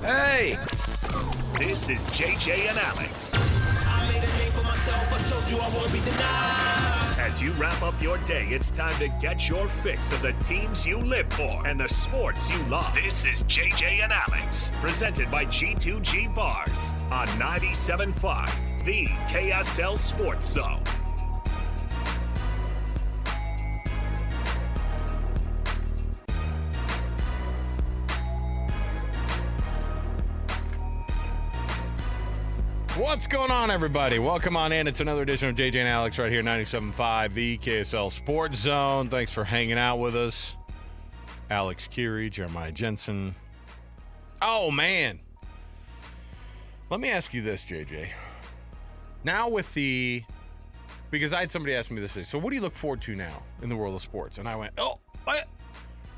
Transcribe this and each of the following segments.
Hey! This is JJ and Alex. I made a name for myself, I told you I won't be denied. As you wrap up your day, it's time to get your fix of the teams you live for and the sports you love. This is JJ and Alex, presented by G2G Bars on 97.5, the KSL Sports Zone. What's going on, everybody? Welcome on in. It's another edition of JJ and Alex right here, 97.5, the KSL Sports Zone. Thanks for hanging out with us. Alex Kirry, Jeremiah Jensen. Oh, man. Let me ask you this, JJ. Now because I had somebody ask me this, so what do you look forward to now in the world of sports? And I went, what?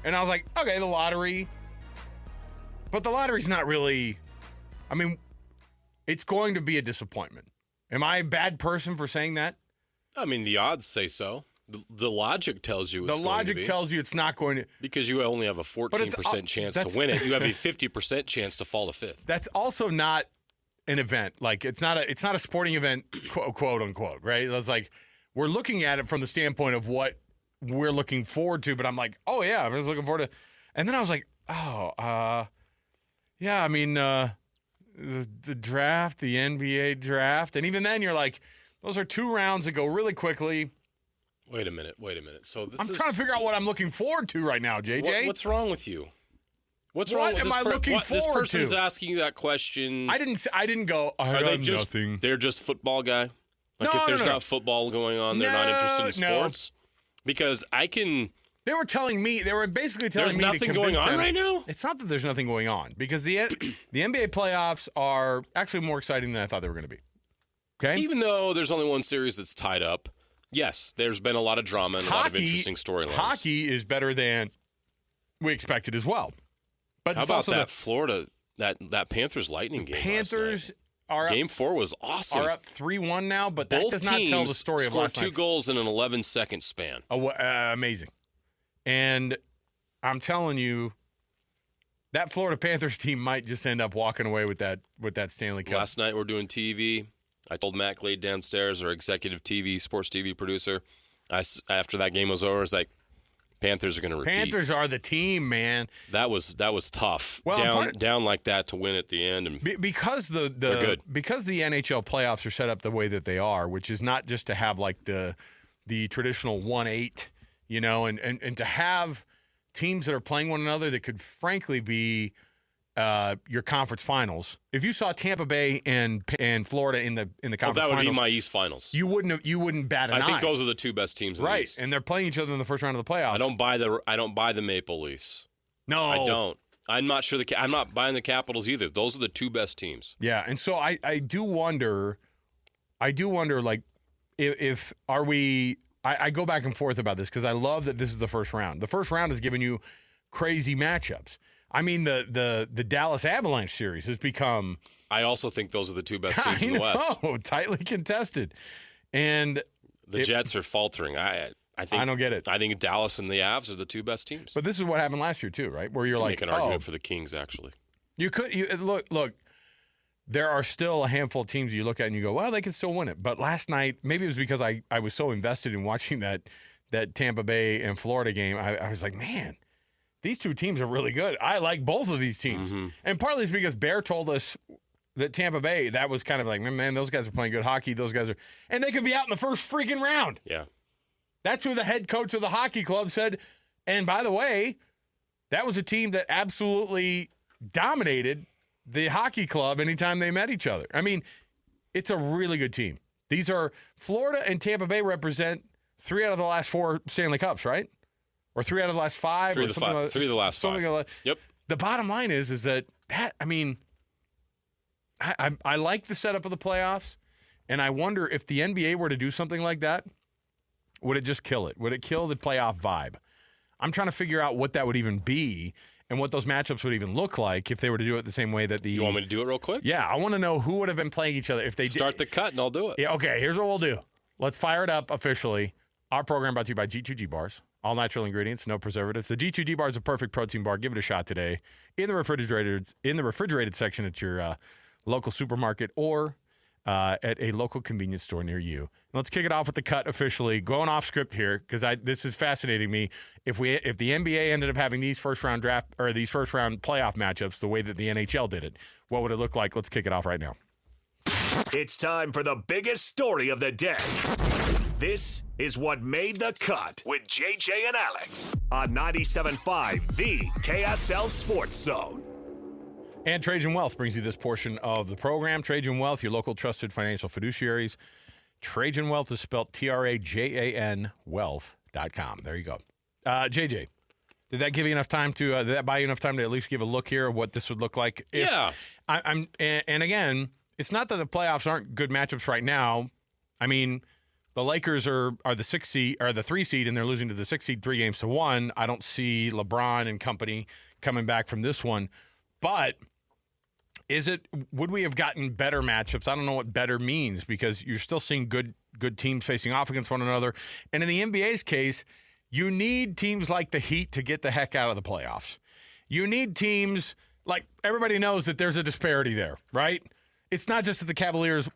And I was like, okay, the lottery. But the lottery's not really, it's going to be a disappointment. Am I a bad person for saying that? I mean, the odds say so. The logic tells you it's going to be. The logic tells you it's not going to. Because you only have a 14% chance to win it. You have a 50% chance to fall to fifth. That's also not an event. Like, it's not a sporting event, quote unquote, right? It's like, we're looking at it from the standpoint of what we're looking forward to, but I'm like, oh, yeah, I'm just looking forward to. And then I was like, the draft, the NBA draft, and even then you're like, those are two rounds that go really quickly. Wait a minute. So I'm trying to figure out what I'm looking forward to right now, JJ. What's wrong with you? What's what wrong with am this I looking forward This person's to? asking you that question. I didn't go, Are they just nothing. They're just football guy? Like, No, if there's no. not football going on, they're not interested in sports? Because They were basically telling me there's nothing going on right now? It's not that there's nothing going on, because the NBA playoffs are actually more exciting than I thought they were going to be. Okay? Even though there's only one series that's tied up, yes, there's been a lot of drama and a lot of interesting storylines. Hockey is better than we expected as well. But how about that Florida, that Panthers Lightning game? Panthers are Game 4 was awesome. Are up 3-1 now, but Both that does not tell the story of last scored night's. 2 goals in an 11-second span. Amazing. And I'm telling you, that Florida Panthers team might just end up walking away with that Stanley Cup. Last night we're doing TV. I told Matt Glade downstairs, our executive sports TV producer, after that game was over, I was like, Panthers are going to repeat. Panthers are the team, man. That was tough. Well, down like that to win at the end, and because they're good. Because the NHL playoffs are set up the way that they are, which is not just to have like the traditional 1-8, and to have teams that are playing one another that could frankly be your conference finals. If you saw Tampa Bay and Florida in the conference that would finals, be my East Finals. You wouldn't bat an eye. I think those are the two best teams in the East. Right, and they're playing each other in the first round of the playoffs. I don't buy the Maple Leafs. No, I don't. I'm not sure I'm not buying the Capitals either. Those are the two best teams. Yeah, and so I do wonder like if are we. I go back and forth about this because I love that this is the first round. The first round has given you crazy matchups. I mean, the Dallas Avalanche series has become. I also think those are the two best teams in the West. Tightly contested, and the Jets are faltering. I think I don't get it. I think Dallas and the Avs are the two best teams. But this is what happened last year too, right? Where you're like, make an argument for the Kings. Actually, you could look. There are still a handful of teams you look at and you go, well, they can still win it. But last night, maybe it was because I was so invested in watching that Tampa Bay and Florida game. I was like, man, these two teams are really good. I like both of these teams. Mm-hmm. And partly it's because Bear told us that Tampa Bay, that was kind of like, man, those guys are playing good hockey. Those guys are – and they could be out in the first freaking round. Yeah. That's who the head coach of the hockey club said. And by the way, that was a team that absolutely dominated – the hockey club anytime they met each other. I mean, it's a really good team. These are Florida and Tampa Bay represent 3 out of the last 4 Stanley Cups, right? Or 3 out of the last 5? 3 of the 5. 3 of the last 5. Yep. The bottom line is that I mean, I like the setup of the playoffs, and I wonder if the NBA were to do something like that, would it just kill it? Would it kill the playoff vibe? I'm trying to figure out what that would even be. And what those matchups would even look like if they were to do it the same way that the... You want me to do it real quick? Yeah, I want to know who would have been playing each other if they Start the cut and I'll do it. Yeah, okay, here's what we'll do. Let's fire it up officially. Our program brought to you by G2G Bars All natural ingredients, no preservatives. The G2D bar is a perfect protein bar. Give it a shot today in the refrigerated section at your local supermarket or at a local convenience store near you. And let's kick it off with the cut officially. Going off script here because this is fascinating me. If the NBA ended up having these first round playoff matchups the way that the NHL did it, what would it look like? Let's kick it off right now. It's time for the biggest story of the day. This is what made the cut with JJ and Alex on 97.5, the KSL Sports Zone. And Trajan Wealth brings you this portion of the program. Trajan Wealth, your local trusted financial fiduciaries. Trajan Wealth is spelled Trajan Wealth.com. There you go. JJ, did that give you enough time to? Did that buy you enough time to at least give a look here of what this would look like? Yeah. And again, it's not that the playoffs aren't good matchups right now. I mean, the Lakers are the 6 seed or the 3 seed, and they're losing to the 6 seed 3-1. I don't see LeBron and company coming back from this one, but. Would we have gotten better matchups? I don't know what better means because you're still seeing good teams facing off against one another. And in the NBA's case, you need teams like the Heat to get the heck out of the playoffs. You need teams like everybody knows that there's a disparity there, right? It's not just that the Cavaliers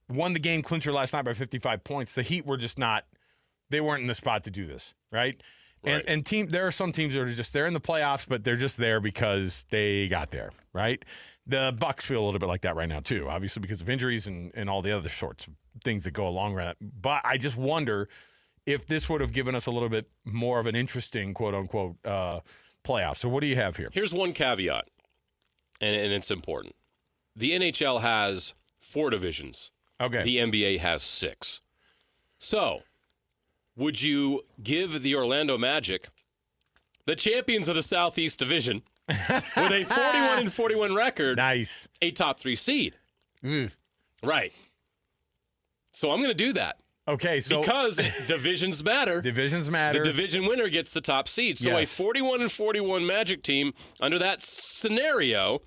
won the game clincher last night by 55 points. The Heat were just not – they weren't in the spot to do this, right? Right. And there are some teams that are just – they're in the playoffs, but they're just there because they got there, right? The Bucks feel a little bit like that right now too, obviously because of injuries and all the other sorts of things that go along with that. But I just wonder if this would have given us a little bit more of an interesting, quote-unquote, playoff. So what do you have here? Here's one caveat, and it's important. The NHL has 4 divisions. Okay. The NBA has 6. So would you give the Orlando Magic, the champions of the Southeast Division, with a 41-41 record, nice, a top 3 seed? Right. So I'm going to do that. Okay, so because divisions matter. Divisions matter. The division winner gets the top seed. So yes. A 41-41 Magic team under that scenario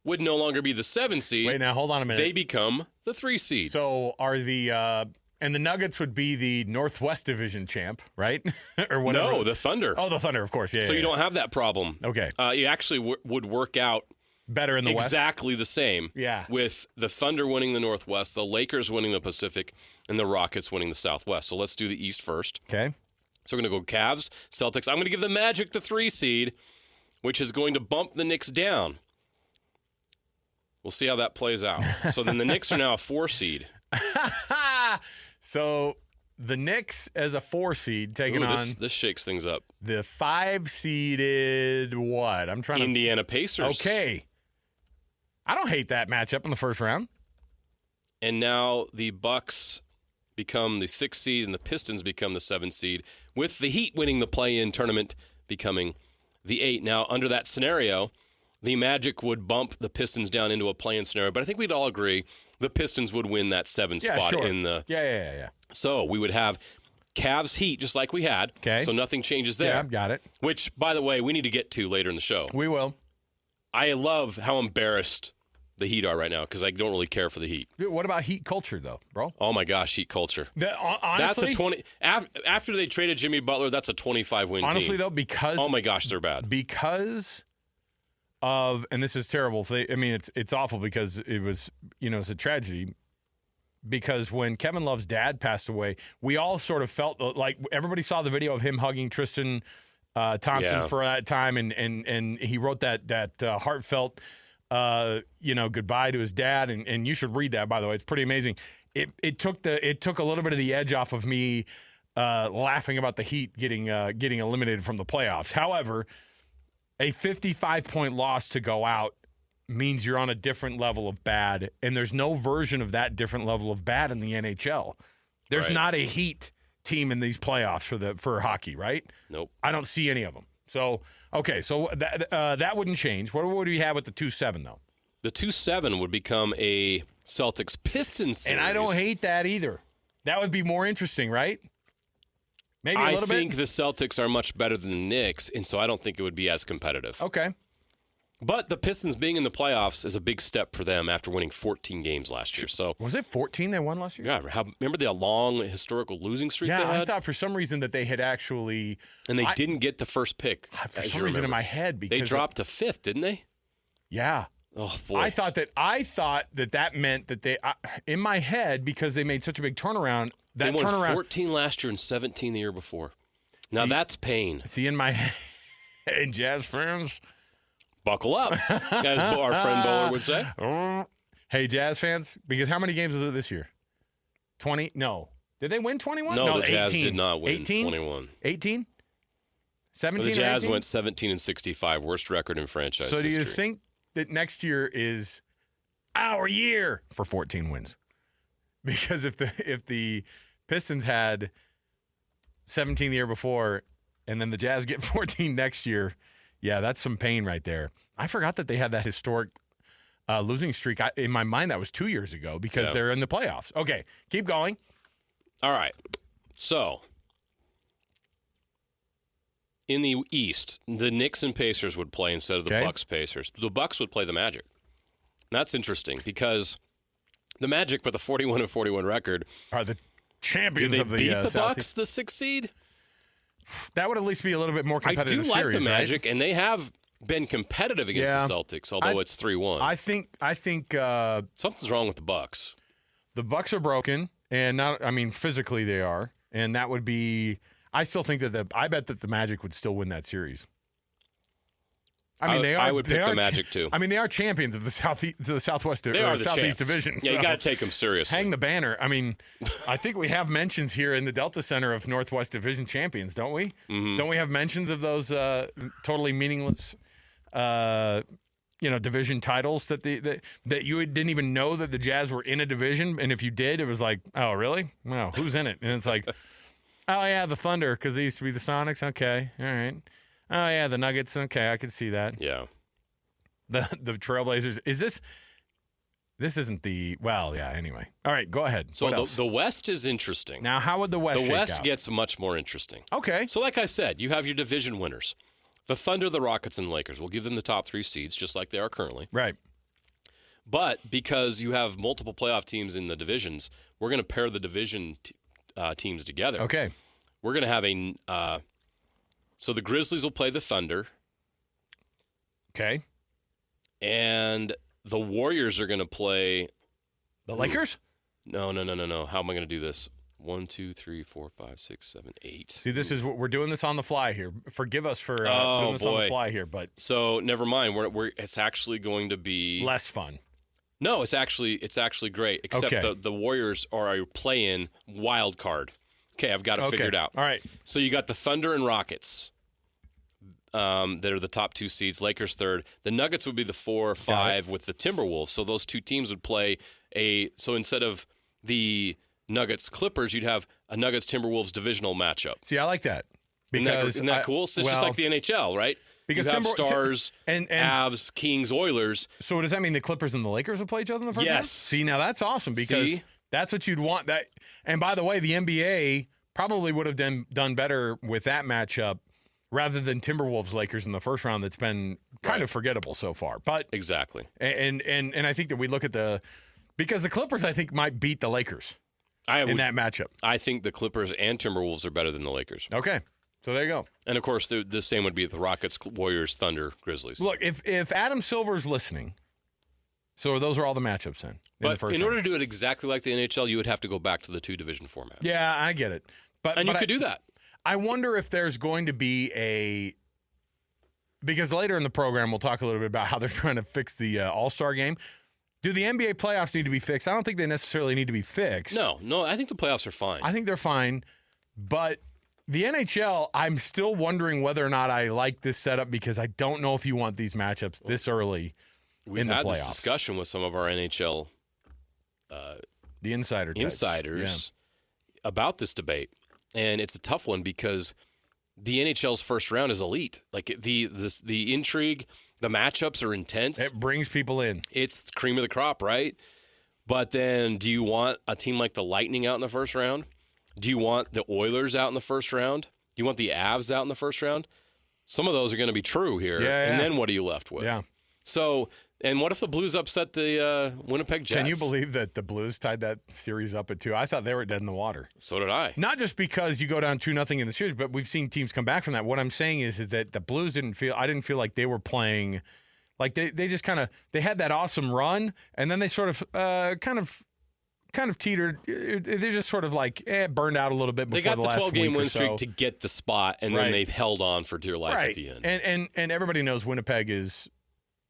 would no longer be the 7 seed. Wait, now hold on a minute. They become the 3 seed. So are the and the Nuggets would be the Northwest Division champ, right? Or whatever. No, the Thunder. Oh, the Thunder, of course. Yeah. So you don't have that problem. Okay. You actually would work out better in the West. Exactly the same. Yeah. With the Thunder winning the Northwest, the Lakers winning the Pacific, and the Rockets winning the Southwest. So let's do the East first. Okay. So we're going to go Cavs, Celtics. I'm going to give the Magic the 3 seed, which is going to bump the Knicks down. We'll see how that plays out. So then the Knicks are now a 4 seed. So the Knicks as a 4 seed taking on this shakes things up. The 5 seeded what? I'm trying Indiana Pacers. Okay. I don't hate that matchup in the first round. And now the Bucks become the 6 seed and the Pistons become the 7 seed, with the Heat winning the play-in tournament becoming the 8. Now, under that scenario, the Magic would bump the Pistons down into a play-in scenario, but I think we'd all agree the Pistons would win that 7 spot sure. in the. Yeah. So we would have Cavs Heat just like we had. Okay. So nothing changes there. Yeah, got it. Which, by the way, we need to get to later in the show. We will. I love how embarrassed the Heat are right now because I don't really care for the Heat. Dude, what about Heat culture, though, bro? Oh, my gosh, Heat culture. Honestly, that's a 20. After they traded Jimmy Butler, that's a 25-win team. Honestly, though, because. Oh, my gosh, they're bad. Because of, and this is terrible. I mean, it's awful because it was, it's a tragedy. Because when Kevin Love's dad passed away, we all sort of felt like everybody saw the video of him hugging Tristan Thompson for that time, and he wrote that heartfelt, goodbye to his dad, and you should read that, by the way. It's pretty amazing. It took a little bit of the edge off of me laughing about the Heat getting eliminated from the playoffs. However, a 55-point loss to go out means you're on a different level of bad, and there's no version of that different level of bad in the NHL. There's not a Heat team in these playoffs for hockey, right? Nope. I don't see any of them. So, okay, so that wouldn't change. What would we have with the 2-7, though? The 2-7 would become a Celtics-Pistons series. And I don't hate that either. That would be more interesting, right? Maybe a little bit? I think the Celtics are much better than the Knicks, and so I don't think it would be as competitive. Okay. But the Pistons being in the playoffs is a big step for them after winning 14 games last year. So was it 14 they won last year? Yeah, remember the long historical losing streak they had? I thought for some reason that they had actually... And they didn't get the first pick. For some reason in my head. Because they dropped to 5th, didn't they? Yeah. Oh, boy. I thought that meant that they... in my head, because they made such a big turnaround... They won 14 last year and 17 the year before. Now that's pain. See, in my head, Jazz fans... Buckle up, as our friend Bowler would say. Hey, Jazz fans, because how many games was it this year? 20? No. Did they win 21? No, the Jazz 18. did not win 18? 21. 18? 17 The Jazz 18? went 17 and 65, worst record in franchise history. So do you history. think that next year is our year for 14 wins? Because if the Pistons had 17 the year before and then the Jazz get 14 next year, yeah, that's some pain right there. I forgot that they had that historic losing streak. In my mind, that was 2 years ago because they're in the playoffs. Okay, keep going. All right. So, in the East, the Knicks and Pacers would play instead of the Bucks Pacers. The Bucks would play the Magic. And that's interesting because the Magic, with a 41-41 record, are the champions of the beat the Southeast. Bucks, the 6th seed? That would at least be a little bit more competitive. I do like series, the Magic, right? and they have been competitive against the Celtics, although it's 3-1. I think something's wrong with the Bucks. The Bucks are broken, and physically they are, and that would be. I still think that I bet that the Magic would still win that series. They are. I would pick the Magic too. They are champions of the Southwest. They are the Southeast champs. Division. Yeah, you got to take them seriously. Hang the banner. I think we have mentions here in the Delta Center of Northwest Division champions, don't we? Mm-hmm. Don't we have mentions of those totally meaningless, division titles that that you didn't even know that the Jazz were in a division, and if you did, it was like, oh really? Well, who's in it? And it's like, oh yeah, the Thunder because they used to be the Sonics. Okay, all right. Oh, yeah, the Nuggets. Okay, I can see that. Yeah. The Trailblazers. This isn't the – well, yeah, anyway. All right, go ahead. So the West is interesting. Now, how would the West shake out? The West gets much more interesting. Okay. So like I said, you have your division winners. The Thunder, the Rockets, and the Lakers. We'll give them the top 3 seeds, just like they are currently. Right. But because you have multiple playoff teams in the divisions, we're going to pair the division teams together. Okay. We're going to have a so the Grizzlies will play the Thunder. Okay. And the Warriors are going to play the Lakers? No. How am I going to do this? 1, 2, 3, 4, 5, 6, 7, 8. See, this is what we're doing this on the fly here. Forgive us for doing this on the fly here, but so never mind. It's actually going to be less fun. No, it's actually great. Except the Warriors are a play-in wild card. Okay, I've got it figured out. All right. So you got the Thunder and Rockets that are the top 2 seeds. Lakers third. The Nuggets would be the 4 or 5 with the Timberwolves. So those 2 teams would play so instead of the Nuggets Clippers, you'd have a Nuggets Timberwolves divisional matchup. See, I like that. Because isn't that cool? So it's just like the NHL, right? Because you have Stars, and Avs, Kings, Oilers. So does that mean the Clippers and the Lakers will play each other in the first round? Yes. See, now that's awesome because that's what you'd want. That. And by the way, the NBA probably would have done better with that matchup rather than Timberwolves Lakers in the first round. That's been kind of forgettable so far. But exactly. And I think that we look at because the Clippers I think might beat the Lakers in that matchup. I think the Clippers and Timberwolves are better than the Lakers. Okay. So there you go. And of course, the same would be the Rockets, Warriors, Thunder, Grizzlies. Look, if Adam Silver's listening, so those are all the matchups then. But in order to do it exactly like the NHL, you would have to go back to the 2-division format. Yeah, I get it. But you could do that. I wonder if there's going to be because later in the program we'll talk a little bit about how they're trying to fix the All-Star game. Do the NBA playoffs need to be fixed? I don't think they necessarily need to be fixed. No, I think the playoffs are fine. I think they're fine, but the NHL, I'm still wondering whether or not I like this setup because I don't know if you want these matchups this early in the playoffs. We've had this discussion with some of our NHL the insiders about this debate, and it's a tough one because the NHL's first round is elite. Like the intrigue, the matchups are intense. It brings people in. It's the cream of the crop, right? But then do you want a team like the Lightning out in the first round? Do you want the Oilers out in the first round? Do you want the Avs out in the first round? Some of those are going to be true here. Yeah. And then what are you left with? Yeah. So, and what if the Blues upset the Winnipeg Jets? Can you believe that the Blues tied that series up at 2? I thought they were dead in the water. So did I. Not just because you go down 2-0 in the series, but we've seen teams come back from that. What I'm saying is that the Blues I didn't feel like they were playing, like they just kind of, they had that awesome run, and then they sort of kind of teetered. They're just sort of like burned out a little bit before the last 12-game win streak so. to get the spot, and then Right. they've held on for dear life Right. at the end. And everybody knows Winnipeg is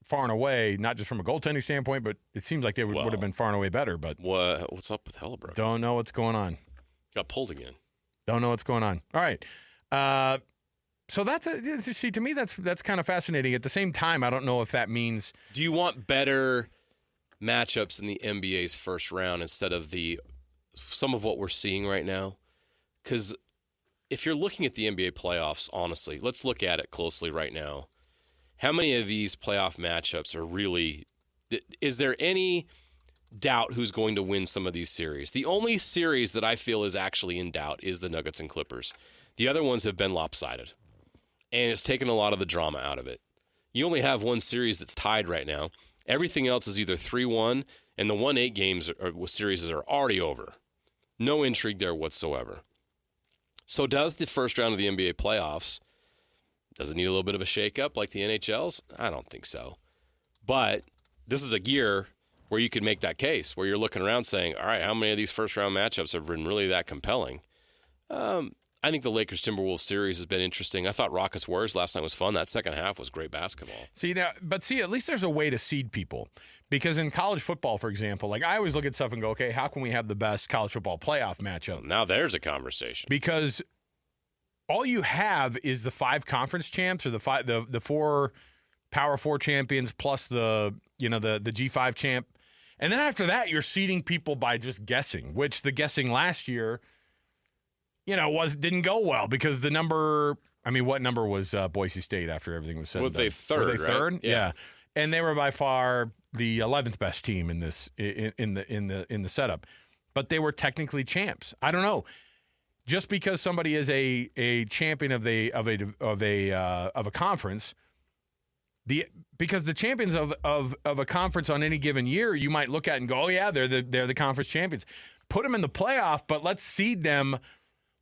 far and away, not just from a goaltending standpoint, but it seems like they would have been far and away better. But What's up with Hellebuyck? don't know what's going on. Got pulled again. Don't know what's going on. All right. So see, to me, that's kind of fascinating. At the same time, I don't know if that means. Do you want better matchups in the NBA's first round instead of some of what we're seeing right now? Because if you're looking at the NBA playoffs, honestly, let's look at it closely right now. How many of these playoff matchups are really – is there any doubt who's going to win some of these series? The only series that I feel is actually in doubt is the Nuggets and Clippers. The other ones have been lopsided, and it's taken a lot of the drama out of it. You only have one series that's tied right now. Everything else is either 3-1, and the 1-8 games series are already over. No intrigue there whatsoever. So does the first round of the NBA playoffs – does it need a little bit of a shakeup like the NHL's? I don't think so. But this is a year where you could make that case, where you're looking around saying, all right, how many of these first-round matchups have been really that compelling? I think the Lakers-Timberwolves series has been interesting. I thought Rockets-Warriors last night was fun. That second half was great basketball. See, at least there's a way to seed people. Because in college football, for example, like I always look at stuff and go, okay, how can we have the best college football playoff matchup? Now there's a conversation. Because all you have is the 5 conference champs or the 4 Power 4 champions plus the G5 champ. And then after that, you're seeding people by just guessing, which the guessing last year, didn't go well because the number, what number was Boise State after everything was said? Were they third? Were they third? Right? Yeah. And they were by far the 11th best team in this in the setup. But they were technically champs. I don't know. Just because somebody is a champion of a conference, because the champions of a conference on any given year, you might look at and go, oh yeah, they're the conference champions. Put them in the playoff, but let's seed them.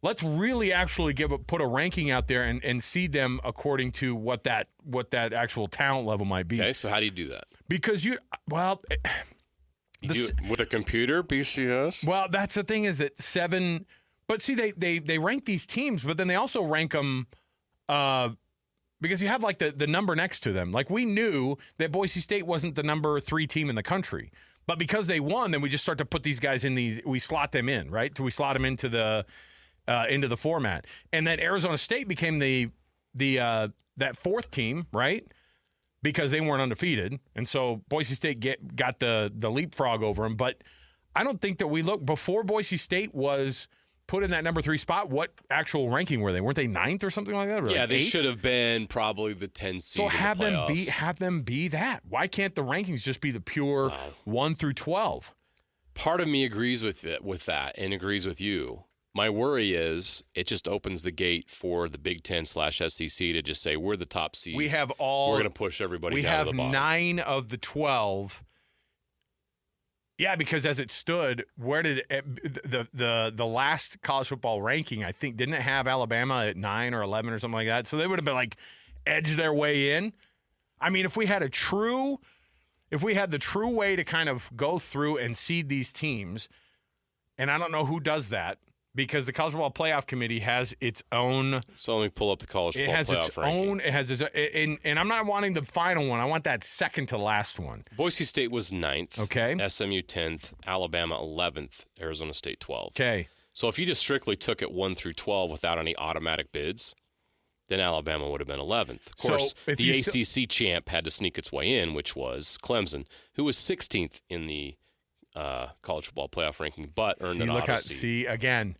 Let's really actually put a ranking out there and seed them according to what that actual talent level might be. Okay, so how do you do that? Because you do it with a computer, BCS? Well, that's the thing is that 7. But see, they rank these teams, but then they also rank them because you have like the number next to them. Like we knew that Boise State wasn't the number 3 team in the country, but because they won, then we just start to put these guys in these. We slot them in, right? So we slot them into the format, and then Arizona State became that 4th team, right? Because they weren't undefeated, and so Boise State got the leapfrog over them. But I don't think that we look before Boise State was put in that number 3 spot. What actual ranking were they? Weren't they 9th or something like that? Or yeah, like they 8th? should have been probably the 10 seed. So have them be that. Why can't the rankings just be the pure 1 through 12? Part of me agrees with that and agrees with you. My worry is it just opens the gate for the Big Ten/SEC to just say we're the top seeds. We're going to push everybody down to the bottom. We have 9 of the 12. Yeah, because as it stood, where did the last college football ranking? I think didn't it have Alabama at 9 or 11 or something like that? So they would have been like edged their way in. If we had the true way to kind of go through and seed these teams, and I don't know who does that because the college football playoff committee has its own. So let me pull up the college football playoff ranking. It has its own. And I'm not wanting the final one. I want that second to last one. Boise State was 9th. Okay. SMU 10th. Alabama 11th. Arizona State 12th. Okay. So if you just strictly took it 1 through 12 without any automatic bids, then Alabama would have been 11th. Of course, the ACC champ had to sneak its way in, which was Clemson, who was 16th in the college football playoff ranking, but earned an auto seed. See, again,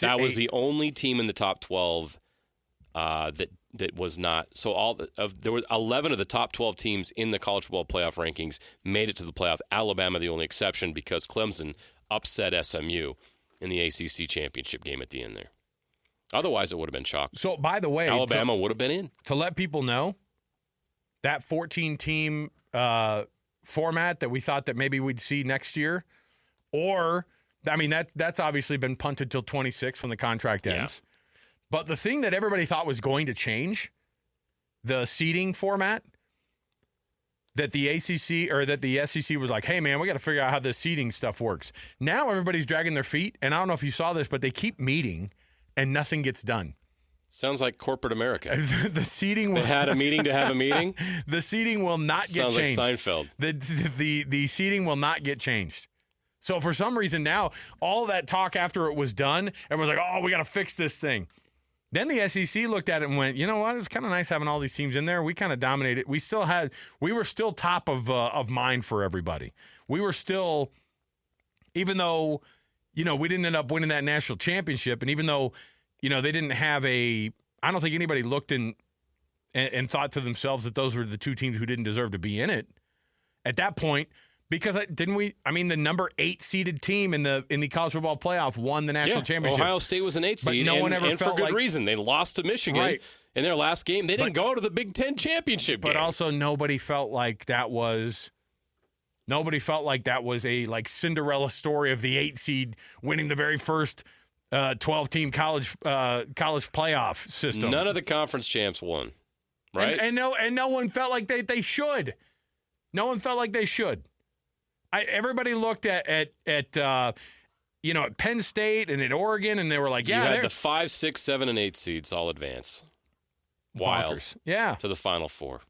that was the only team in the top 12 that was not. So there were 11 of the top 12 teams in the college football playoff rankings made it to the playoff. Alabama the only exception because Clemson upset SMU in the ACC championship game at the end there. Otherwise, it would have been chalk. So, by the way, Alabama would have been in. To let people know, that 14-team format that we thought that maybe we'd see next year, or I mean that's obviously been punted till 26 when the contract ends. Yeah. But the thing that everybody thought was going to change, the seeding format, that the ACC or that the SEC was like, hey, man, we got to figure out how this seeding stuff works. Now everybody's dragging their feet, and I don't know if you saw this, but they keep meeting, and nothing gets done. Sounds like corporate America. The seeding they had a meeting to have a meeting? The seeding will not get changed. Sounds like Seinfeld. The seeding will not get changed. So for some reason now, all that talk after it was done, everyone's like, oh, we got to fix this thing. Then the SEC looked at it and went, you know what? It was kind of nice having all these teams in there. We kind of dominated. We were still top of mind for everybody. We were still, even though, we didn't end up winning that national championship, and even though, they didn't have I don't think anybody looked and thought to themselves that those were the two teams who didn't deserve to be in it at that point. Because the number 8 seeded team in the college football playoff won the national championship. Ohio State was an 8 seed, no one ever felt for good reason. They lost to Michigan in their last game. They didn't go to the Big Ten championship game. But also nobody felt like that was a Cinderella story of the 8 seed winning the very first 12-team college playoff system. None of the conference champs won, right? And no one felt like they should. No one felt like they should. Everybody looked at Penn State and at Oregon, and they were like, "Yeah." You had the 5, 6, 7, and 8 seeds all advance. Wild, bonkers. Yeah, to the Final Four.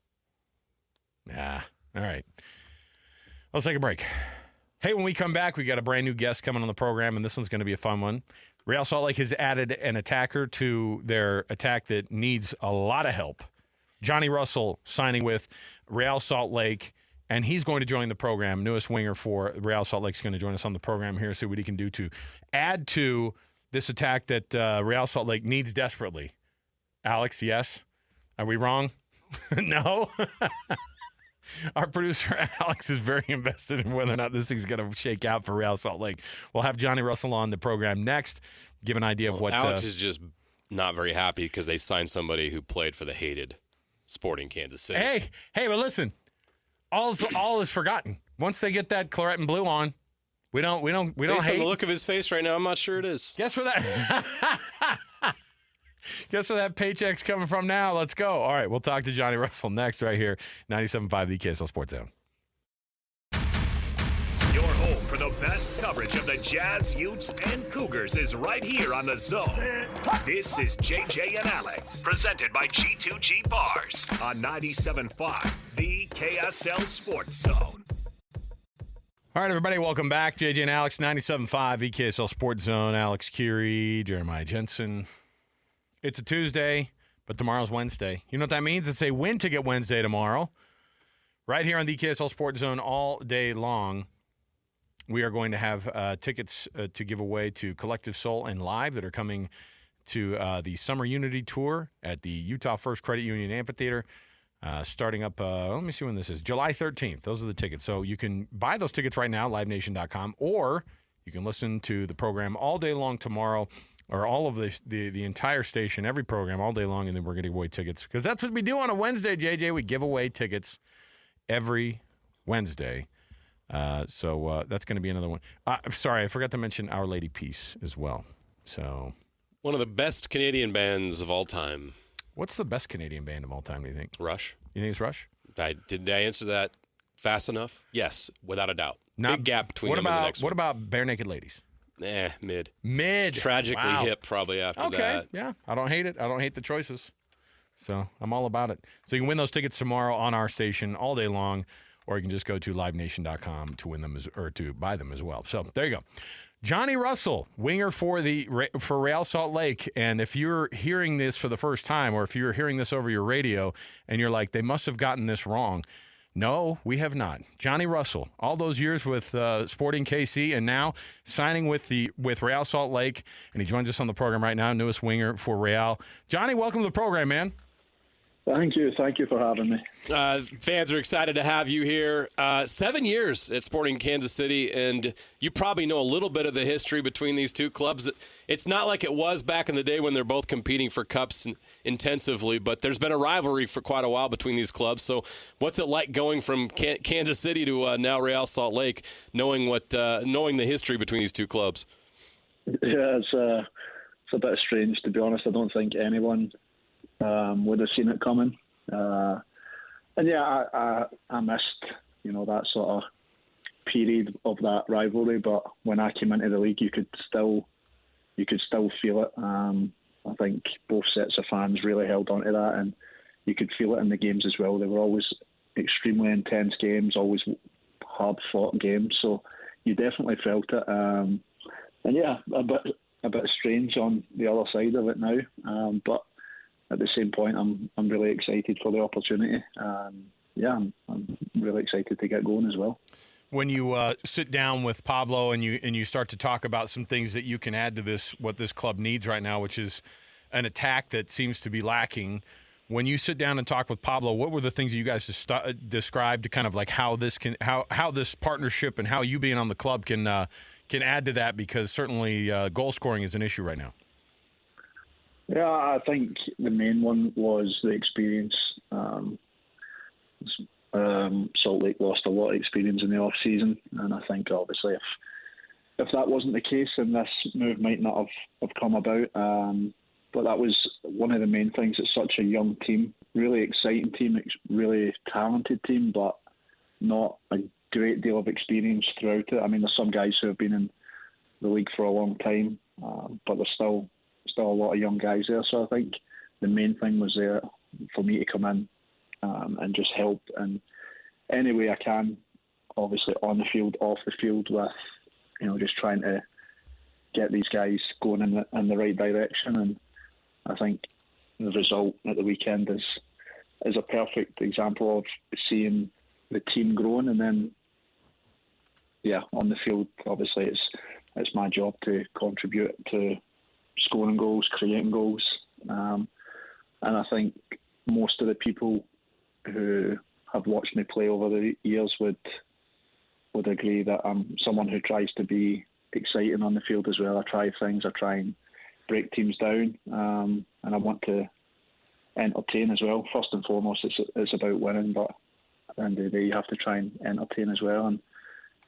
Yeah. All right. Let's take a break. Hey, when we come back, we got a brand new guest coming on the program, and this one's going to be a fun one. Real Salt Lake has added an attacker to their attack that needs a lot of help. Johnny Russell signing with Real Salt Lake. And he's going to join the program. Newest winger for Real Salt Lake is going to join us on the program here, see what he can do to add to this attack that Real Salt Lake needs desperately. Alex, yes? Are we wrong? No? Our producer, Alex, is very invested in whether or not this thing's going to shake out for Real Salt Lake. We'll have Johnny Russell on the program next, give an idea of what... Alex is just not very happy because they signed somebody who played for the hated Sporting Kansas City. Hey, but listen... All is forgotten. Once they get that claret and blue on, we don't Based hate. on the look of his face right now, I'm not sure it is. Guess where that paycheck's coming from now. Let's go. All right, we'll talk to Johnny Russell next right here, 97.5 the KSL Sports Zone. Your home for the best coverage of the Jazz, Utes, and Cougars is right here on The Zone. This is JJ and Alex, presented by G2G Bars on 97.5, the KSL Sports Zone. All right, everybody, welcome back. JJ and Alex, 97.5 the KSL Sports Zone. Alex Kirry, Jeremiah Jensen. It's a Tuesday, but tomorrow's Wednesday. You know what that means? It's a win ticket Wednesday tomorrow. Right here on the KSL Sports Zone all day long. We are going to have tickets to give away to Collective Soul and Live that are coming to the Summer Unity Tour at the Utah First Credit Union Amphitheater starting up, let me see when this is, July 13th. Those are the tickets. So you can buy those tickets right now, livenation.com, or you can listen to the program all day long tomorrow, or all of the entire station, every program all day long, and then we're going to give away tickets. Because that's what we do on a Wednesday, JJ. We give away tickets every Wednesday. So that's going to be another one. Sorry, I forgot to mention Our Lady Peace as well. So one of the best Canadian bands of all time. What's the best Canadian band of all time, do you think? Rush. You think it's Rush? Did I answer that fast enough? Yes, without a doubt. Big gap between them and the next one. What about Bare Naked Ladies? Mid. Tragically hip probably after that. Okay, yeah. I don't hate it. I don't hate the choices. So I'm all about it. So you can win those tickets tomorrow on our station all day long, or you can just go to livenation.com to win them or to buy them as well. So there you go. Johnny Russell, winger for Real Salt Lake. And if you're hearing this for the first time, or if you're hearing this over your radio and you're like, they must have gotten this wrong. No, we have not. Johnny Russell, all those years with Sporting KC, and now signing with Real Salt Lake, and he joins us on the program right now, newest winger for Real. Johnny, welcome to the program, man. Thank you for having me. Fans are excited to have you here. 7 years at Sporting Kansas City, and you probably know a little bit of the history between these two clubs. It's not like it was back in the day when they're both competing for cups intensively, but there's been a rivalry for quite a while between these clubs. So what's it like going from Kansas City to now Real Salt Lake, knowing the history between these two clubs? Yeah, it's a bit strange, to be honest. I don't think anyone would have seen it coming. And yeah, I missed, that sort of period of that rivalry. But when I came into the league, you could still feel it. I think both sets of fans really held on to that, and you could feel it in the games as well. They were always extremely intense games, always hard-fought games. So you definitely felt it. And yeah, a bit strange on the other side of it now. But at the same point, I'm really excited for the opportunity. Yeah, I'm really excited to get going as well. When you sit down with Pablo and you start to talk about some things that you can add to what this club needs right now, which is an attack that seems to be lacking. When you sit down and talk with Pablo, what were the things that you guys described to kind of like how this partnership and how you being on the club can add to that? Because certainly goal scoring is an issue right now. Yeah, I think the main one was the experience. Salt Lake lost a lot of experience in the off season, and I think obviously if that wasn't the case, then this move might not have come about. But that was one of the main things. It's such a young team, really exciting team, really talented team, but not a great deal of experience throughout it. I mean, there's some guys who have been in the league for a long time, but there's still a lot of young guys there. So I think the main thing was there for me to come in and just help in any way I can, obviously on the field, off the field, with just trying to get these guys going in the right direction. And I think the result at the weekend is a perfect example of seeing the team growing. And then, yeah, on the field, obviously it's my job to contribute to scoring goals, creating goals. And I think most of the people who have watched me play over the years would agree that I'm someone who tries to be exciting on the field as well. I try things, I try and break teams down, and I want to entertain as well. First and foremost, it's about winning, but at the end of the day, you have to try and entertain as well. And,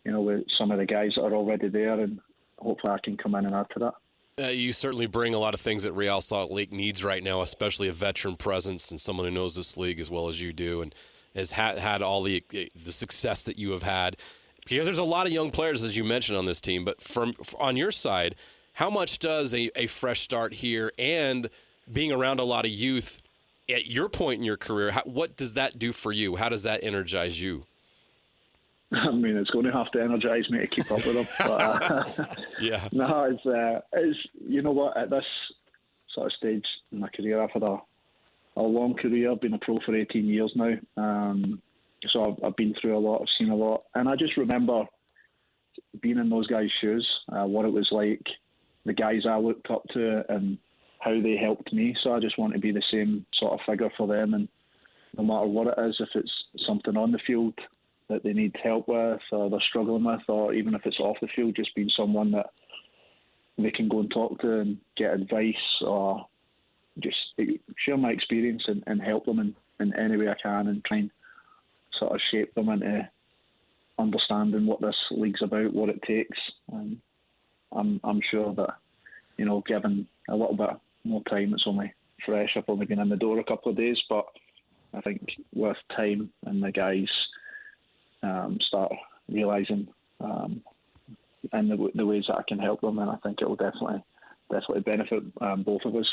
with some of the guys that are already there, and hopefully I can come in and add to that. You certainly bring a lot of things that Real Salt Lake needs right now, especially a veteran presence and someone who knows this league as well as you do and has had all the success that you have had. Because there's a lot of young players, as you mentioned, on this team. But on your side, how much does a fresh start here and being around a lot of youth at your point in your career, what does that do for you? How does that energize you? I mean, it's going to have to energise me to keep up with them. But, yeah. No, it's you know what, at this sort of stage in my career, I've had a long career. I've been a pro for 18 years now. So I've been through a lot, I've seen a lot. And I just remember being in those guys' shoes, what it was like, the guys I looked up to and how they helped me. So I just want to be the same sort of figure for them. And no matter what it is, if it's something on the field that they need help with or they're struggling with, or even if it's off the field, just being someone that they can go and talk to and get advice or just share my experience and help them in any way I can and try and sort of shape them into understanding what this league's about, what it takes. And I'm sure that, given a little bit more time, it's only fresh. I've only been in the door a couple of days, but I think with time and the guys start realising and the ways that I can help them, and I think it will definitely benefit both of us,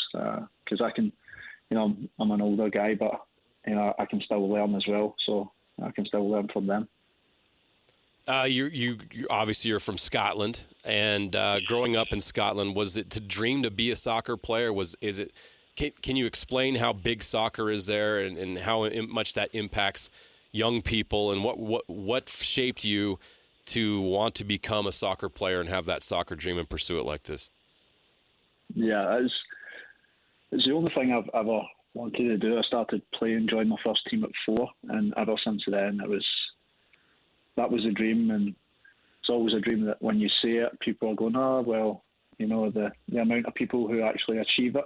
because I can, I'm an older guy, but I can still learn as well, so I can still learn from them. You obviously you're from Scotland, and growing up in Scotland, was it to dream to be a soccer player? Can you explain how big soccer is there and how much that impacts young people, and what shaped you to want to become a soccer player and have that soccer dream and pursue it like this? Yeah, it's the only thing I've ever wanted to do. I started playing, joined my first team at 4, and ever since then, that was a dream. And it's always a dream that when you say it, people are going, "Oh, well, you know, the amount of people who actually achieve it."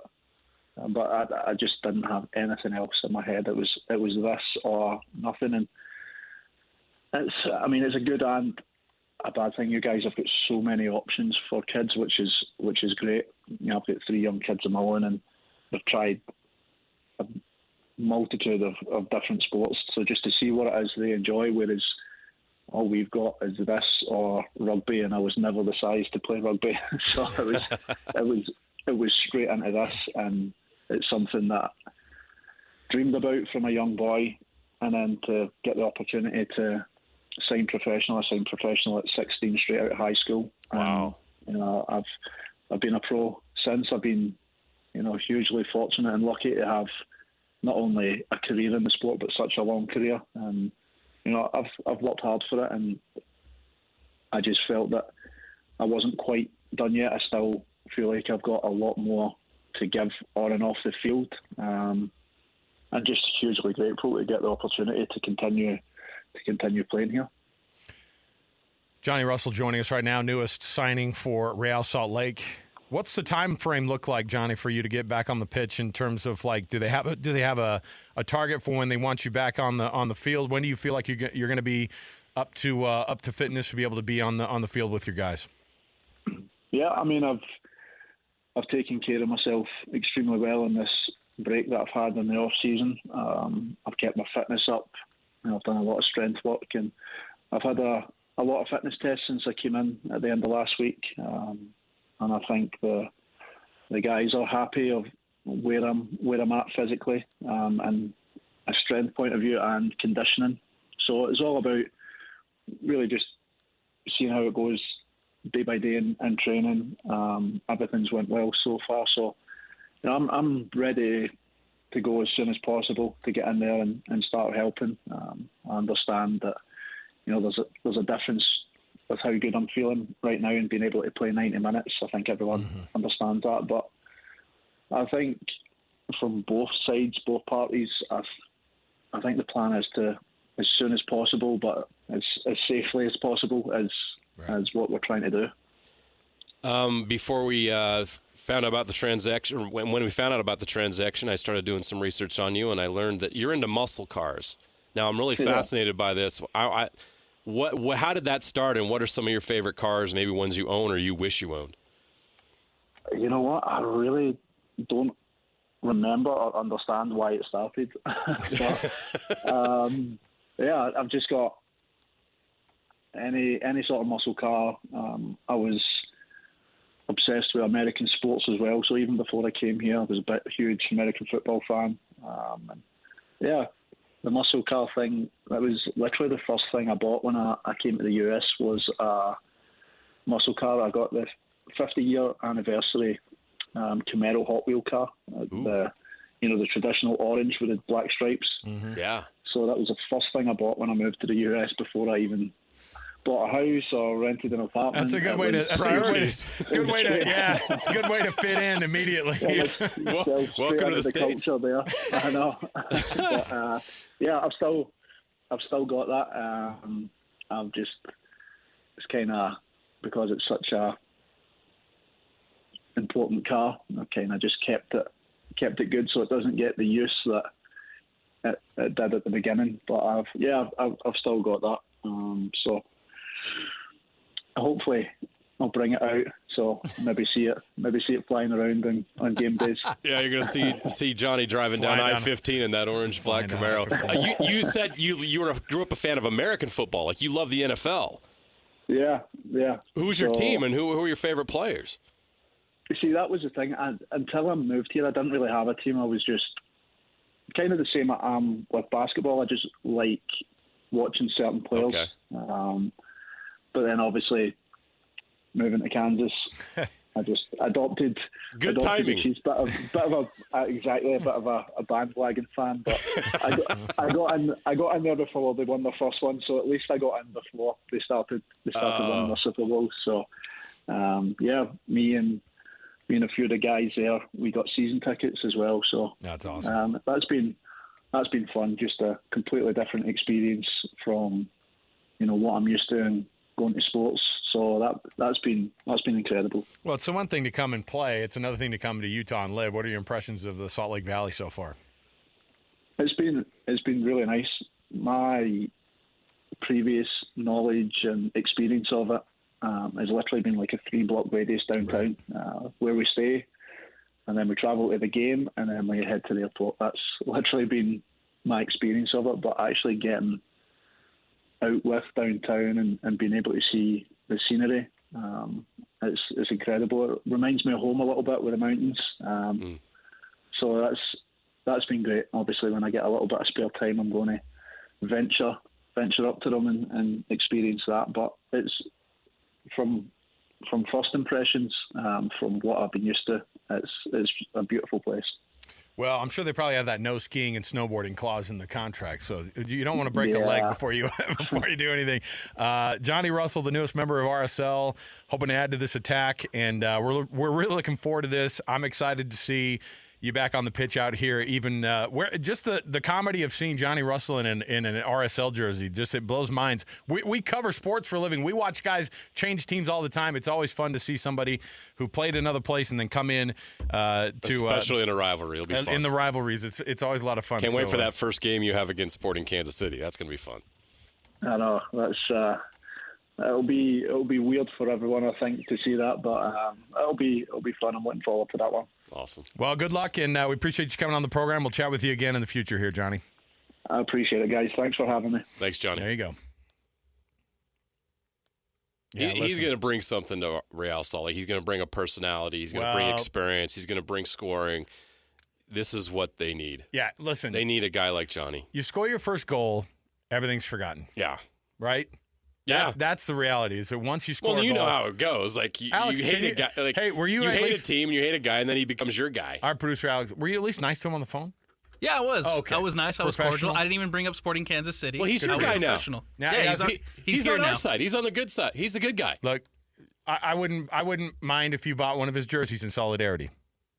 But I just didn't have anything else in my head. It was this or nothing. And it's a good and a bad thing. You guys have got so many options for kids, which is great. You know, I've got 3 young kids of my own, and they've tried a multitude of different sports. So just to see what it is they enjoy, whereas all we've got is this or rugby, and I was never the size to play rugby. So it was straight into this, and it's something that I dreamed about from a young boy, and then to get the opportunity to sign professional. I signed professional at 16 straight out of high school. Wow. And, you know, I've been a pro since. I've been, you know, hugely fortunate and lucky to have not only a career in the sport but such a long career. And you know, I've worked hard for it, and I just felt that I wasn't quite done yet. I still feel like I've got a lot more to give on and off the field. I'm just hugely grateful to get the opportunity to continue playing here. Johnny Russell joining us right now, newest signing for Real Salt Lake. What's the time frame look like, Johnny, for you to get back on the pitch in terms of, like, do they have a target for when they want you back on the field? When do you feel like you're going to be up to fitness to be able to be on the field with your guys? Yeah, I mean, I've taken care of myself extremely well in this break that I've had in the off season. I've kept my fitness up. You know, I've done a lot of strength work, and I've had a lot of fitness tests since I came in at the end of last week. And I think the guys are happy of where I'm at physically, and a strength point of view and conditioning. So it's all about really just seeing how it goes day by day in training. Everything's went well so far, so you know, I'm ready to go as soon as possible to get in there and start helping. I understand that, you know, there's a difference with how good I'm feeling right now and being able to play 90 minutes. I think everyone understands that, but I think from both sides, both parties, I think the plan is to, as soon as possible, but as safely as possible, as what we're trying to do. Before we found out about the transaction, when we found out about the transaction, I started doing some research on you, and I learned that you're into muscle cars. Now, I'm really fascinated by this. How did that start, and what are some of your favorite cars, maybe ones you own or you wish you owned? You know what? I really don't remember or understand why it started. But, yeah, I've just got any sort of muscle car. I was obsessed with American sports as well. So even before I came here, I was a huge American football fan. And yeah, the muscle car thing, that was literally the first thing I bought when I came to the US was a muscle car. I got the 50-year anniversary Camaro Hot Wheel car. The traditional orange with the black stripes. Mm-hmm. Yeah. So that was the first thing I bought when I moved to the US before I even bought a house or rented an apartment. That's a good way to. Yeah, it's a good way to fit in immediately. Welcome to the States. There, I know. But, yeah, I've still got that. It's kind of because it's such a important car. I kind of just kept it good so it doesn't get the use that it did at the beginning. But I've still got that. So hopefully I'll bring it out, so maybe see it flying around on game days. Yeah, you're gonna see Johnny driving down I-15 in that orange black Camaro. You said you grew up a fan of American football, like you love the NFL. Yeah. Who's your team, and who are your favorite players? You see, that was the thing. Until I moved here, I didn't really have a team. I was just kind of the same I am with basketball. I just like watching certain players. Okay. But then obviously moving to Kansas, I just adopted. Good timing. She's a bit of a bandwagon fan. But I got in there before they won their first one, so at least I got in before they started winning their Super Bowl. So yeah, me and being a few of the guys there, we got season tickets as well. So that's awesome. That's been fun. Just a completely different experience from what I'm used to and going to sports. So that's been incredible. Well, it's the one thing to come and play. It's another thing to come to Utah and live. What are your impressions of the Salt Lake Valley so far? It's been really nice. My previous knowledge and experience of it has literally been like a 3-block radius downtown, where we stay, and then we travel to the game, and then we head to the airport. That's literally been my experience of it. But actually getting out with downtown and being able to see the scenery, it's incredible. It reminds me of home a little bit with the mountains. So that's been great. Obviously, when I get a little bit of spare time, I'm going to venture up to them and experience that. But it's from first impressions, from what I've been used to, it's a beautiful place. Well, I'm sure they probably have that no skiing and snowboarding clause in the contract, so you don't want to break a leg before you do anything. Johnny Russell, the newest member of RSL, hoping to add to this attack, and we're really looking forward to this. I'm excited to see you back on the pitch out here. Even just the comedy of seeing Johnny Russell in an RSL jersey, just it blows minds. We cover sports for a living. We watch guys change teams all the time. It's always fun to see somebody who played another place and then come in especially in a rivalry. It'll be fun. In the rivalries. It's always a lot of fun. Can't wait for that first game you have against Sporting Kansas City. That's going to be fun. I know that's. It'll be weird for everyone, I think, to see that, but it'll be fun. I'm looking forward to that one. Awesome. Well, good luck, and we appreciate you coming on the program. We'll chat with you again in the future here, Johnny. I appreciate it, guys. Thanks for having me. Thanks, Johnny. There you go. He's going to bring something to Real Salt Lake. He's going to bring a personality. He's going to bring experience. He's going to bring scoring. This is what they need. Yeah, listen. They need a guy like Johnny. You score your first goal, everything's forgotten. Yeah. Right? Yeah, that's the reality. Is that once you score, well, a you goal, know how it goes. Like you hate a guy. Like, hey, were you hate a team, and you hate a guy, and then he becomes your guy. Our producer Alex, were you at least nice to him on the phone? Yeah, I was. Oh, okay. I was nice. I was cordial. I didn't even bring up Sporting Kansas City. Well, he's your guy now. Yeah, he's on now. our side. He's on the good side. He's the good guy. Look, I wouldn't mind if you bought one of his jerseys in solidarity.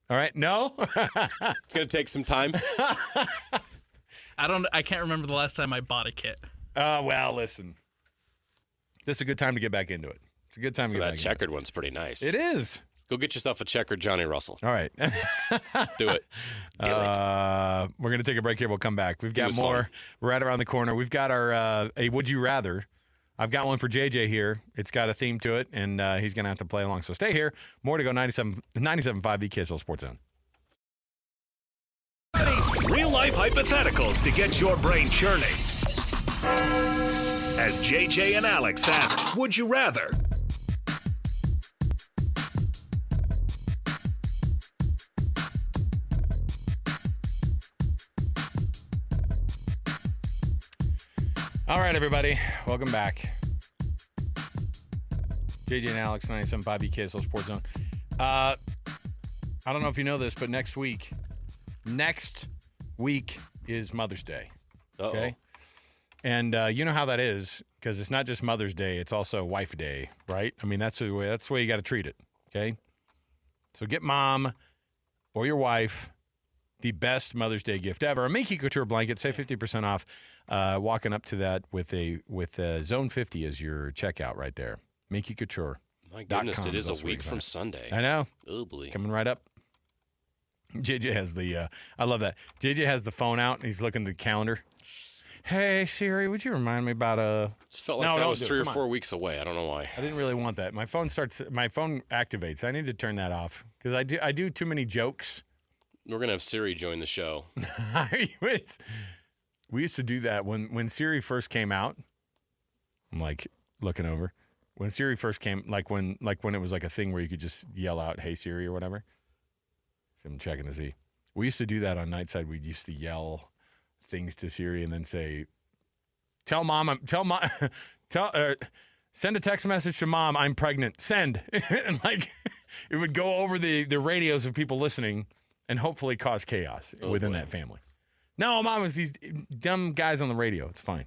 All right, no. It's going to take some time. I can't remember the last time I bought a kit. Well, listen. This is a good time to get back into it. It's a good time to get back into it. That checkered one's pretty nice. It is. Go get yourself a checkered Johnny Russell. All right. Do it. We're going to take a break here. We'll come back. We've got more right around the corner. We've got our a Would You Rather. I've got one for JJ here. It's got a theme to it, and he's going to have to play along. So stay here. More to go. 97.5, the KSL Sports Zone. Real-life hypotheticals to get your brain churning. As JJ and Alex ask, would you rather? All right, everybody. Welcome back. JJ and Alex, 97.5 KSL Sports Zone. I don't know if you know this, but next week is Mother's Day. Okay? And you know how that is, because it's not just Mother's Day, it's also Wife Day, right? I mean, that's the way you got to treat it, okay? So get mom or your wife the best Mother's Day gift ever. A Minky Couture blanket, save 50% off. Walking up to that with Zone 50 as your checkout right there. Minky Couture. My goodness, it is a week from Sunday. I know. Oh, boy. Coming right up. JJ has I love that. JJ has the phone out and he's looking at the calendar. Hey, Siri, would you remind me about Just felt like that was 3 or 4 weeks away. I don't know why. I didn't really want that. My phone activates. I need to turn that off because I do too many jokes. We're going to have Siri join the show. We used to do that when Siri first came out. I'm like looking over. When Siri first came, like when it was like a thing where you could just yell out, "Hey Siri" or whatever. So I'm checking to see. We used to do that on Nightside. We used to yell things to Siri and then say, send a text message to mom, I'm pregnant. Send. And like it would go over the radios of people listening and hopefully cause chaos within that family. No, mom, it's these dumb guys on the radio. It's fine.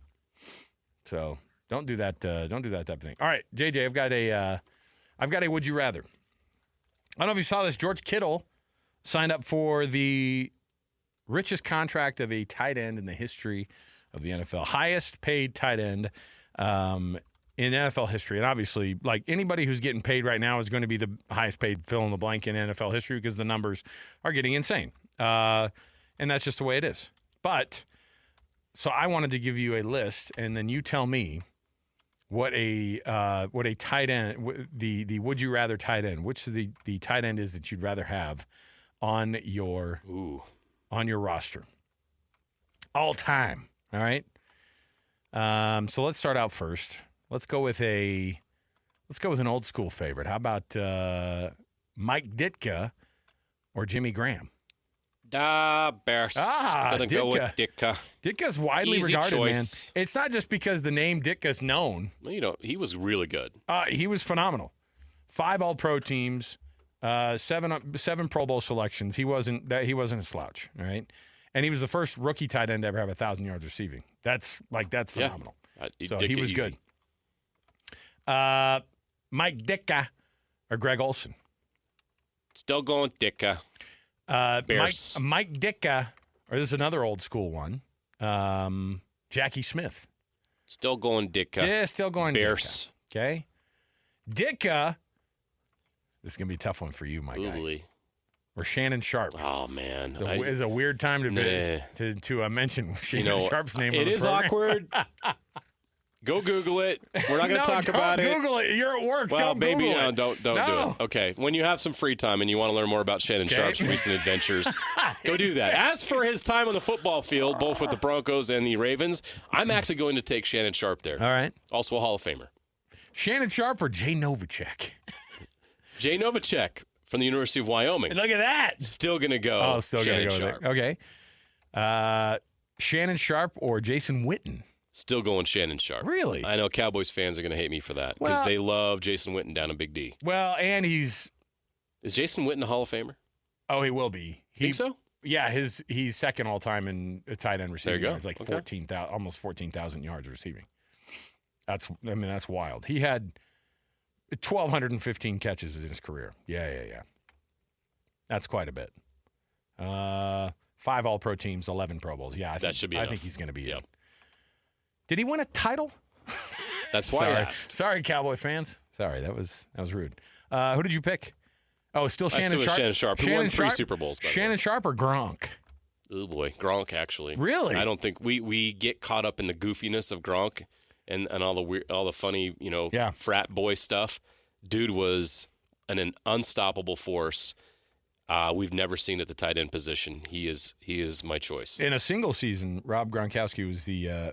So don't do that. Don't do that type of thing. All right, JJ, I've got a would you rather. I don't know if you saw this. George Kittle signed up for the richest contract of a tight end in the history of the NFL. Highest paid tight end in NFL history. And obviously, like anybody who's getting paid right now is going to be the highest paid fill in the blank in NFL history because the numbers are getting insane. And that's just the way it is. But so I wanted to give you a list, and then you tell me what a tight end, the would you rather tight end, which the tight end is that you'd rather have on your roster all time. All right. So let's start out first. Let's go with an old school favorite. How about Mike Ditka or Jimmy Graham? Bears. Gonna go with Ditka. Ditka's widely Easy regarded, choice. man. It's not just because the name Ditka's known. Well, he was really good. He was phenomenal. 5 All-Pro teams, 7 Pro Bowl selections. He wasn't a slouch, all right? And he was the first rookie tight end to ever have 1,000 yards receiving. That's phenomenal. So he was good. Mike Ditka or Greg Olson? Still going Ditka. Bears. Mike Ditka, or this is another old school one. Jackie Smith. Still going Ditka. Yeah, still going Bears. Ditka. Okay. Ditka. This is going to be a tough one for you, my guy. Or Shannon Sharp. Oh, man. It's a weird time to mention Shannon Sharp's name. It is awkward. Go Google it. We're not going to talk about it. Google it. You're at work. Well, don't maybe Google it. don't do it. Okay. When you have some free time and you want to learn more about Shannon Sharp's recent adventures, go do that. As for his time on the football field, both with the Broncos and the Ravens, I'm actually going to take Shannon Sharp there. All right. Also a Hall of Famer. Shannon Sharp or Jay Novacek? Jay Novacek from the University of Wyoming. Look at that. Still going to go. Oh, still going to go Sharp. there. Okay. Shannon Sharp or Jason Witten? Still going Shannon Sharp. Really? I know Cowboys fans are going to hate me for that because they love Jason Witten down in Big D. Well, and he's... Is Jason Witten a Hall of Famer? Oh, he will be. Think so? Yeah, he's second all-time in tight end receiving. There you go. He's like Okay. almost 14,000 yards receiving. That's wild. He had 1,215 catches in his career. Yeah. That's quite a bit. 5 All-Pro teams, 11 Pro Bowls. Yeah, That should be I enough. think he's going to be Yep. in. Did he win a title? That's why I asked. Sorry, Cowboy fans. Sorry, that was rude. Who did you pick? Oh, still Shannon Sharp. Shannon Sharp, who won 3 Super Bowls. By Shannon Sharp or Gronk? Oh boy, Gronk actually. Really? I don't think we get caught up in the goofiness of Gronk and all the weird, all the funny, frat boy stuff. Dude was an unstoppable force. We've never seen at the tight end position. He is my choice. In a single season, Rob Gronkowski was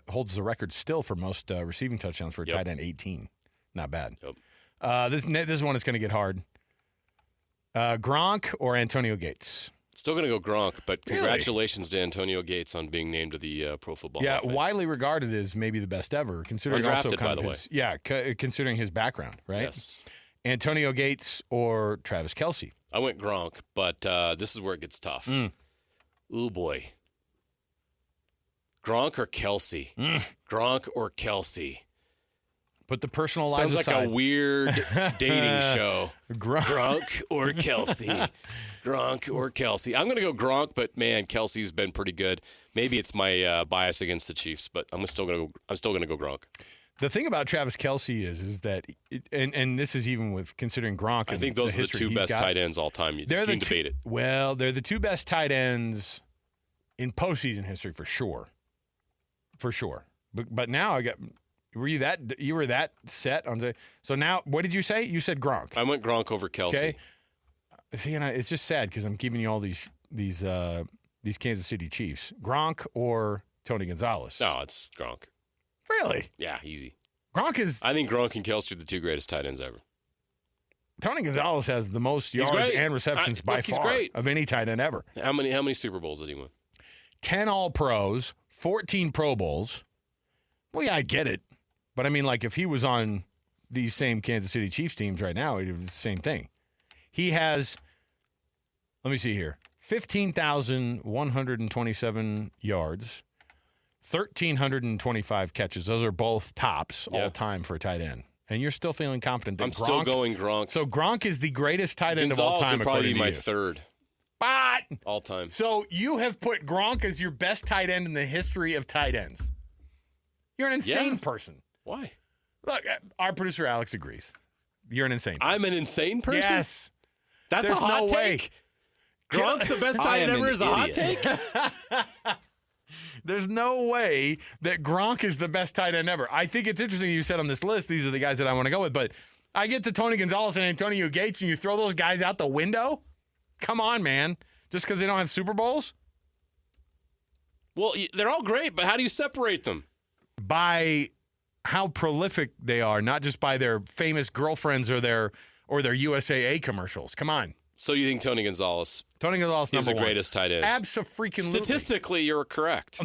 holds the record still for most receiving touchdowns for a tight end, 18. Not bad. Yep. This one is going to get hard. Gronk or Antonio Gates? Still going to go Gronk, but congratulations to Antonio Gates on being named to the Pro Football Hall of Fame. Widely regarded as maybe the best ever, considering Undrafted, also kind by of the way. considering his background, right? Yes. Antonio Gates or Travis Kelce? I went Gronk, but this is where it gets tough. Ooh, boy. Gronk or Kelce? Gronk or Kelce? Put the personal lives aside. Sounds like a weird dating show. Gronk or Kelce? Gronk or Kelce? I'm going to go Gronk, but man, Kelce's been pretty good. Maybe it's my bias against the Chiefs, but I'm still going to go Gronk. The thing about Travis Kelce is that, and this is even with considering Gronk. I think those are the 2 best tight ends all time. You can debate it. Well, they're the 2 best tight ends in postseason history for sure. For sure. But now you were that set on the. So now, what did you say? You said Gronk. I went Gronk over Kelce. Okay. See, and it's just sad because I'm giving you all these Kansas City Chiefs. Gronk or Tony Gonzalez? No, it's Gronk. Really? Yeah, easy. Gronk is. I think Gronk and Kelce are the 2 greatest tight ends ever. Tony Gonzalez has the most yards and receptions by far of any tight end ever. How many Super Bowls did he win? 10 All-Pros, 14 Pro Bowls. Well, yeah, I get it. But I mean, like, if he was on these same Kansas City Chiefs teams right now, it would be the same thing. He has, let me see here, 15,127 yards, 1,325 catches. Those are both tops all time for a tight end. and you're still feeling confident that I'm Gronk, still going Gronk. So Gronk is the greatest tight end of all Gonzalez time, would probably be according my to you. third But all time. so you have put Gronk as your best tight end in the history of tight ends. You're an insane person. Why? Look, our producer Alex agrees. You're an insane person. I'm an insane person? Yes. That's There's a hot no way. take? Gronk's the best tight end ever is a hot take? There's no way that Gronk is the best tight end ever. I think it's interesting you said on this list, these are the guys that I want to go with, but I get to Tony Gonzalez and Antonio Gates and you throw those guys out the window? Come on, man. Just because they don't have Super Bowls? Well, they're all great, but how do you separate them? By how prolific they are, not just by their famous girlfriends or their USAA commercials. Come on. So you think Tony Gonzalez Number is the one. greatest tight end? Abso-freaking-lutely. Statistically, you're correct.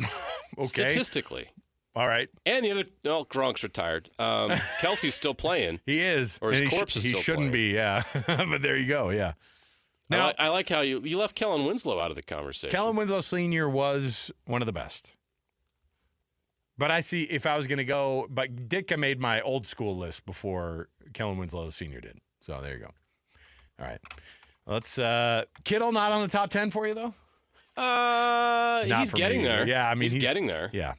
Okay. Statistically. All right. And the other, well, Gronk's retired. Kelsey's still playing. He is. Or his And corpse is still He shouldn't playing. be, yeah. But there you go, yeah. Now, I like how you left Kellen Winslow out of the conversation. Kellen Winslow Sr. was one of the best. But I see if I was going to go, but Ditka made my old school list before Kellen Winslow Sr. did. So there you go. All right. Let's, Kittle not on the top 10 for you, though? He's getting there. Yeah, I mean, he's getting there. Yeah.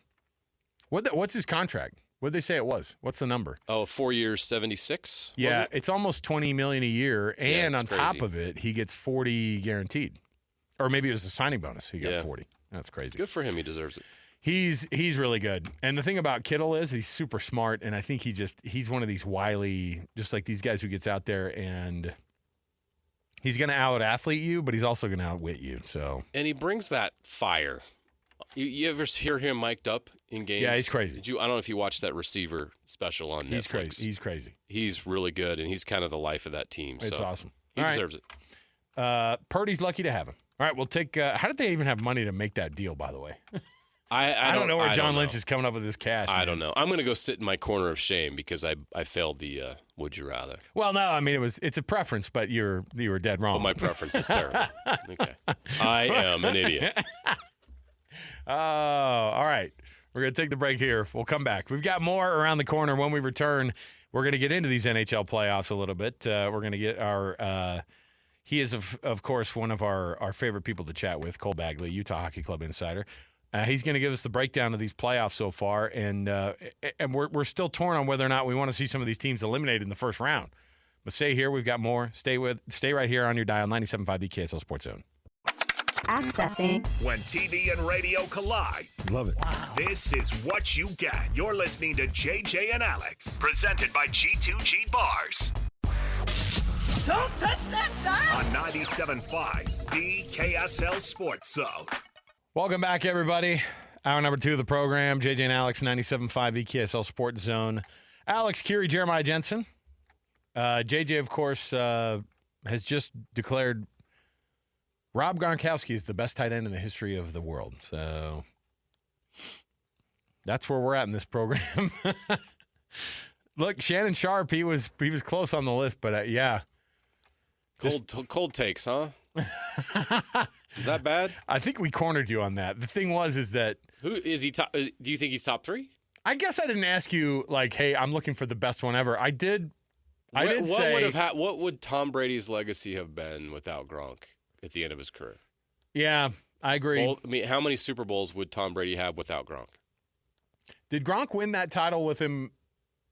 What's his contract? What did they say it was? What's the number? Oh, 4 years, 76? Yeah, it's almost $20 million a year, and it's on top crazy. of it, he gets 40 guaranteed. Or maybe it was a signing bonus. He got 40. That's crazy. Good for him. He deserves it. He's really good. And the thing about Kittle is he's super smart, and I think he's one of these wily, just like these guys who gets out there and he's going to out-athlete you, but he's also going to outwit you. So And he brings that fire. You ever hear him mic'd up in games? Yeah, he's crazy. I don't know if you watched that receiver special on Netflix. He's crazy. He's really good, and he's kind of the life of that team. It's so awesome. He All right. deserves it. Purdy's lucky to have him. All right, we'll take how did they even have money to make that deal, by the way? I don't know where John don't Lynch know. is coming up with this cash. I man. don't know. I'm going to go sit in my corner of shame because I failed the would you rather. Well, no, I mean it's a preference, but you were dead wrong. But my preference is terrible. Okay. I am an idiot. Oh, all right. We're going to take the break here. We'll come back. We've got more around the corner. When we return, we're going to get into these NHL playoffs a little bit. We're going to get our he is, of course, one of our favorite people to chat with, Cole Bagley, Utah Hockey Club insider. He's going to give us the breakdown of these playoffs so far, and we're still torn on whether or not we want to see some of these teams eliminated in the first round. But stay here. We've got more. Stay right here on your dial, 97.5 the KSL Sports Zone. Accessing. When TV and radio collide. Love it. This is what you get. You're listening to JJ and Alex, presented by G2G Bars. Don't touch that dial. On 97.5, the KSL Sports Zone. Welcome back, everybody. Hour number 2 of the program. JJ and Alex, 97.5 the KSL Sports Zone. Alex, Kirry, Jeremiah Jensen. JJ, of course, has just declared Rob Gronkowski is the best tight end in the history of the world. So that's where we're at in this program. Look, Shannon Sharp, he was close on the list, but yeah. Cold takes, huh? Is that bad? I think we cornered you on that. The thing is that Who is he? Do you think he's top 3? I guess I didn't ask you like, hey, I'm looking for the best one ever. I did say What would Tom Brady's legacy have been without Gronk at the end of his career? Yeah, I agree. How many Super Bowls would Tom Brady have without Gronk? Did Gronk win that title with him,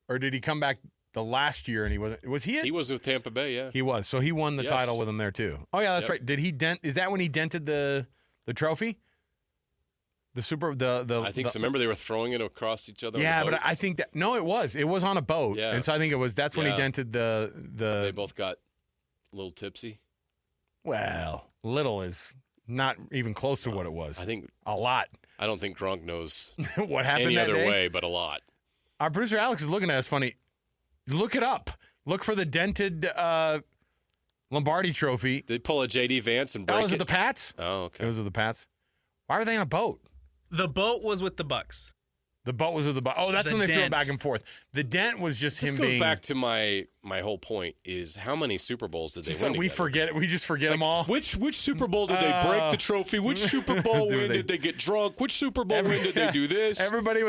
or did he come back the last year and he wasn't? Was he? He was with Tampa Bay, yeah. He was. So he won the Yes. title with him there too. Oh yeah, that's Yep. right. Did he dent? Is that when he dented the trophy? The I think so. Remember they were throwing it across each other. Yeah, on the but boat? I think that no, it was on a boat, Yeah. and so I think that's when he Yeah. dented the. They both got a little tipsy. Well, little is not even close to what it was. I think a lot. I don't think Gronk knows What happened any that other day? way, but a lot. Our producer Alex is looking at us funny. Look it up. Look for the dented Lombardi Trophy. They pull a JD Vance and break That was it. at the Pats. Oh, okay. It was at the Pats. Why were they on a boat? The boat was with the Bucks. The boat was with the boat. Oh, that's The when they threw it dent. back and forth. The dent was just This him goes being. back to my whole point is how many Super Bowls did they win we together? forget it. We just forget them all. Which Super Bowl did they break the trophy? Which Super Bowl win did they get drunk? Which Super Bowl win did they do this? Everybody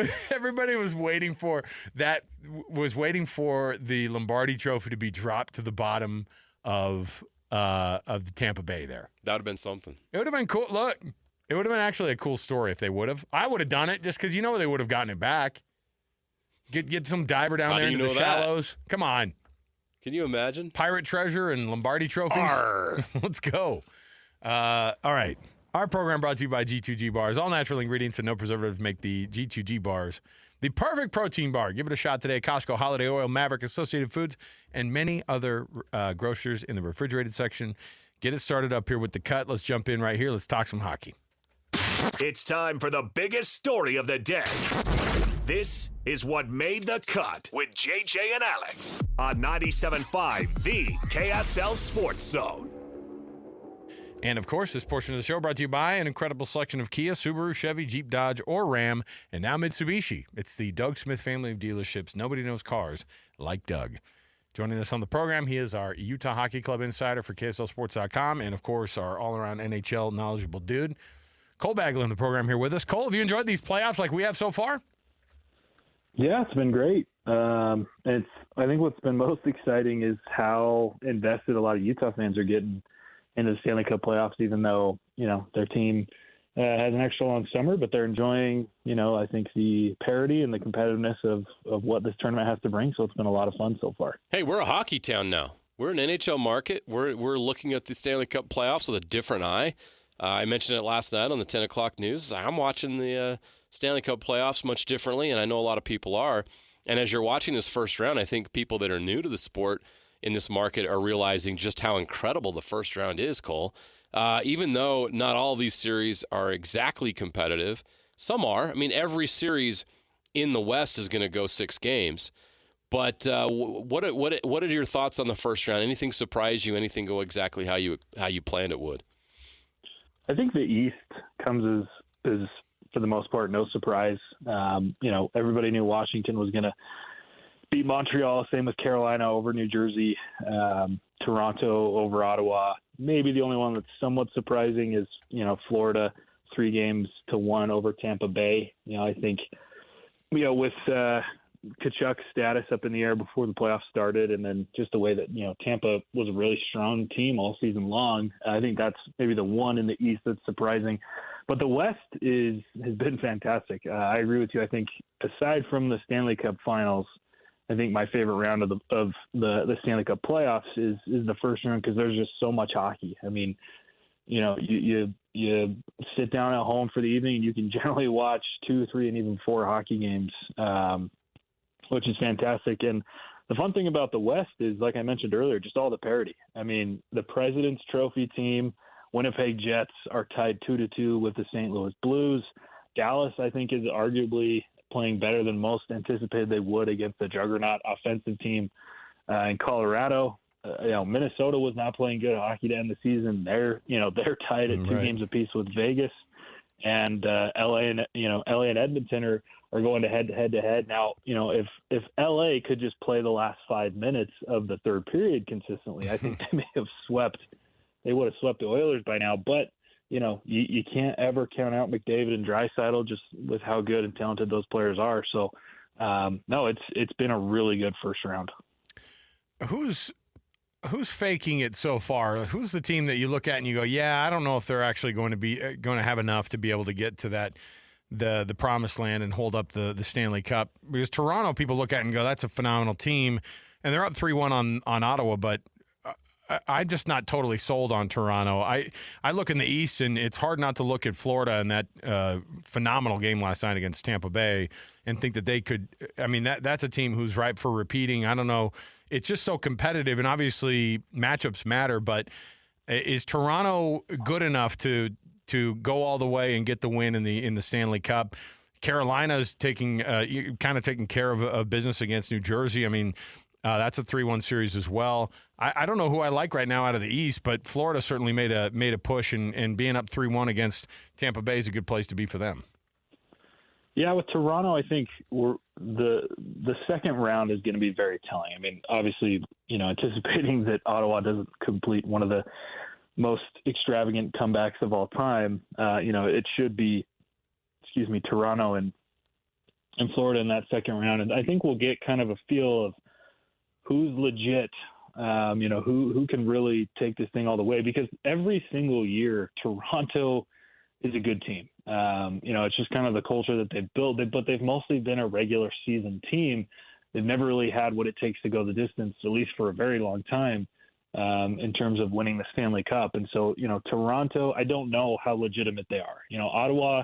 was waiting for that. Was waiting for the Lombardi Trophy to be dropped to the bottom of the Tampa Bay. There, That would have been something. it would have been cool. Look, it would have been actually a cool story if they would have. I would have done it just because they would have gotten it back. Get some diver down How there do you into the know that? shallows. Come on, Can you imagine? pirate treasure and Lombardi trophies. Arr. Let's go. All right. Our program brought to you by G2G Bars. All natural ingredients and no preservatives make the G2G Bars the perfect protein bar. Give it a shot today at Costco, Holiday Oil, Maverick, Associated Foods, and many other grocers in the refrigerated section. Get it started up here with the cut. Let's jump in right here. Let's talk some hockey. It's time for the biggest story of the day. This is what made the cut with JJ and Alex on 97.5, the KSL Sports Zone. And, of course, this portion of the show brought to you by an incredible selection of Kia, Subaru, Chevy, Jeep, Dodge, or Ram, and now Mitsubishi. It's the Doug Smith family of dealerships. Nobody knows cars like Doug. Joining us on the program, he is our Utah Hockey Club insider for KSLSports.com and, of course, our all-around NHL knowledgeable dude. Cole Bagley on the program here with us. Cole, have you enjoyed these playoffs like we have so far? Yeah, it's been great. I think what's been most exciting is how invested a lot of Utah fans are getting into the Stanley Cup playoffs, even though, their team has an extra long summer, but they're enjoying, I think the parity and the competitiveness of what this tournament has to bring. So it's been a lot of fun so far. Hey, we're a hockey town now. We're an NHL market. We're looking at the Stanley Cup playoffs with a different eye. I mentioned it last night on the 10 o'clock news. I'm watching the Stanley Cup playoffs much differently, and I know a lot of people are. And as you're watching this first round, I think people that are new to the sport in this market are realizing just how incredible the first round is, Cole. Even though not all of these series are exactly competitive, some are. I mean, every series in the West is going to go 6 games. But what are your thoughts on the first round? Anything surprise you? Anything go exactly how you planned it would? I think the East comes as for the most part, no surprise. Everybody knew Washington was going to beat Montreal. Same with Carolina over New Jersey, Toronto over Ottawa. Maybe the only one that's somewhat surprising is, Florida 3-1 over Tampa Bay. I think, with Tkachuk's status up in the air before the playoffs started, and then just the way that, Tampa was a really strong team all season long, I think that's maybe the one in the East that's surprising. But the West has been fantastic. I agree with you. I think aside from the Stanley Cup finals, I think my favorite round of the Stanley Cup playoffs is the first round, because there's just so much hockey. I mean, you sit down at home for the evening and you can generally watch 2, 3, and even 4 hockey games, which is fantastic. And the fun thing about the West is, like I mentioned earlier, just all the parity. I mean, the President's Trophy team, Winnipeg Jets, are tied 2-2 with the St. Louis Blues. Dallas, I think, is arguably playing better than most anticipated they would against the juggernaut offensive team in Colorado. Minnesota was not playing good hockey to end the season. They're tied at 2 games apiece with Vegas, and LA and Edmonton are going to head. Now, if LA could just play the last 5 minutes of the third period consistently, I think they would have swept the Oilers by now. But you can't ever count out McDavid and Draisaitl, just with how good and talented those players are. So, no, it's been a really good first round. Who's faking it so far? Who's the team that you look at and you go, yeah, I don't know if they're actually going to have enough to be able to get to that the promised land and hold up the Stanley Cup? Because Toronto, people look at and go, that's a phenomenal team, and they're up 3-1 on Ottawa, but I'm just not totally sold on Toronto. I look in the East, and it's hard not to look at Florida and that phenomenal game last night against Tampa Bay and think that they could – I mean, that's a team who's ripe for repeating. I don't know. It's just so competitive, and obviously matchups matter, but is Toronto good enough to go all the way and get the win in the Stanley Cup? Carolina's taking care of business against New Jersey. I mean, that's a 3-1 series as well. I don't know who I like right now out of the East, but Florida certainly made a push, and being up 3-1 against Tampa Bay is a good place to be for them. Yeah, with Toronto, I think the second round is going to be very telling. I mean, obviously, anticipating that Ottawa doesn't complete one of the most extravagant comebacks of all time, it should be, Toronto and Florida in that second round. And I think we'll get kind of a feel of who's legit, who can really take this thing all the way, because every single year Toronto is a good team. It's just kind of the culture that they've built, but they've mostly been a regular season team. They've never really had what it takes to go the distance, at least for a very long time, in terms of winning the Stanley Cup. And so, Toronto, I don't know how legitimate they are. Ottawa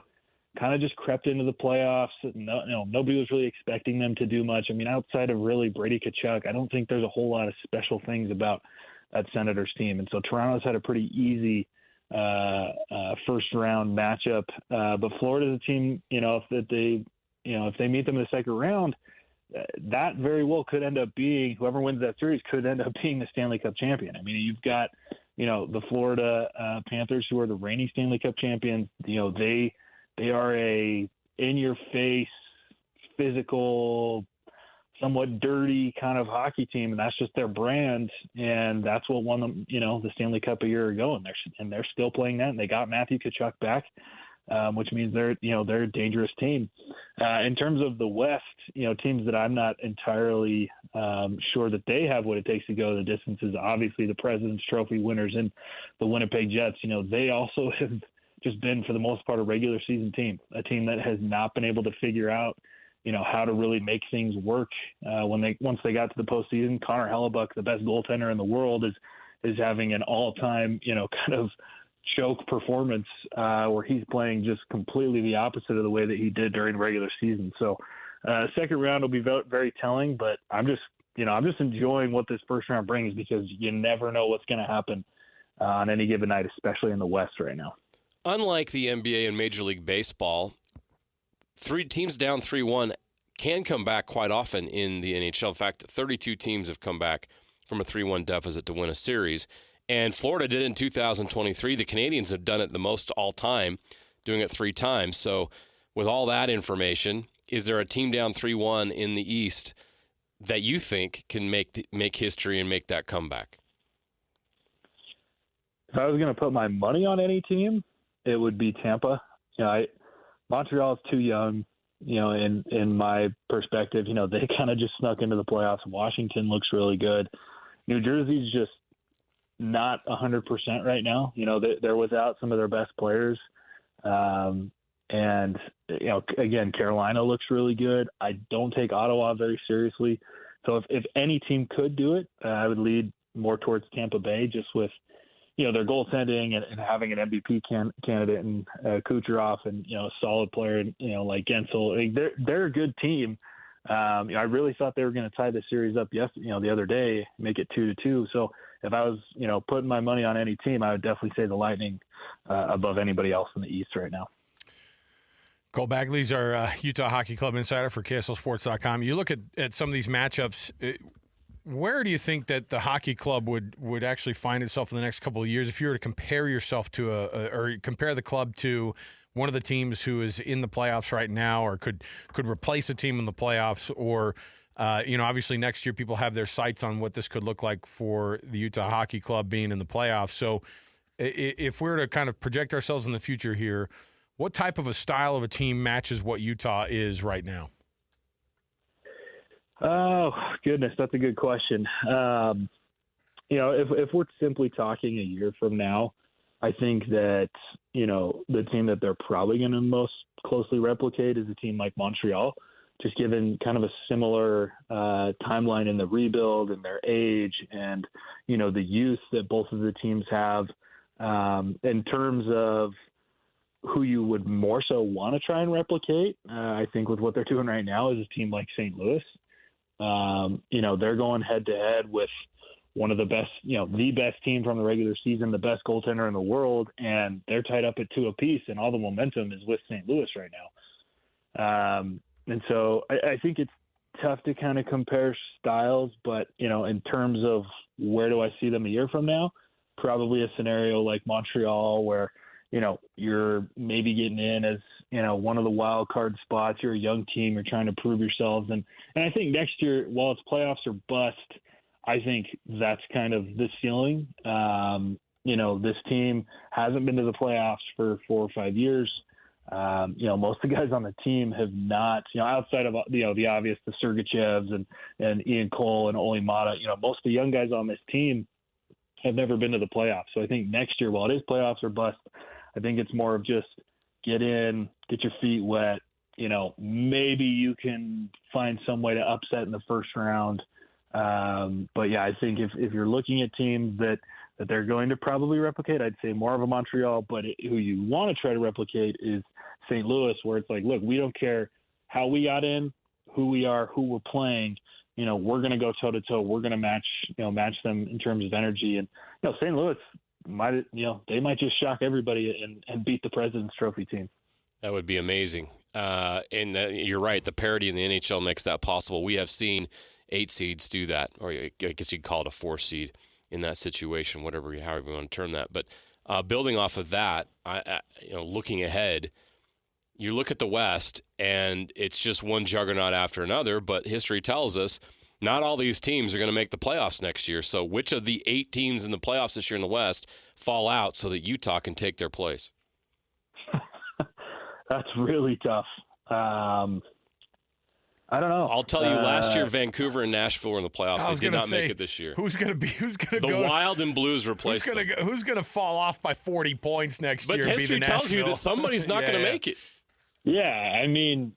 kind of just crept into the playoffs. Nobody was really expecting them to do much. I mean, outside of really Brady Tkachuk, I don't think there's a whole lot of special things about that Senators team. And so Toronto's had a pretty easy first round matchup. But Florida's a team, if they meet them in the second round, that very well could end up being, whoever wins that series could end up being the Stanley Cup champion. I mean, you've got, the Florida Panthers, who are the reigning Stanley Cup champions. They are a in-your-face, physical, somewhat dirty kind of hockey team, and that's just their brand. And that's what won them, the Stanley Cup a year ago, and they're still playing that. And they got Matthew Tkachuk back, which means they're a dangerous team. In terms of the West, teams that I'm not entirely sure that they have what it takes to go the distance is obviously the President's Trophy winners and the Winnipeg Jets. They also have just been, for the most part, a regular season team, a team that has not been able to figure out, how to really make things work. Once they got to the postseason, Connor Hellebuck, the best goaltender in the world, is having an all-time, kind of choke performance where he's playing just completely the opposite of the way that he did during regular season. So second round will be very telling, but I'm just enjoying what this first round brings, because you never know what's going to happen on any given night, especially in the West right now. Unlike the NBA and Major League Baseball, three teams down 3-1 can come back quite often in the NHL. In fact, 32 teams have come back from a 3-1 deficit to win a series. And Florida did it in 2023. The Canadians have done it the most all time, doing it 3 times. So with all that information, is there a team down 3-1 in the East that you think can make history and make that comeback? If I was going to put my money on any team, it would be Tampa. Montreal is too young, in my perspective. They kind of just snuck into the playoffs. Washington looks really good. New Jersey's just not 100% right now. They're without some of their best players. And, again, Carolina looks really good. I don't take Ottawa very seriously. So if any team could do it, I would lead more towards Tampa Bay, just with, their goaltending and having an MVP candidate and Kucherov and, a solid player, like Gensel. They're a good team. I really thought they were going to tie the series up the other day, make it 2-2. So if I was, putting my money on any team, I would definitely say the Lightning above anybody else in the East right now. Cole Bagley's our Utah Hockey Club insider for KSLSports.com. You look at some of these matchups. Where do you think that the hockey club would actually find itself in the next couple of years if you were to compare yourself to or compare the club to one of the teams who is in the playoffs right now, or could replace a team in the playoffs, or obviously next year people have their sights on what this could look like for the Utah Hockey Club being in the playoffs. So if we're to kind of project ourselves in the future here, what type of a style of a team matches what Utah is right now? Oh, goodness, that's a good question. If we're simply talking a year from now, I think that, the team that they're probably going to most closely replicate is a team like Montreal, just given kind of a similar timeline in the rebuild and their age and, the youth that both of the teams have. In terms of who you would more so want to try and replicate, I think with what they're doing right now is a team like St. Louis. They're going head-to-head with one of the best, the best team from the regular season, the best goaltender in the world, and they're tied up at 2 apiece, and all the momentum is with St. Louis right now. And so I think it's tough to kind of compare styles, but, in terms of where do I see them a year from now, probably a scenario like Montreal where, you're maybe getting in as, one of the wild card spots. You're a young team. You're trying to prove yourselves. And I think next year, while it's playoffs or bust, I think that's kind of the ceiling. This team hasn't been to the playoffs for 4 or 5 years. Most of the guys on the team have not, outside of, the obvious, the Sergachevs and Ian Cole and Ole Mata, most of the young guys on this team have never been to the playoffs. So I think next year, while it is playoffs or bust, I think it's more of just get in, get your feet wet. Maybe you can find some way to upset in the first round. But yeah, I think if you're looking at teams that they're going to probably replicate, I'd say more of a Montreal, but who you want to try to replicate is St. Louis, where it's like, look, we don't care how we got in, who we are, who we're playing. We're going to go toe to toe. We're going to match them in terms of energy. And, St. Louis they might just shock everybody and beat the President's Trophy team. That would be amazing. And you're right. The parity in the NHL makes that possible. We have seen 8 seeds do that, or I guess you'd call it a 4 seed in that situation, however you want to term that. But building off of that, looking ahead, you look at the West, and it's just one juggernaut after another. But history tells us not all these teams are going to make the playoffs next year. So which of the 8 teams in the playoffs this year in the West fall out so that Utah can take their place? That's really tough. I don't know. I'll tell you, last year Vancouver and Nashville were in the playoffs. They did not make it this year. Who's going to go? The Wild and Blues replaced them. Who's going to fall off by 40 points next year? But history tells you that somebody's not going to make it. Yeah, I mean,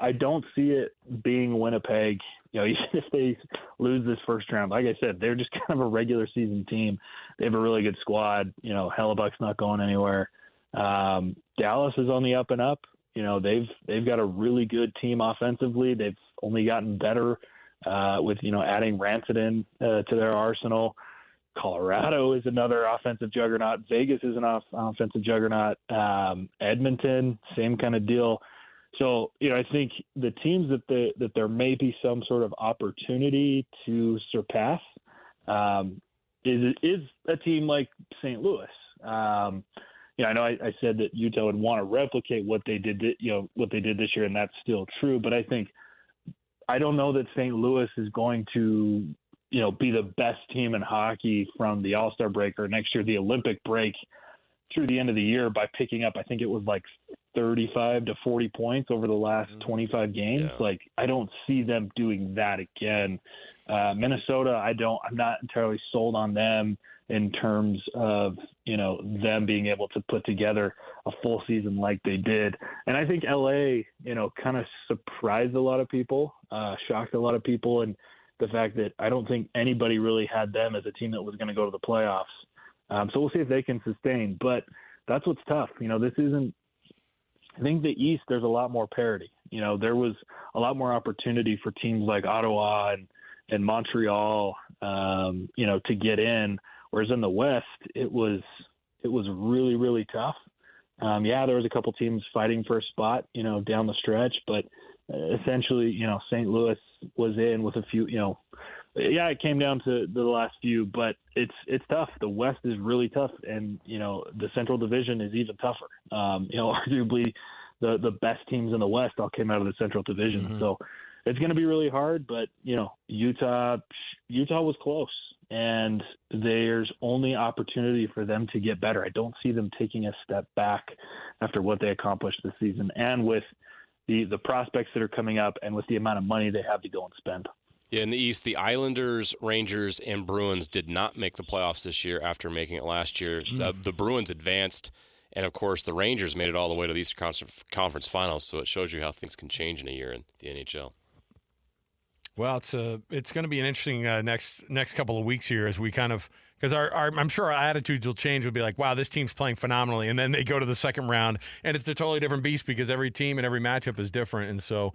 I don't see it being Winnipeg. Even if they lose this first round, like I said, they're just kind of a regular season team. They have a really good squad. Hellebuck's not going anywhere. Dallas is on the up and up. They've got a really good team offensively. They've only gotten better with adding Rantanen to their arsenal. Colorado is another offensive juggernaut. Vegas is an offensive juggernaut. Edmonton, same kind of deal. So I think the teams that there may be some sort of opportunity to surpass is a team like St. Louis. I know I said that Utah would want to replicate what they did, this year, and that's still true. But I don't know that St. Louis is going to, be the best team in hockey from the All-Star break or next year the Olympic break through the end of the year by picking up, I think it was like 35 to 40 points over the last 25 games. Yeah. I don't see them doing that again. Minnesota, I'm not entirely sold on them in terms of, them being able to put together a full season like they did. And I think LA, kind of surprised a lot of people, shocked a lot of people. And the fact that I don't think anybody really had them as a team that was going to go to the playoffs. So we'll see if they can sustain, but that's what's tough. I think the East, there's a lot more parity. There was a lot more opportunity for teams like Ottawa and Montreal, to get in. Whereas in the West, it was really, really tough. There was a couple teams fighting for a spot, down the stretch, but essentially, St. Louis was in with a few, it came down to the last few, but it's tough. The West is really tough, and the Central Division is even tougher. Arguably the best teams in the West all came out of the Central Division, mm-hmm. So it's going to be really hard. But Utah was close, and there's only opportunity for them to get better. I don't see them taking a step back after what they accomplished this season, and with the prospects that are coming up, and with the amount of money they have to go and spend. Yeah, in the East, the Islanders, Rangers, and Bruins did not make the playoffs this year after making it last year. The Bruins advanced, and, of course, the Rangers made it all the way to the Eastern Conference Finals, so it shows you how things can change in a year in the NHL. Well, it's going to be an interesting next couple of weeks here as we kind of – because I'm sure our attitudes will change. We'll be like, wow, this team's playing phenomenally, and then they go to the second round, and it's a totally different beast because every team and every matchup is different, and so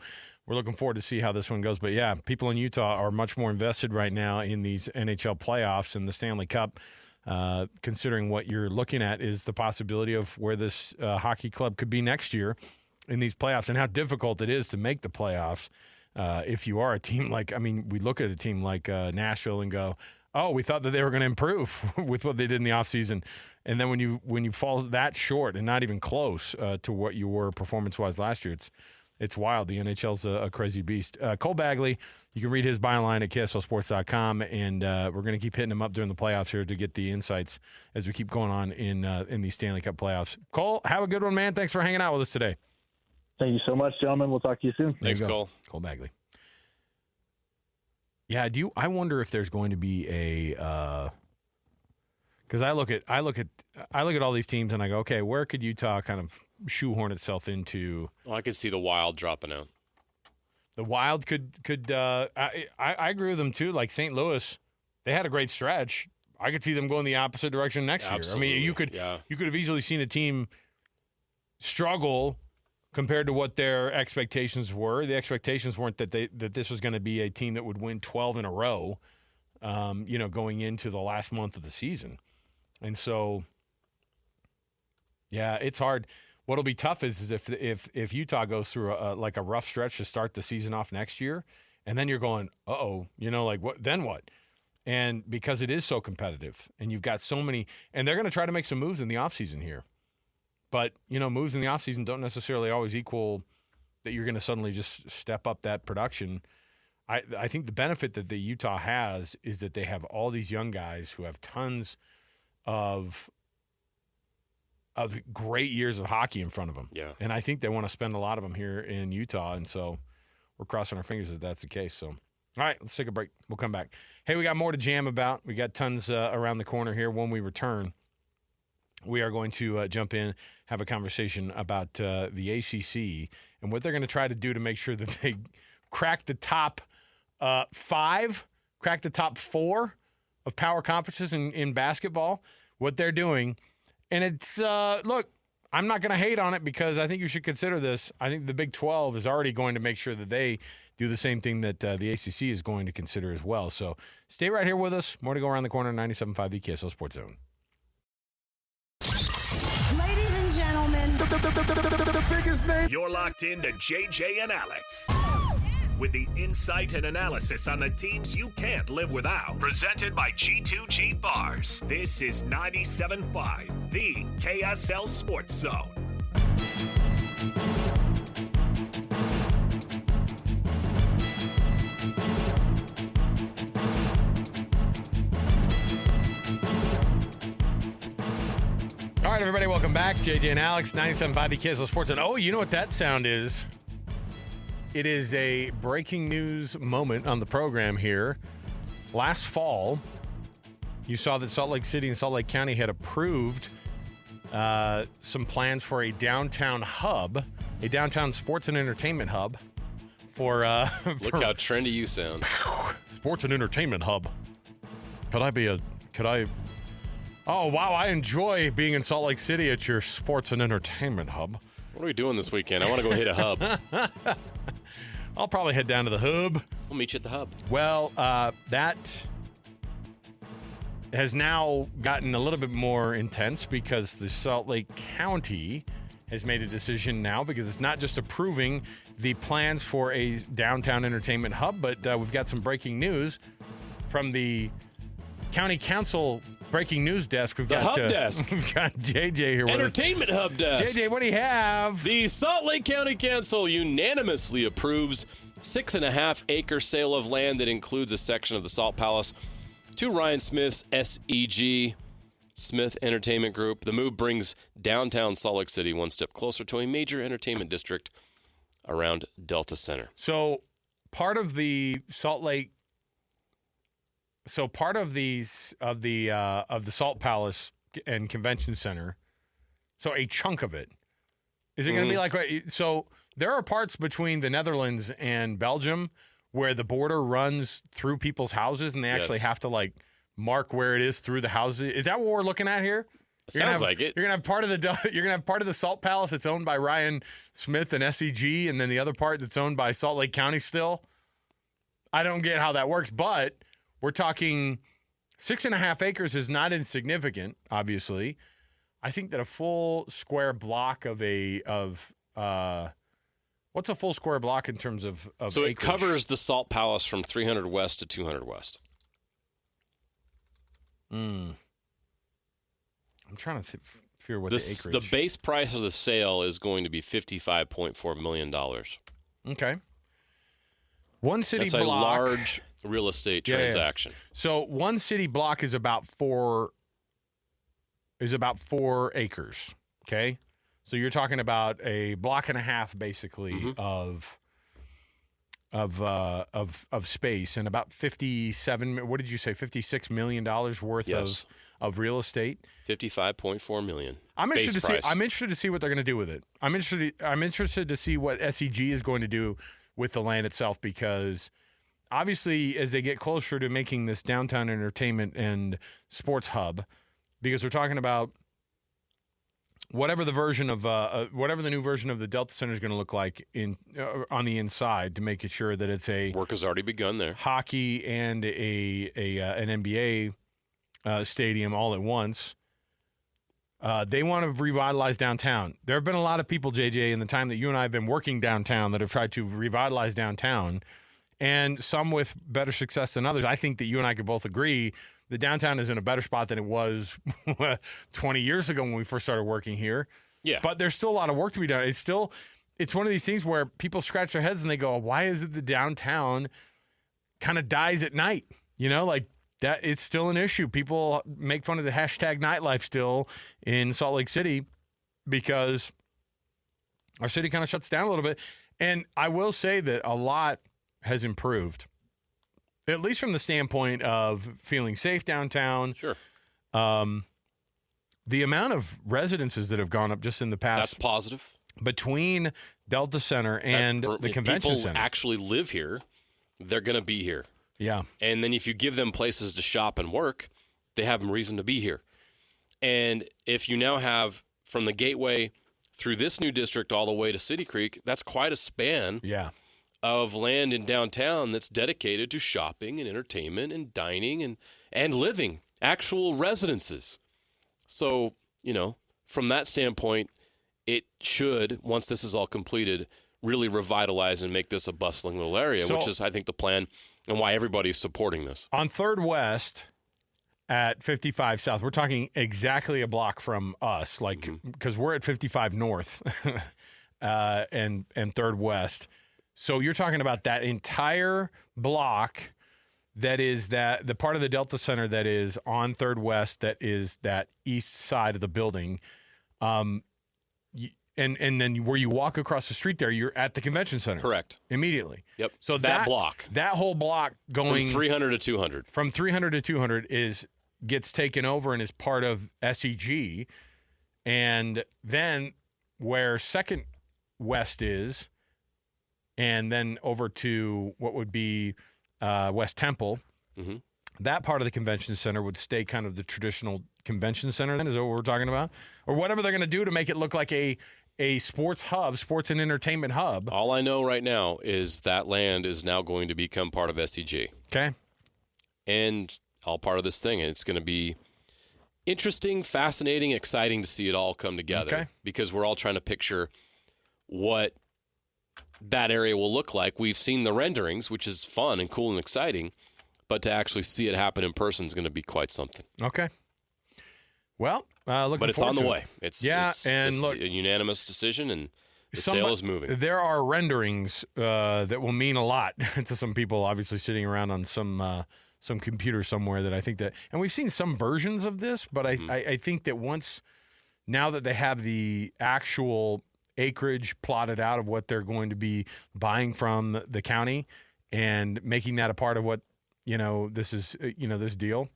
we're looking forward to see how this one goes. But, yeah, people in Utah are much more invested right now in these NHL playoffs and the Stanley Cup, considering what you're looking at is the possibility of where this hockey club could be next year in these playoffs and how difficult it is to make the playoffs. If you are a team we look at a team like Nashville and go, oh, we thought that they were going to improve with what they did in the offseason. And then when you fall that short and not even close to what you were performance-wise last year, it's wild. The NHL's a crazy beast. Cole Bagley, you can read his byline at KSLSports.com, and we're going to keep hitting him up during the playoffs here to get the insights as we keep going on in these Stanley Cup playoffs. Cole, have a good one, man. Thanks for hanging out with us today. Thank you so much, gentlemen. We'll talk to you soon. Thanks, Cole. Cole Bagley. Yeah, I wonder if there's going to be a because I look at all these teams and I go, okay, where could Utah kind of shoehorn itself into? Well, I could see the Wild dropping out. The Wild could I agree with them too. Like St. Louis, they had a great stretch. I could see them going the opposite direction next Absolutely. year. I mean, you could have easily seen a team struggle compared to what their expectations were. The expectations weren't that this was going to be a team that would win 12 in a row, going into the last month of the season. And so, yeah, it's hard. What'll be tough is if Utah goes through a rough stretch to start the season off next year, and then you're going, what? Then what? And because it is so competitive, and you've got so many, and they're going to try to make some moves in the offseason here. But, moves in the offseason don't necessarily always equal that you're going to suddenly just step up that production. I think the benefit that the Utah has is that they have all these young guys who have tons of great years of hockey in front of them. Yeah. And I think they want to spend a lot of them here in Utah, and so we're crossing our fingers that that's the case. So, all right, let's take a break. We'll come back. Hey, we got more to jam about. We got tons around the corner here. When we return, we are going to jump in, have a conversation about the ACC and what they're going to try to do to make sure that they crack the top 5, crack the top 4 of power conferences in basketball, what they're doing. And it's, look, I'm not going to hate on it because I think you should consider this. I think the Big 12 is already going to make sure that they do the same thing that the ACC is going to consider as well. So stay right here with us. More to go around the corner, 97.5 KSL Sports Zone. Ladies and gentlemen, the biggest name. You're locked in to JJ and Alex. With the insight and analysis on the teams you can't live without. Presented by G2G Bars. This is 97.5, the KSL Sports Zone. All right, everybody, welcome back. JJ and Alex, 97.5 the KSL Sports. And oh, you know what that sound is? It is a breaking news moment on the program here. Last fall, you saw that Salt Lake City and Salt Lake County had approved some plans for a downtown hub, a downtown sports and entertainment hub for Look how trendy you sound. Sports and entertainment hub. Oh, wow, I enjoy being in Salt Lake City at your sports and entertainment hub. What are we doing this weekend? I want to go hit a hub. I'll probably head down to the hub. We'll meet you at the hub. Well, that has now gotten a little bit more intense because the Salt Lake County has made a decision now because it's not just approving the plans for a downtown entertainment hub, but we've got some breaking news from the county council breaking news desk. We've got the hub desk. We've got JJ here with us. Entertainment hub desk. JJ, what do you have? The Salt Lake County Council unanimously approves 6.5-acre sale of land that includes a section of the Salt Palace to Ryan Smith's SEG, Smith Entertainment Group. The move brings downtown Salt Lake City one step closer to a major entertainment district around Delta Center. So part of the Salt Lake part of the Salt Palace and Convention Center, so a chunk of it, is it going to be like, so there are parts between the Netherlands and Belgium where the border runs through people's houses and they actually have to like mark where it is through the houses. Is that what we're looking at here? Sounds like it. You're gonna have part of the Salt Palace that's owned by Ryan Smith and SEG, and then the other part that's owned by Salt Lake County still. I don't get how that works, but we're talking 6.5 acres is not insignificant, obviously. I think that a full square block of what's a full square block in terms of So acreage? it covers the Salt Palace from 300 west to 200 west. I'm trying to figure what the acreage. The base price of the sale is going to be $55.4 million. Okay. One city That's block. a large real estate transaction. Yeah. So one city block is about 4 acres. Okay. So you're talking about a block and a half, basically, of space, and about 57. What did you say? $56 million worth of real estate. $55.4 million. I'm interested to see what they're going to do with it. I'm interested to see what SEG is going to do with the land itself, because obviously, as they get closer to making this downtown entertainment and sports hub, because we're talking about whatever the new version of the Delta Center is going to look like on the inside, to make it sure that it's a work has already begun there. Hockey and an NBA stadium all at once. They want to revitalize downtown. There have been a lot of people, JJ, in the time that you and I have been working downtown, that have tried to revitalize downtown, and some with better success than others. I think that you and I could both agree the downtown is in a better spot than it was 20 years ago when we first started working here. Yeah. But there's still a lot of work to be done. It's one of these things where people scratch their heads and they go, why is it the downtown kind of dies at night? Like that, it's still an issue. People make fun of the hashtag nightlife still in Salt Lake City because our city kind of shuts down a little bit. And I will say that a lot has improved, at least from the standpoint of feeling safe downtown. Sure. The amount of residences that have gone up just in the past. That's positive. Between Delta Center and the convention center. People actually live here. They're going to be here. Yeah. And then if you give them places to shop and work, they have reason to be here. And if you now have from the Gateway through this new district all the way to City Creek, that's quite a span. Yeah. Of land in downtown that's dedicated to shopping and entertainment and dining and living, actual residences. So, from that standpoint, it should, once this is all completed, really revitalize and make this a bustling little area, which is, I think, the plan and why everybody's supporting this. On 3rd West at 55 South, we're talking exactly a block from us, because we're at 55 North and 3rd West. So you're talking about that entire block that is the part of the Delta Center that is on 3rd West, that is that east side of the building. And then where you walk across the street there, you're at the convention center. Correct. Immediately. Yep. So that block. That whole block going from 300 to 200. From 300 to 200 gets taken over and is part of SEG. And then where 2nd West is, and then over to what would be West Temple, that part of the convention center would stay kind of the traditional convention center. Then is that what we're talking about? Or whatever they're going to do to make it look like a sports hub, sports and entertainment hub. All I know right now is that land is now going to become part of SEG. Okay. And all part of this thing. And it's going to be interesting, fascinating, exciting to see it all come together. Okay. Because we're all trying to picture what that area will look like. We've seen the renderings, which is fun and cool and exciting, but to actually see it happen in person is going to be quite something. Okay. Well, looking but it's forward on the to way. It. It's look, a unanimous decision, and the sale is moving. There are renderings that will mean a lot to some people, obviously sitting around on some computer somewhere. That I think that, and we've seen some versions of this, but I think that now that they have the actual acreage plotted out of what they're going to be buying from the county and making that a part of what this is, this deal.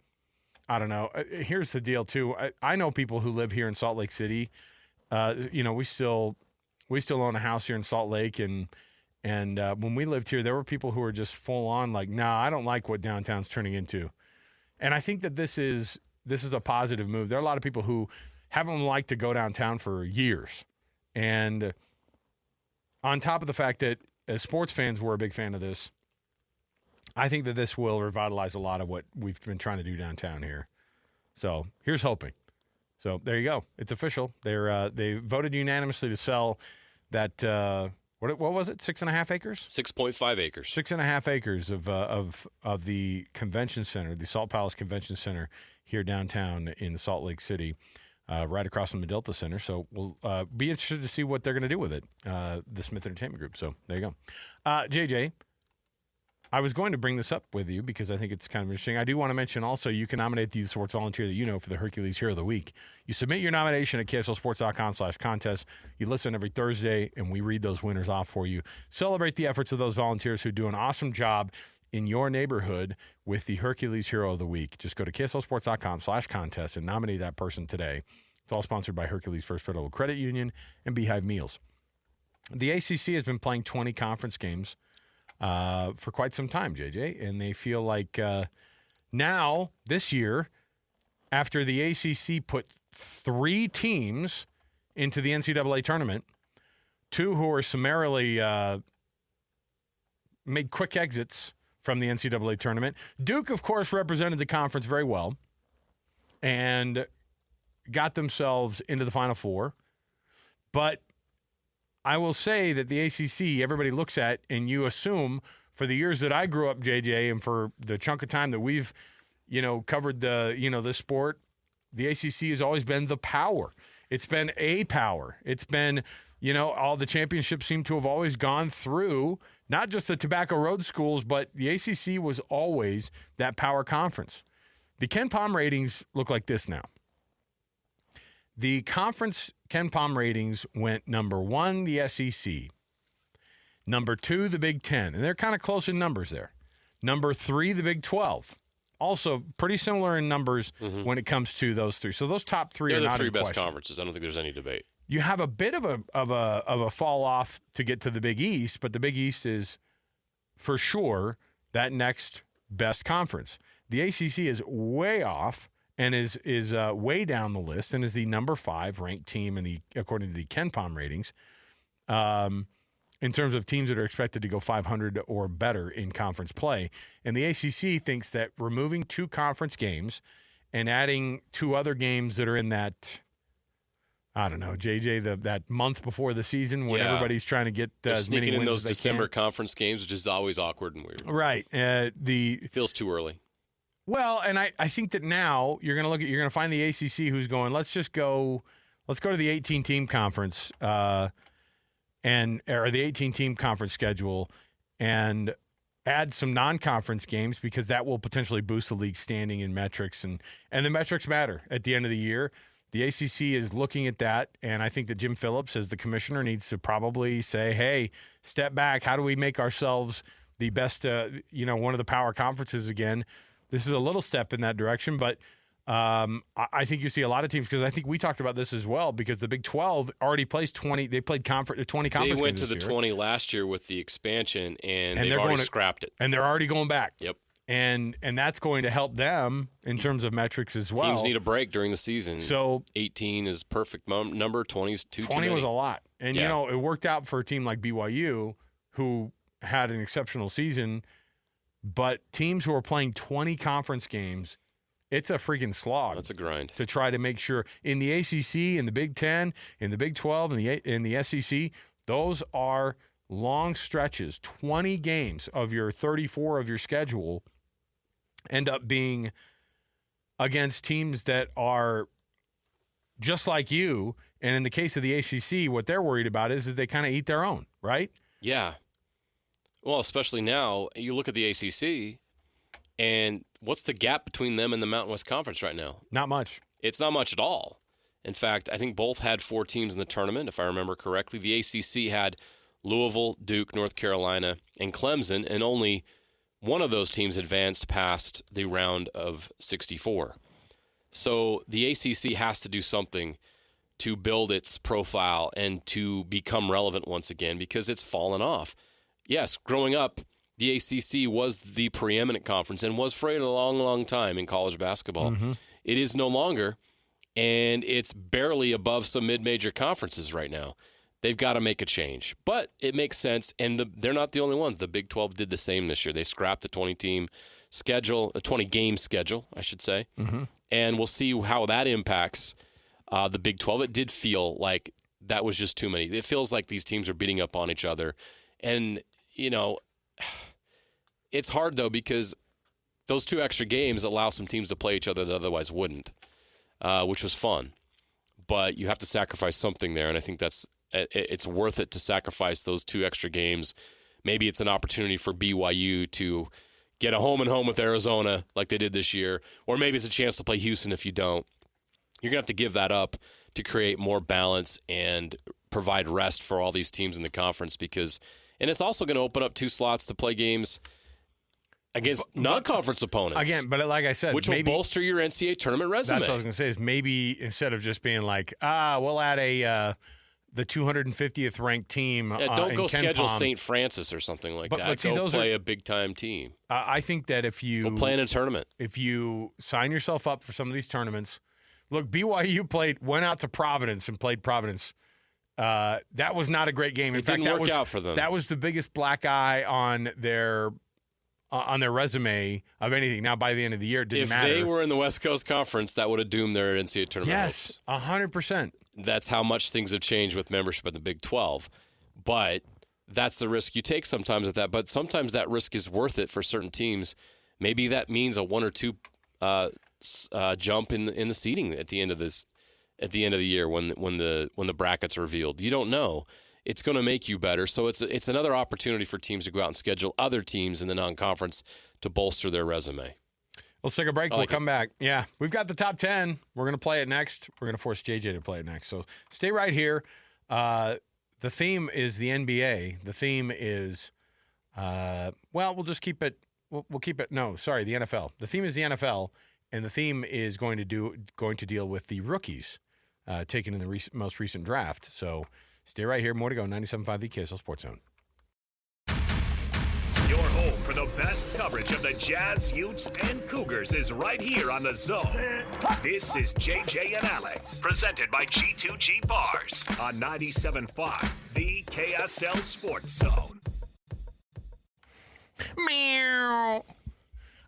I don't know. Here's the deal too. I know people who live here in Salt Lake City. We still own a house here in Salt Lake, and when we lived here, there were people who were just full on like, nah, I don't like what downtown's turning into. And I think that this is a positive move. There are a lot of people who haven't liked to go downtown for years. And on top of the fact that as sports fans, we're a big fan of this, I think that this will revitalize a lot of what we've been trying to do downtown here. So here's hoping. So there you go. It's official. They voted unanimously to sell that What was it? 6.5 acres? 6.5 acres. 6.5 acres of the convention center, the Salt Palace Convention Center here downtown in Salt Lake City, right across from the Delta Center. So we'll be interested to see what they're going to do with it, the Smith Entertainment Group. So there you go. JJ, I was going to bring this up with you because I think it's kind of interesting. I do want to mention also you can nominate the youth sports volunteer that you know for the Hercules Hero of the Week. You submit your nomination at KSLSports.com/contest. You listen every Thursday, and we read those winners off for you. Celebrate the efforts of those volunteers who do an awesome job in your neighborhood with the Hercules Hero of the Week. Just go to KSLSports.com/contest and nominate that person today. It's all sponsored by Hercules First Federal Credit Union and Beehive Meals. The ACC has been playing 20 conference games for quite some time, JJ, and they feel like now, this year, after the ACC put 3 teams into the NCAA tournament, 2 who were summarily made quick exits from the NCAA tournament. Duke, of course, represented the conference very well and got themselves into the Final Four. But I will say that the ACC, everybody looks at, and you assume for the years that I grew up, JJ, and for the chunk of time that we've, covered this sport, the ACC has always been the power. It's been a power. It's been, all the championships seem to have always gone through not just the Tobacco Road schools, but the ACC was always that power conference. The Ken Pom ratings look like this now. The conference Ken Pom ratings went number 1, the SEC. Number 2, the Big Ten. And they're kind of close in numbers there. Number 3, the Big 12. Also pretty similar in numbers when it comes to those 3. So those top 3 They're are not the 3 in best question. conferences. I don't think there's any debate. You have a bit of a fall off to get to the Big East, but the Big East is for sure that next best conference. The ACC is way off and is way down the list and is the number 5 ranked team according to the Ken Pom ratings in terms of teams that are expected to go 500 or better in conference play. And the ACC thinks that removing 2 conference games and adding 2 other games that are in that, I don't know, JJ, that month before the season when everybody's trying to get as many wins in those as they December can. conference games, which is always awkward and weird. Right. It feels too early. Well, and I think that now you're going to find the ACC who's going, let's go to the 18-team conference or the 18-team conference schedule and add some non-conference games because that will potentially boost the league's standing in metrics, and the metrics matter at the end of the year. The ACC is looking at that, and I think that Jim Phillips, as the commissioner, needs to probably say, hey, step back. How do we make ourselves the best, one of the power conferences again? This is a little step in that direction, but I think you see a lot of teams, because I think we talked about this as well, because the Big 12 already plays 20. They played 20 conference games. They went to the this year. 20 last year with the expansion, and they've already scrapped it. And they're already going back. Yep. And that's going to help them in terms of metrics as well. Teams need a break during the season. So 18 is perfect number. 20 is too 20 many. was a lot. And, it worked out for a team like BYU, who had an exceptional season. But teams who are playing 20 conference games, it's a freaking slog. That's a grind. To try to make sure in the ACC, in the Big 10, in the Big 12, in the SEC, those are long stretches. 20 games of your 34 of your schedule end up being against teams that are just like you. And in the case of the ACC, what they're worried about is they kind of eat their own, right? Yeah. Well, especially now, you look at the ACC, and what's the gap between them and the Mountain West Conference right now? Not much. It's not much at all. In fact, I think both had 4 teams in the tournament, if I remember correctly. The ACC had Louisville, Duke, North Carolina, and Clemson, and only one of those teams advanced past the round of 64. So the ACC has to do something to build its profile and to become relevant once again, because it's fallen off. Yes, growing up, the ACC was the preeminent conference and was for a long, long time in college basketball. Mm-hmm. It is no longer, and it's barely above some mid-major conferences right now. They've got to make a change. But it makes sense, and they're not the only ones. The Big 12 did the same this year. They scrapped the 20-team schedule, a 20-game schedule, I should say. Mm-hmm. And we'll see how that impacts the Big 12. It did feel like that was just too many. It feels like these teams are beating up on each other. And, it's hard, though, because those 2 extra games allow some teams to play each other that otherwise wouldn't, which was fun. But you have to sacrifice something there, and I think it's worth it to sacrifice those 2 extra games. Maybe it's an opportunity for BYU to get a home-and-home with Arizona like they did this year, or maybe it's a chance to play Houston if you don't. You're going to have to give that up to create more balance and provide rest for all these teams in the conference and it's also going to open up 2 slots to play games against non-conference opponents. Again, but like I said, which will bolster your NCAA tournament resume. That's what I was going to say is maybe instead of just being like, we'll add the 250th ranked team. Don't go schedule St. Francis or something like that. Go play a big-time team. I think that if you go play in a tournament, if you sign yourself up for some of these tournaments, look, BYU went out to Providence and played Providence. That was not a great game. In fact, didn't work out for them. That was the biggest black eye on their resume of anything. Now, by the end of the year, it didn't matter. If they were in the West Coast Conference, that would have doomed their NCAA tournament hopes. Yes, 100%. That's how much things have changed with membership in the Big 12. But that's the risk you take sometimes at that. But sometimes that risk is worth it for certain teams. Maybe that means a 1 or 2 jump in the seeding at the end of the year when the brackets are revealed. You don't know. It's going to make you better. So it's another opportunity for teams to go out and schedule other teams in the non-conference to bolster their resume. Let's take a break. We'll come back. Yeah, we've got the top 10. We're going to play it next. We're going to force JJ to play it next. So stay right here. The theme is the NBA. The theme is, we'll just keep it. We'll keep it. No, sorry, the NFL. The theme is the NFL, and the theme is going to deal with the rookies taken in the most recent draft. So stay right here. More to go. 97.5 the KSL Sports Zone. Your home for the best coverage of the Jazz, Utes, and Cougars is right here on The Zone. This is JJ and Alex, presented by G2G Bars on 97.5, the KSL Sports Zone. Meow.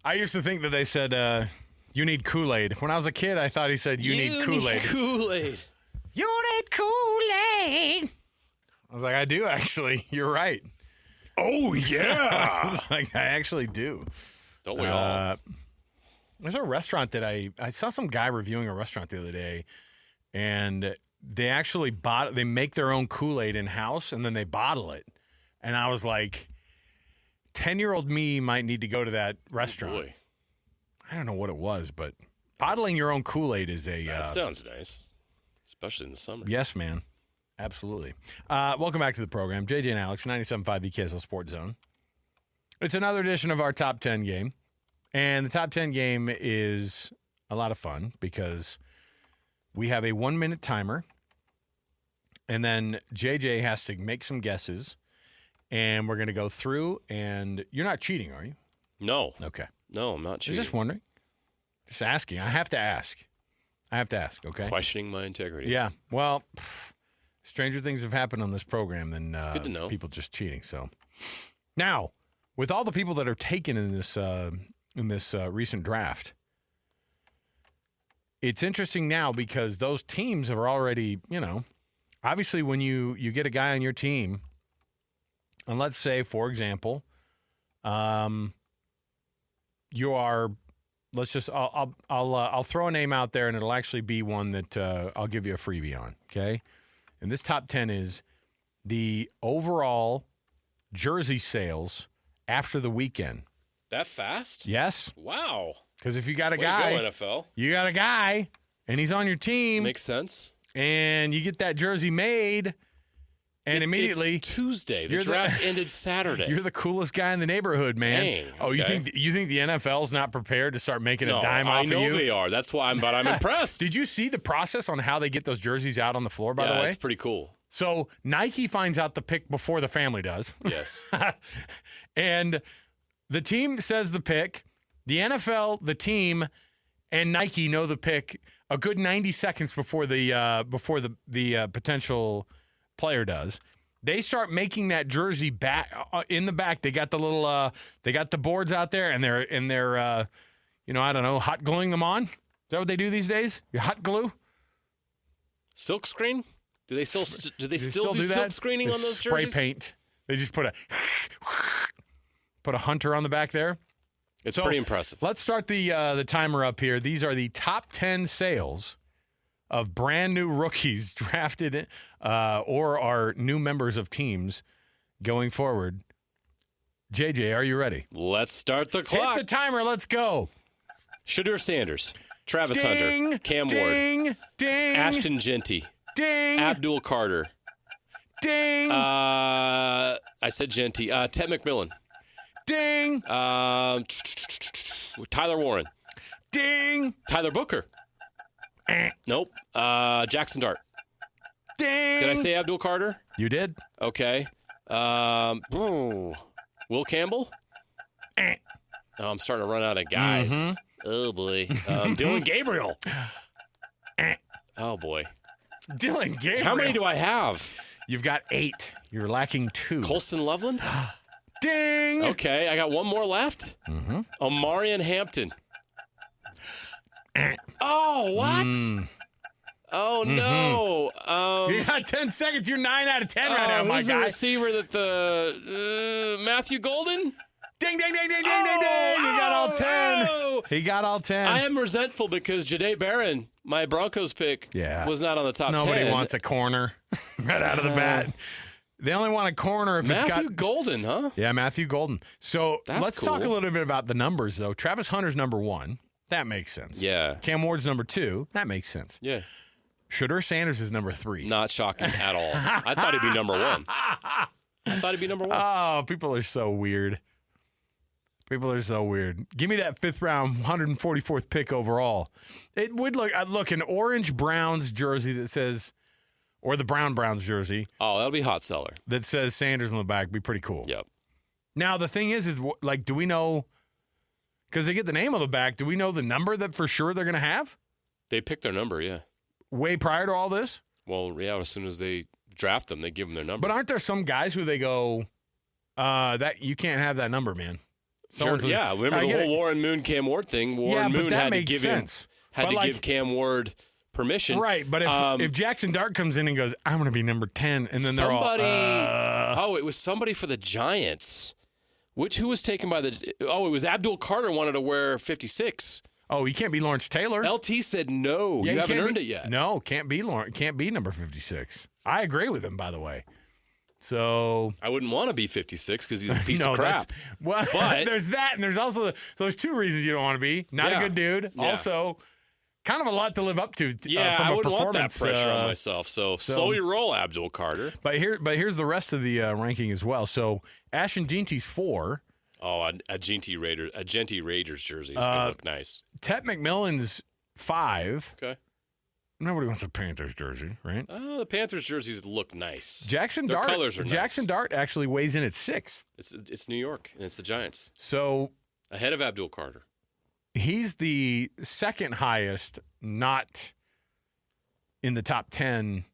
I used to think that they said, you need Kool-Aid. When I was a kid, I thought he said, you need Kool-Aid. Kool-Aid. You need Kool-Aid. I was like, I do, actually. You're right. Oh, yeah. I actually do. Don't we all? There's a restaurant that I saw some guy reviewing a restaurant the other day, and they actually they make their own Kool-Aid in-house, and then they bottle it. And I was like, 10-year-old me might need to go to that restaurant. Oh boy. I don't know what it was, but bottling your own Kool-Aid is a... That sounds nice, especially in the summer. Yes, man. Absolutely. Welcome back to the program. JJ and Alex, 97.5 the KSL Sports Zone. It's another edition of our Top 10 game. And the Top 10 game is a lot of fun because we have a 1-minute timer. And then JJ has to make some guesses. And we're going to go through. And you're not cheating, are you? No. Okay. No, I'm not cheating. I was just wondering. Just asking. I have to ask, okay? Questioning my integrity. Yeah. Well... stranger things have happened on this program than good to know. People just cheating. So now, with all the people that are taken in this recent draft, it's interesting now because those teams are already, obviously when you get a guy on your team, and let's say, for example, you are. I'll throw a name out there, and it'll actually be one that I'll give you a freebie on. Okay. And this top 10 is the overall jersey sales after the weekend. That fast? Yes. Wow. Because if you got a Way guy, to go, NFL. You got a guy, and he's on your team. Makes sense. And you get that jersey made, and immediately it's Tuesday. The draft ended Saturday. You're the coolest guy in the neighborhood, man. Dang, oh, okay. You think the NFL's not prepared to start making a dime off of you? I know they are. That's why I'm impressed. Did you see the process on how they get those jerseys out on the floor, by the way? Yeah, it's pretty cool. So Nike finds out the pick before the family does. Yes. And the team says the pick. The NFL, the team, and Nike know the pick a good 90 seconds before the potential player does. They start making that jersey back in the back. They got the little they got the boards out there, and they're I don't know, hot gluing them on. Is that what they do these days? You hot glue? Silk screen? Do they still do do silk that? screening They on those spray jerseys? paint. They just put a hunter on the back there. It's pretty impressive. Let's start the timer up here. These are the top 10 sales of brand new rookies drafted or are new members of teams going forward. JJ, are you ready? Let's start the clock. Hit the timer. Let's go. Shedeur Sanders, Travis Ding, Hunter, Cam ding, Ward, ding, Ashton Genty, ding, Abdul Carter. ding, I said Genty. Ted McMillan. ding, Tyler Warren. ding, Tyler Booker. Nope. Jackson Dart. ding. Did I say Abdul Carter? You did? Okay. Will Campbell? Oh, I'm starting to run out of guys. Mm-hmm. Oh, boy. Dylan Gabriel. Oh, boy. Dylan Gabriel. How many do I have? You've got 8. You're lacking 2. Colston Loveland? Ding. Okay, I got one more left. Mm-hmm. Omarion Hampton. Oh, what? Oh, no. You got 10 seconds. You're 9 out of 10 right now, my who's the guy. receiver that the Matthew Golden? Ding, ding, ding, ding, ding, ding, ding. You got all 10. Oh. He got all 10. I am resentful because Jahdae Barron, my Broncos pick, was not on the top 10. Nobody wants a corner right out of the bat. They only want a corner if it's got... Matthew Golden, huh? Yeah, Matthew Golden. So let's talk a cool. little bit about the numbers, though. Travis Hunter's number 1. That makes sense. Yeah. Cam Ward's number 2. That makes sense. Yeah. Shedeur Sanders is number 3. Not shocking at all. I thought he'd be number 1. Oh, people are so weird. People are so weird. Give me that 5th round, 144th pick overall. It would look an orange Browns jersey that says, or the Browns jersey. Oh, that'll be hot seller. That says Sanders on the back. Be pretty cool. Yep. Now, the thing is like, do we know, because they get the name on the back, do we know the number that for sure they're going to have? They picked their number, yeah. Way prior to all this? Well, yeah, as soon as they draft them, they give them their number. But aren't there some guys who they go, that you can't have that number, man? Sure, yeah. Remember the whole Warren Moon Cam Ward thing? Warren Moon had to give give Cam Ward permission. Right, but if Jackson Dart comes in and goes, I'm going to be number 10, and then they're all... it was somebody for the Giants. Who was taken by the... Oh, it was Abdul Carter wanted to wear 56. Oh, you can't be Lawrence Taylor. LT said no. Yeah, you haven't earned it yet. No, can't be number 56. I agree with him, by the way. So I wouldn't want to be 56 because he's a piece of crap. Well, but there's that, and there's also there's 2 reasons you don't want to be. Not a good dude. Yeah. Also, kind of a lot to live up to. Yeah, from I a wouldn't want that performance, pressure on myself. So slow your roll, Abdul Carter. But here's the rest of the ranking as well. So Ashton Genty's 4. Oh, a Genty Raiders jersey is gonna look nice. Ted McMillan's 5. Okay. Nobody wants a Panthers jersey, right? The Panthers jerseys look nice. Jackson Their Dart. colors are Jackson nice. Dart actually weighs in at 6. It's New York and it's the Giants. So ahead of Abdul Carter. He's the second highest, not in the top 10.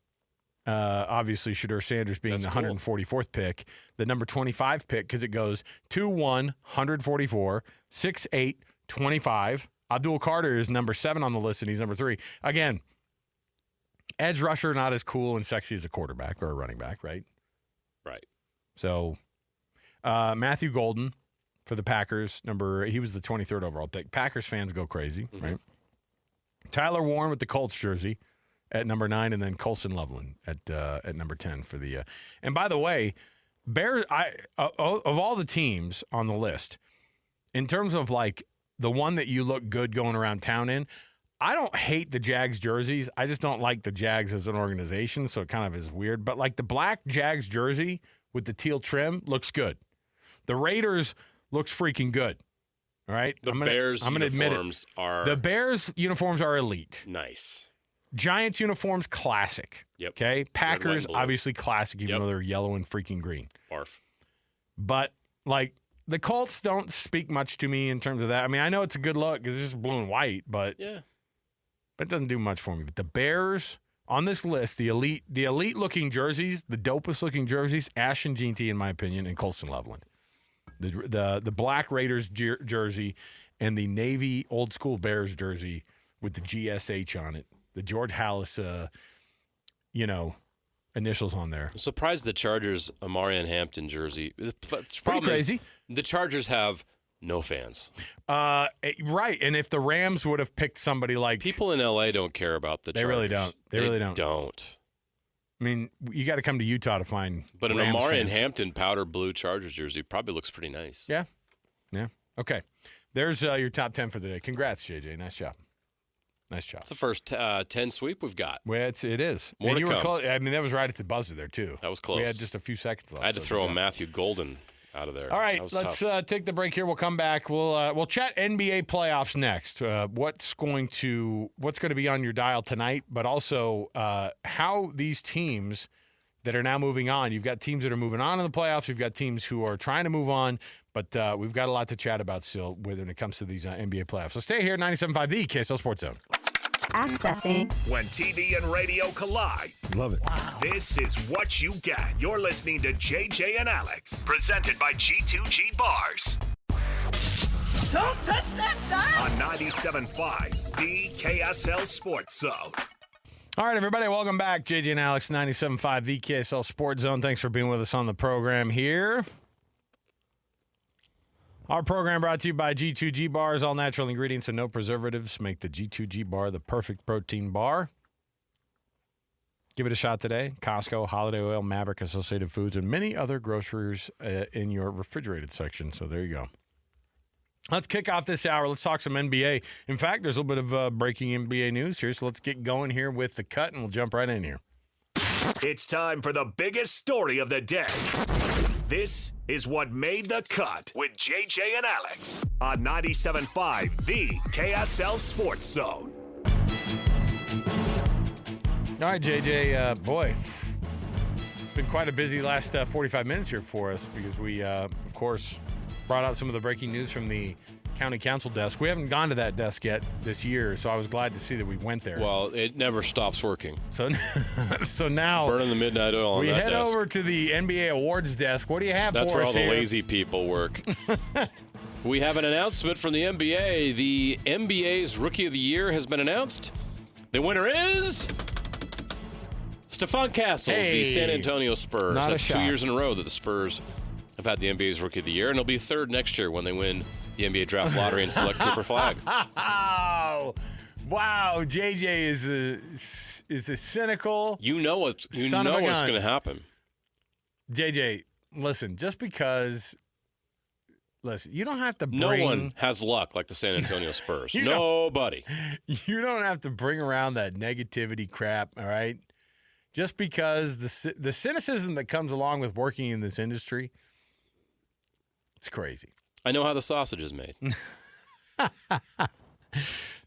Obviously, Shedeur Sanders being the 144th pick, the number 25 pick, because it goes 2-1, 144, 6-8, 25. Abdul Carter is number 7 on the list, and he's number 3. Again, edge rusher, not as cool and sexy as a quarterback or a running back, right? Right. So, Matthew Golden for the Packers, he was the 23rd overall pick. Packers fans go crazy, right? Tyler Warren with the Colts jersey at number 9, and then Colston Loveland at number 10 for the. And by the way, Bears. Of all the teams on the list, in terms of like the one that you look good going around town in, I don't hate the Jags jerseys. I just don't like the Jags as an organization, so it kind of is weird. But like the black Jags jersey with the teal trim looks good. The Raiders looks freaking good. All right, I'm gonna admit it. The Bears uniforms are elite. Nice. Giants uniforms, classic. Yep. Okay. Packers, obviously classic, even though they're yellow and freaking green. Barf. But, like, the Colts don't speak much to me in terms of that. I mean, I know it's a good look because it's just blue and white, but it doesn't do much for me. But the Bears on this list, the elite-looking jerseys, the dopest-looking jerseys, Ashton Genty, in my opinion, and Colston Loveland. The Black Raiders jersey and the Navy old-school Bears jersey with the GSH on it. The George Halas, initials on there. I'm surprised the Chargers a Marian Hampton jersey. The problem crazy. is the Chargers have no fans. Right, and if the Rams would have picked somebody like people in LA don't care about the Chargers. They really don't. They really don't. Don't. I mean, you got to come to Utah to find. But an Rams Amari and fans. Hampton powder blue Chargers jersey probably looks pretty nice. Yeah. Okay, there's your top 10 for the day. Congrats, JJ. Nice job. It's the first 10 sweep we've got. Well, it is. More and to you were come. close. I mean, that was right at the buzzer there too. That was close. We had just a few seconds left. I had to so throw good a job. Matthew Golden out of there. All right, That was let's tough. take the break here. We'll come back. We'll chat NBA playoffs next. What's going to be on your dial tonight, but also how these teams that are now moving on. You've got teams that are moving on in the playoffs. You've got teams who are trying to move on, but we've got a lot to chat about still when it comes to these NBA playoffs. So stay here, 97.5 The KSL Sports Zone. Accessing. When TV and radio collide. Love it. This is what you get. You're listening to JJ and Alex, presented by G2G Bars. Don't touch that dial. On 97.5, the KSL Sports Zone. All right, everybody, welcome back. JJ and Alex, 97.5 The KSL Sports Zone. Thanks for being with us on the program here. Our program brought to you by G2G Bars. All natural ingredients and no preservatives make the G2G Bar the perfect protein bar. Give it a shot today. Costco, Holiday Oil, Maverick, Associated Foods, and many other groceries in your refrigerated section. So there you go. Let's kick off this hour. Let's talk some NBA. In fact, there's a little bit of breaking NBA news here, so let's get going here with the cut, and we'll jump right in here. It's time for the biggest story of the day. This is what made the cut with JJ and Alex on 97.5, the KSL Sports Zone. All right, JJ, boy, it's been quite a busy last 45 minutes here for us because we, of course, brought out some of the breaking news from the county council desk. We haven't gone to that desk yet this year, so I was glad to see that we went there. Well, it never stops working. So now burning the midnight oil on we that head desk. over to the NBA awards desk. What do you have That's for where us all the here? lazy people work. We have an announcement from the NBA. The NBA's Rookie of the Year has been announced. The winner is Stephon Castle, of the San Antonio Spurs. Not a That's 2 shock. years in a row that the Spurs have had the NBA's Rookie of the Year, and it'll be third next year when they win the NBA Draft Lottery and select Cooper Flag. Oh, wow! JJ is a cynical. You know what's son of a gun. going to happen. JJ, listen, just because. Listen, you don't have to bring. No one has luck like the San Antonio Spurs. Nobody. You don't have to bring around that negativity crap, all right? Just because the cynicism that comes along with working in this industry, it's crazy. I know how the sausage is made.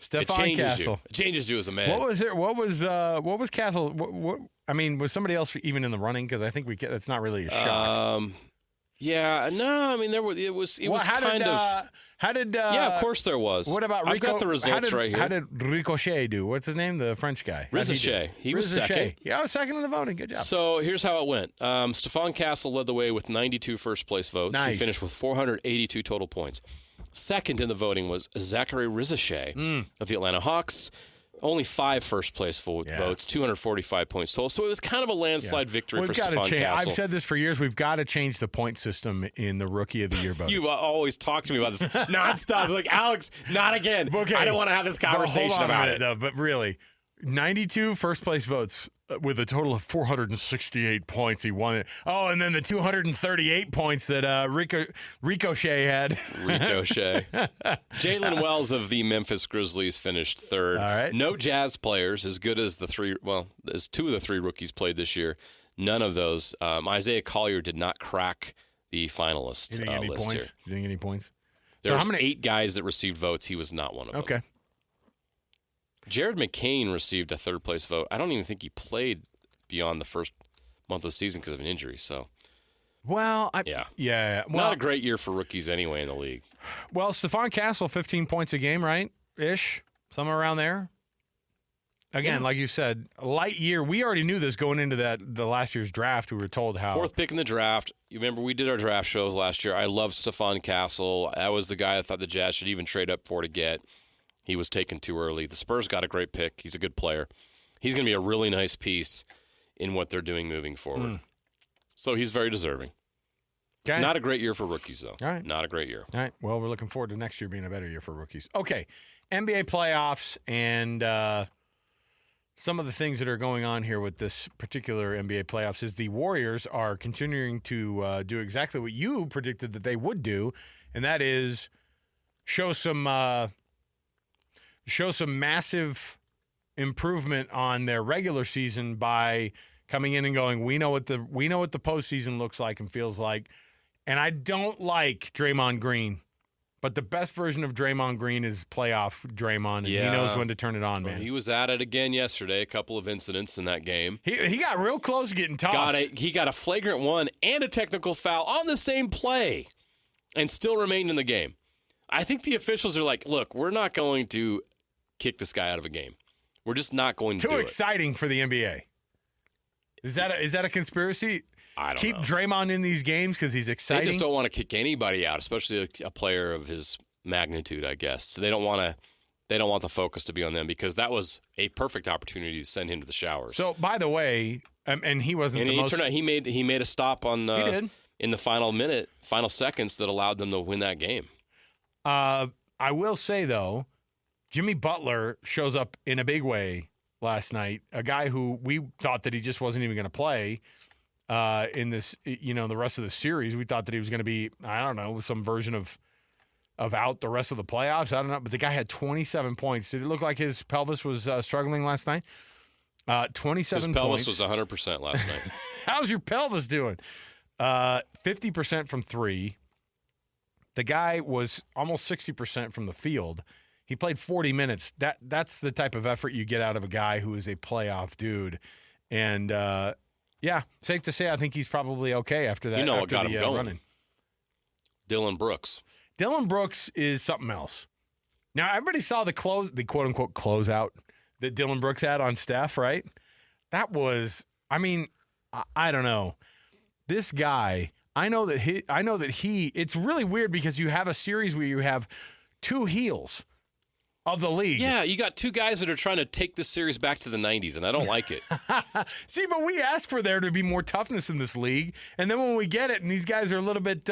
Stephon Castle. It changes you as a man. What was it? What was Castle? What I mean, was somebody else even in the running? Because I think that's not really a shock. Yeah, no, I mean it was kind of. How did? Yeah, of course there was. What about Rico? I've got the results right here. How did Ricochet do? What's his name? The French guy. Ricochet. He was second. Yeah, I was second in the voting. Good job. So here's how it went. Stephon Castle led the way with 92 first place votes. Nice. He finished with 482 total points. Second in the voting was Zachary Ricochet of the Atlanta Hawks. Only 5 first place votes, 245 points total. So it was kind of a landslide victory for Stephon Castle. I've said this for years. We've got to change the point system in the Rookie of the Year voting. You always talk to me about this nonstop. Like, Alex, not again. Okay. I don't want to have this conversation Hold on about a minute, it. though, but really, 92 first place votes with a total of 468 points. He won it. Oh, and then the 238 points that Ricochet had. Ricochet. Jalen Wells of the Memphis Grizzlies finished third. All right. No Jazz players as good as as 2 of the 3 rookies played this year. None of those. Isaiah Collier did not crack the finalist You didn't get any list points? here. You didn't get any points? There So was how many 8 guys that received votes. He was not one of them. Okay. Jared McCain received a third place vote. I don't even think he played beyond the first month of the season because of an injury. So, Well, yeah. Well, not a great year for rookies anyway in the league. Well, Stephon Castle, 15 points a game, right? Ish, somewhere around there. Again, like you said, a light year. We already knew this going into the last year's draft. We were told how 4th pick in the draft. You remember we did our draft shows last year. I loved Stephon Castle. That was the guy I thought the Jazz should even trade up for to get. He was taken too early. The Spurs got a great pick. He's a good player. He's going to be a really nice piece in what they're doing moving forward. So he's very deserving. Okay. Not a great year for rookies, though. All right. Not a great year. All right. Well, we're looking forward to next year being a better year for rookies. Okay. NBA playoffs and some of the things that are going on here with this particular NBA playoffs is the Warriors are continuing to do exactly what you predicted that they would do, and that is show some massive improvement on their regular season by coming in and going, we know what the postseason looks like and feels like. And I don't like Draymond Green, but the best version of Draymond Green is playoff Draymond, and he knows when to turn it on, man. Well, he was at it again yesterday, a couple of incidents in that game. He got real close to getting tossed. He got a flagrant one and a technical foul on the same play and still remained in the game. I think the officials are like, look, we're not going to kick this guy out of a game. We're just not going to do it. Too exciting for the NBA. Is that a conspiracy? I don't Keep know. Draymond in these games because he's exciting? They just don't want to kick anybody out, especially a player of his magnitude, I guess. So they don't want the focus to be on them because that was a perfect opportunity to send him to the showers. So, by the way, and he wasn't the most... Turned out he made a stop on he did. In the final seconds that allowed them to win that game. I will say, though, Jimmy Butler shows up in a big way last night, a guy who we thought that he just wasn't even going to play in this, the rest of the series. We thought that he was going to be, I don't know, some version of out the rest of the playoffs. I don't know, but the guy had 27 points. Did it look like his pelvis was struggling last night? 27 his pelvis points. was 100% last night. How's your pelvis doing? 50% from three. The guy was almost 60% from the field. He played 40 minutes. That's the type of effort you get out of a guy who is a playoff dude. And, safe to say I think he's probably okay after that. You know after what got him going? Running. Dylan Brooks. Dylan Brooks is something else. Now, everybody saw the quote-unquote closeout that Dylan Brooks had on Steph, right? That was, I don't know. This guy, I know that he, it's really weird because you have a series where you have two heels of the league. Yeah, you got two guys that are trying to take this series back to the 90s, and I don't like it. See, but we ask for there to be more toughness in this league, and then when we get it and these guys are a little bit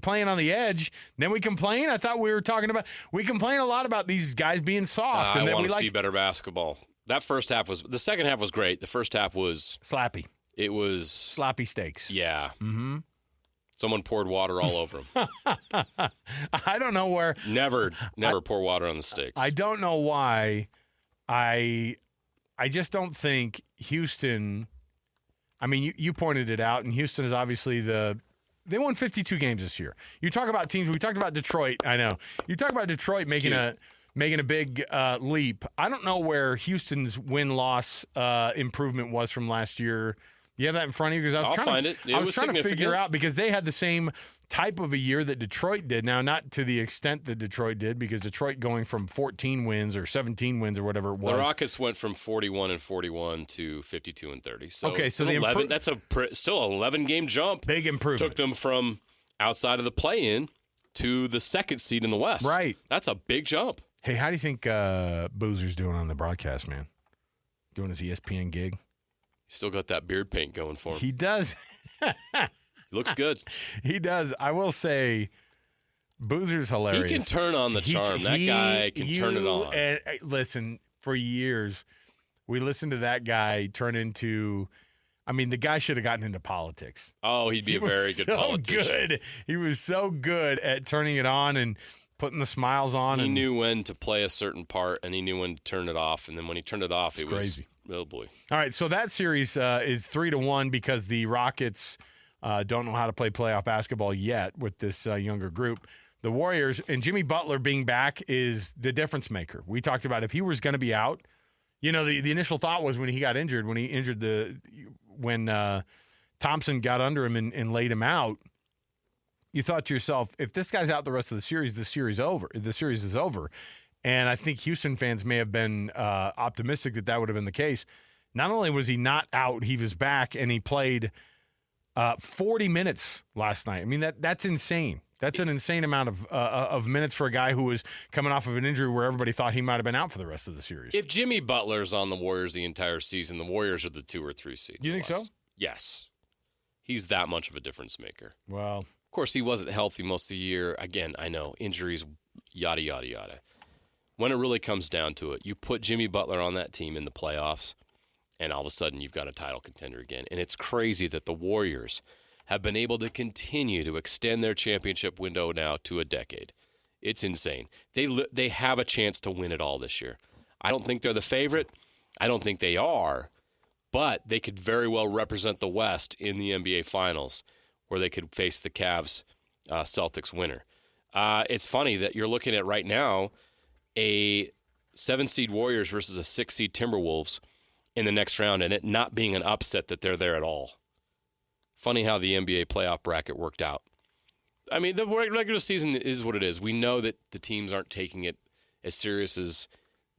playing on the edge, then we complain. I thought we complain a lot about these guys being soft. I want to see better basketball. The second half was great. The first half was... sloppy. It was... sloppy steaks. Yeah. Mm-hmm. Someone poured water all over them. I don't know where. Never pour water on the steaks. I don't know why. I just don't think Houston. You pointed it out, and Houston is obviously they won 52 games this year. You talk about teams. We talked about Detroit. I know. You talk about Detroit making a big leap. I don't know where Houston's win-loss improvement was from last year. You have that in front of you? Because I'll find it. I was trying to figure out because they had the same type of a year that Detroit did. Now, not to the extent that Detroit did, because Detroit going from 14 wins or 17 wins or whatever it was. The Rockets went from 41-41 to 52-30. So okay, so that's still an 11-game jump. Big improvement. Took them from outside of the play-in to the second seed in the West. Right. That's a big jump. Hey, how do you think Boozer's doing on the broadcast, man? Doing his ESPN gig? Still got that beard paint going for him. He does. He looks good. He does. I will say, Boozer's hilarious. He can turn on the charm. That guy can turn it on. And listen, for years, we listened to that guy turn into. The guy should have gotten into politics. Oh, he'd be a very good politician. Good. He was so good at turning it on and putting the smiles on. He knew when to play a certain part, and he knew when to turn it off. And then when he turned it off, it was crazy. Oh, boy. All right, so that series is 3-1 because the Rockets don't know how to play playoff basketball yet with this younger group. The Warriors and Jimmy Butler being back is the difference maker. We talked about if he was going to be out, the initial thought was when he got injured, when Thompson got under him and laid him out, you thought to yourself, if this guy's out the rest of the series is over. The series is over. And I think Houston fans may have been optimistic that would have been the case. Not only was he not out, he was back, and he played 40 minutes last night. That's insane. That's an insane amount of minutes for a guy who was coming off of an injury where everybody thought he might have been out for the rest of the series. If Jimmy Butler's on the Warriors the entire season, the Warriors are the 2 or 3 seed. You think so? Yes. He's that much of a difference maker. Well, of course, he wasn't healthy most of the year. Again, I know, injuries, yada, yada, yada. When it really comes down to it, you put Jimmy Butler on that team in the playoffs, and all of a sudden you've got a title contender again. And it's crazy that the Warriors have been able to continue to extend their championship window now to a decade. It's insane. They have a chance to win it all this year. I don't think they're the favorite. I don't think they are. But they could very well represent the West in the NBA Finals, where they could face the Cavs Celtics winner. It's funny that you're looking at right now a 7-seed Warriors versus a 6-seed Timberwolves in the next round, and it not being an upset that they're there at all. Funny how the NBA playoff bracket worked out. I mean, the regular season is what it is. We know that the teams aren't taking it as serious as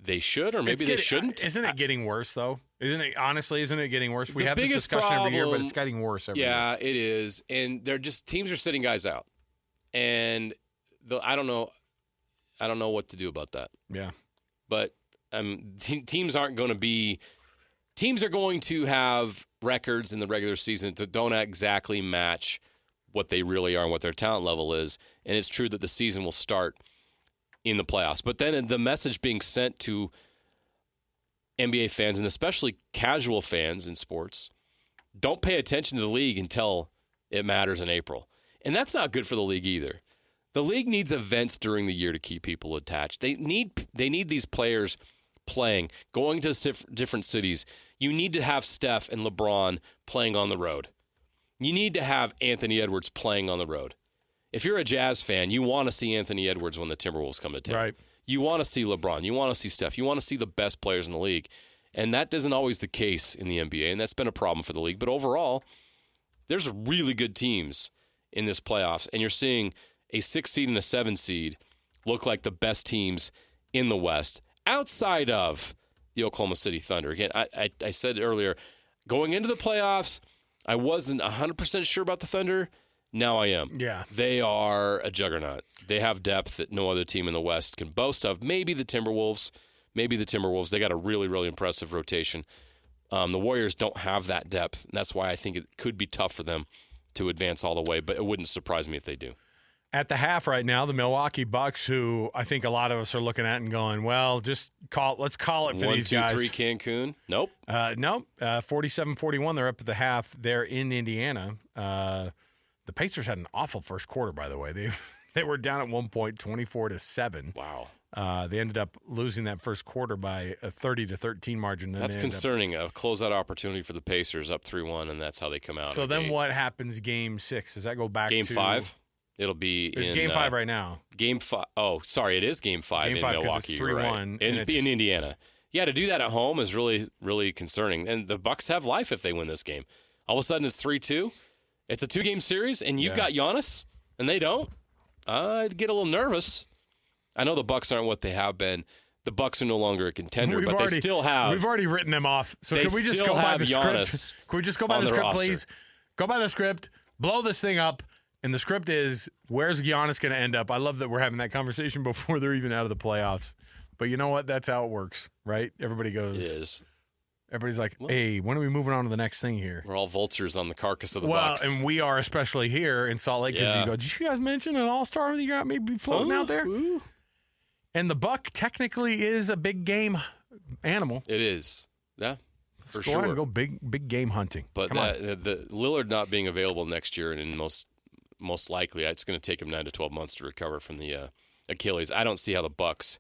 they should, or maybe they shouldn't. Isn't it getting worse, though? Isn't it getting worse? We have this biggest discussion every year, but problem- it's getting worse every year. Yeah, it is. And they're just teams are sitting guys out. And I don't know what to do about that. Yeah. But teams are going to have records in the regular season that don't exactly match what they really are and what their talent level is. And it's true that the season will start in the playoffs. But then the message being sent to NBA fans, and especially casual fans in sports, don't pay attention to the league until it matters in April. And that's not good for the league either. The league needs events during the year to keep people attached. They need these players playing, going to different cities. You need to have Steph and LeBron playing on the road. You need to have Anthony Edwards playing on the road. If you're a Jazz fan, you want to see Anthony Edwards when the Timberwolves come to town. Right. You want to see LeBron. You want to see Steph. You want to see the best players in the league. And that isn't always the case in the NBA, and that's been a problem for the league. But overall, there's really good teams in this playoffs, and you're seeing a 6 seed and a 7 seed look like the best teams in the West outside of the Oklahoma City Thunder. Again, I said earlier, going into the playoffs, I wasn't 100% sure about the Thunder. Now I am. Yeah. They are a juggernaut. They have depth that no other team in the West can boast of. Maybe the Timberwolves. They got a really, really impressive rotation. The Warriors don't have that depth, and that's why I think it could be tough for them to advance all the way, but it wouldn't surprise me if they do. At the half right now, the Milwaukee Bucks, who I think a lot of us are looking at and going, well, let's call it for these guys. 1-2-3 Cancun? Nope. Nope. 47-41, they're up at the half. They're in Indiana. The Pacers had an awful first quarter, by the way. They were down at one point, 24-7. Wow. They ended up losing that first quarter by a 30-13 margin. That's concerning. A closeout opportunity for the Pacers, up 3-1, and that's how they come out. So then what happens game 6? Does that go back Game to 5? It'll be It's game 5 right now. Game 5. Oh, sorry, it is game 5 in Milwaukee. It's 3-1. You're right. In Indiana. Yeah, to do that at home is really, really concerning. And the Bucks have life if they win this game. All of a sudden it's 3-2. It's a 2-game series, and you've got Giannis, and they don't. I'd get a little nervous. I know the Bucks aren't what they have been. The Bucks are no longer a contender, they still have. We've already written them off. So can we just go by the script? Can we just go by the script, please? Go by the script. Blow this thing up. And the script is, where's Giannis going to end up? I love that we're having that conversation before they're even out of the playoffs. But you know what? That's how it works, right? Everybody goes. It is. Everybody's like, hey, when are we moving on to the next thing here? We're all vultures on the carcass of the Bucks. Well, and we are especially here in Salt Lake because you go, did you guys mention an all-star that you're maybe floating out there? Ooh. And the buck technically is a big game animal. It is. Yeah, for sure. Go ahead and go big game hunting. But the Lillard not being available next year, and most likely it's going to take him 9 to 12 months to recover from the Achilles. I don't see how the Bucks.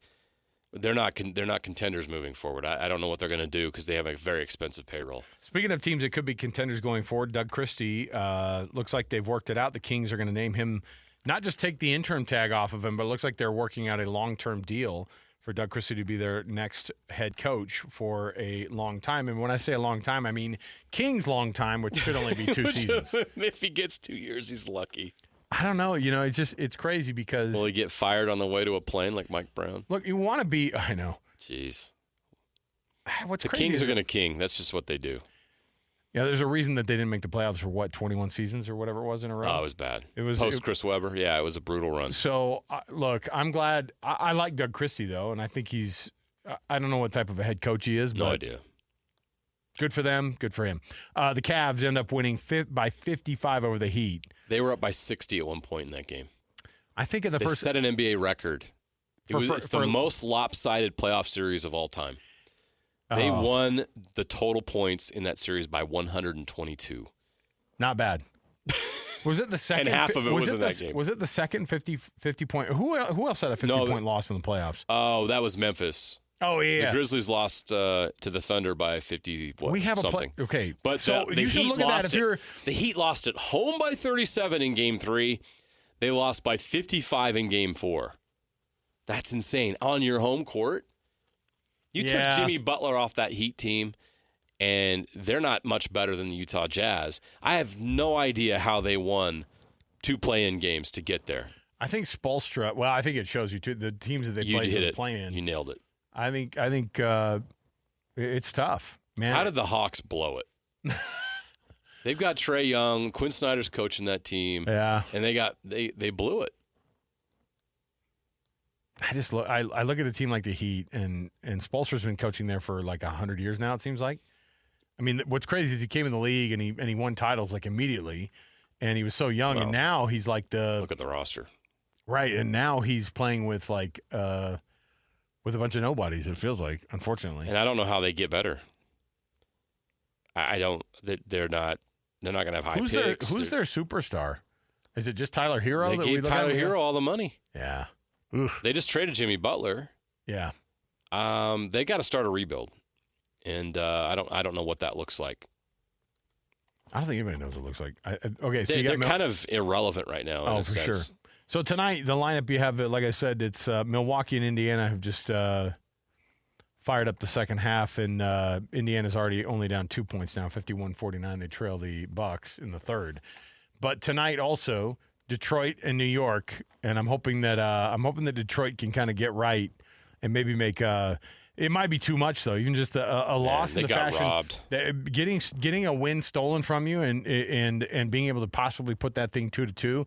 They're not contenders moving forward. I don't know what they're going to do because they have a very expensive payroll. Speaking of teams that could be contenders going forward, Doug Christie looks like they've worked it out. The Kings are going to name him, not just take the interim tag off of him, but it looks like they're working out a long-term deal for Doug Christie to be their next head coach for a long time. And when I say a long time, I mean Kings' long time, which should only be 2 seasons. If he gets 2 years, he's lucky. I don't know. You know, it's crazy because... Will he get fired on the way to a plane like Mike Brown? Look, you want to be... I know. Jeez. What's the crazy Kings are going to king. That's just what they do. Yeah, there's a reason that they didn't make the playoffs for 21 seasons or whatever it was in a row. Oh, it was bad. It was post Chris Webber. Yeah, it was a brutal run. So look, I'm glad. I like Doug Christie though, and I think he's. I don't know what type of a head coach he is, but No idea. Good for them. Good for him. The Cavs end up winning by 55 over the Heat. They were up by 60 at one point in that game. I think in the They first set an NBA record. It's the most lopsided playoff series of all time. They won the total points in that series by 122. Not bad. Was it the second? And half of it was in that game. Was it the second 50 point? Who else had a 50-point loss in the playoffs? Oh, that was Memphis. Oh, yeah. The Grizzlies lost to the Thunder by 50 we have something. Okay. But so the you should Heat look at that if you're... The Heat lost at home by 37 in Game 3. They lost by 55 in Game 4. That's insane. On your home court? You took Jimmy Butler off that Heat team, and they're not much better than the Utah Jazz. I have no idea how they won 2 play-in games to get there. I think Spoelstra... Well, I think it shows you, too, the teams that they played for the play-in. You nailed it. I think it's tough, man. How did the Hawks blow it? They've got Trae Young, Quinn Snyder's coaching that team. Yeah, and they blew it. I look at a team like the Heat, and Spoelstra's been coaching there for like 100 years now. It seems like. I mean, what's crazy is he came in the league and he won titles like immediately, and he was so young, and now he's like look at the roster, right? And now he's playing with like. With a bunch of nobodies, it feels like, unfortunately. And I don't know how they get better. I don't. They're not. They're not going to have high picks. Who's their superstar? Is it just Tyler Hero? They gave Tyler Hero all the money. Yeah. Oof. They just traded Jimmy Butler. Yeah. They got to start a rebuild, and I don't know what that looks like. I don't think anybody knows what it looks like. They're kind of irrelevant right now. Oh, in a for sense. sure. So tonight, the lineup you have, like I said, it's Milwaukee and Indiana have just fired up the second half, and Indiana's already only down 2 points now, 51-49. They trail the Bucks in the third. But tonight also, Detroit and New York, and I'm hoping that Detroit can kind of get right and maybe make it might be too much though, even just a loss in the fashion. Robbed. Getting a win stolen from you and being able to possibly put that thing 2-2.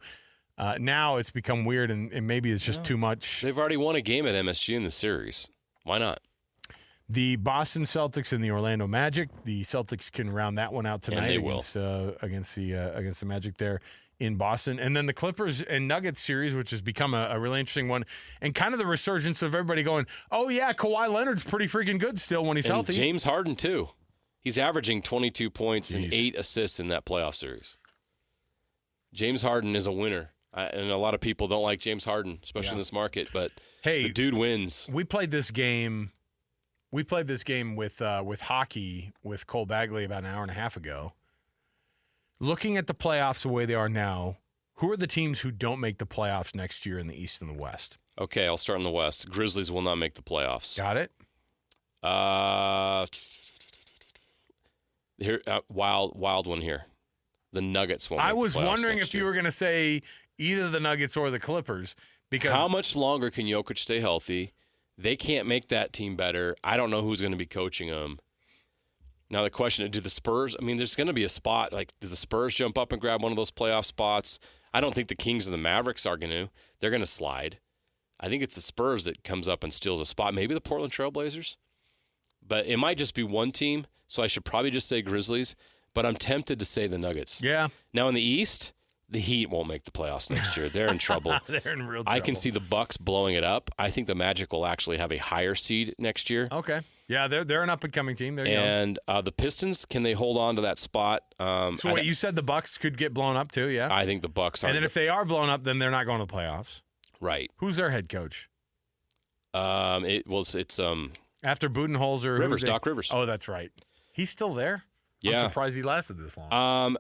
Now it's become weird, and maybe it's just too much. They've already won a game at MSG in the series. Why not? The Boston Celtics and the Orlando Magic. The Celtics can round that one out tonight against the Magic there in Boston. And then the Clippers and Nuggets series, which has become a really interesting one, and kind of the resurgence of everybody going, oh, yeah, Kawhi Leonard's pretty freaking good still when he's healthy. James Harden, too. He's averaging 22 points and 8 assists in that playoff series. James Harden is a winner. And a lot of people don't like James Harden, especially in this market. But the dude wins. We played this game with hockey with Cole Bagley about an hour and a half ago. Looking at the playoffs the way they are now, who are the teams who don't make the playoffs next year in the East and the West? Okay, I'll start in the West. Grizzlies will not make the playoffs. Got it. Here, wild one here. The Nuggets won't. I was wondering if you were going to say either the Nuggets or the Clippers. Because how much longer can Jokic stay healthy? They can't make that team better. I don't know who's going to be coaching them. Now the question: do the Spurs? I mean, there's going to be a spot. Like, do the Spurs jump up and grab one of those playoff spots? I don't think the Kings and the Mavericks are going to. They're going to slide. I think it's the Spurs that comes up and steals a spot. Maybe the Portland Trailblazers. But it might just be one team, so I should probably just say Grizzlies. But I'm tempted to say the Nuggets. Yeah. Now in the East, the Heat won't make the playoffs next year. They're in trouble. They're in real trouble. I can see the Bucks blowing it up. I think the Magic will actually have a higher seed next year. Okay. Yeah, they're an up-and-coming team. They're young. And the Pistons, can they hold on to that spot? So wait, you said the Bucks could get blown up too, yeah? I think the Bucks are. And then if they are blown up, then they're not going to the playoffs. Right. Who's their head coach? It's after Budenholzer. Rivers, Doc Rivers. Oh, that's right. He's still there? Yeah. I'm surprised he lasted this long.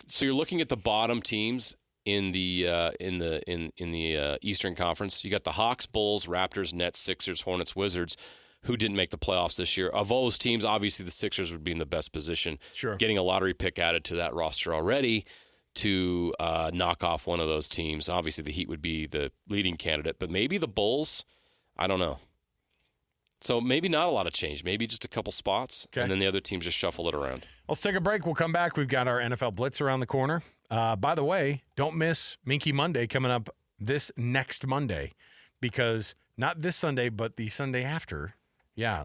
So you're looking at the bottom teams in the Eastern Conference. You got the Hawks, Bulls, Raptors, Nets, Sixers, Hornets, Wizards, who didn't make the playoffs this year. Of all those teams, obviously the Sixers would be in the best position. Sure. Getting a lottery pick added to that roster already to knock off one of those teams. Obviously the Heat would be the leading candidate, but maybe the Bulls. I don't know. So maybe not a lot of change. Maybe just a couple spots, and then the other teams just shuffle it around. Let's take a break. We'll come back. We've got our NFL Blitz around the corner. By the way, don't miss Minky Monday coming up this next Monday, because not this Sunday, but the Sunday after. Yeah,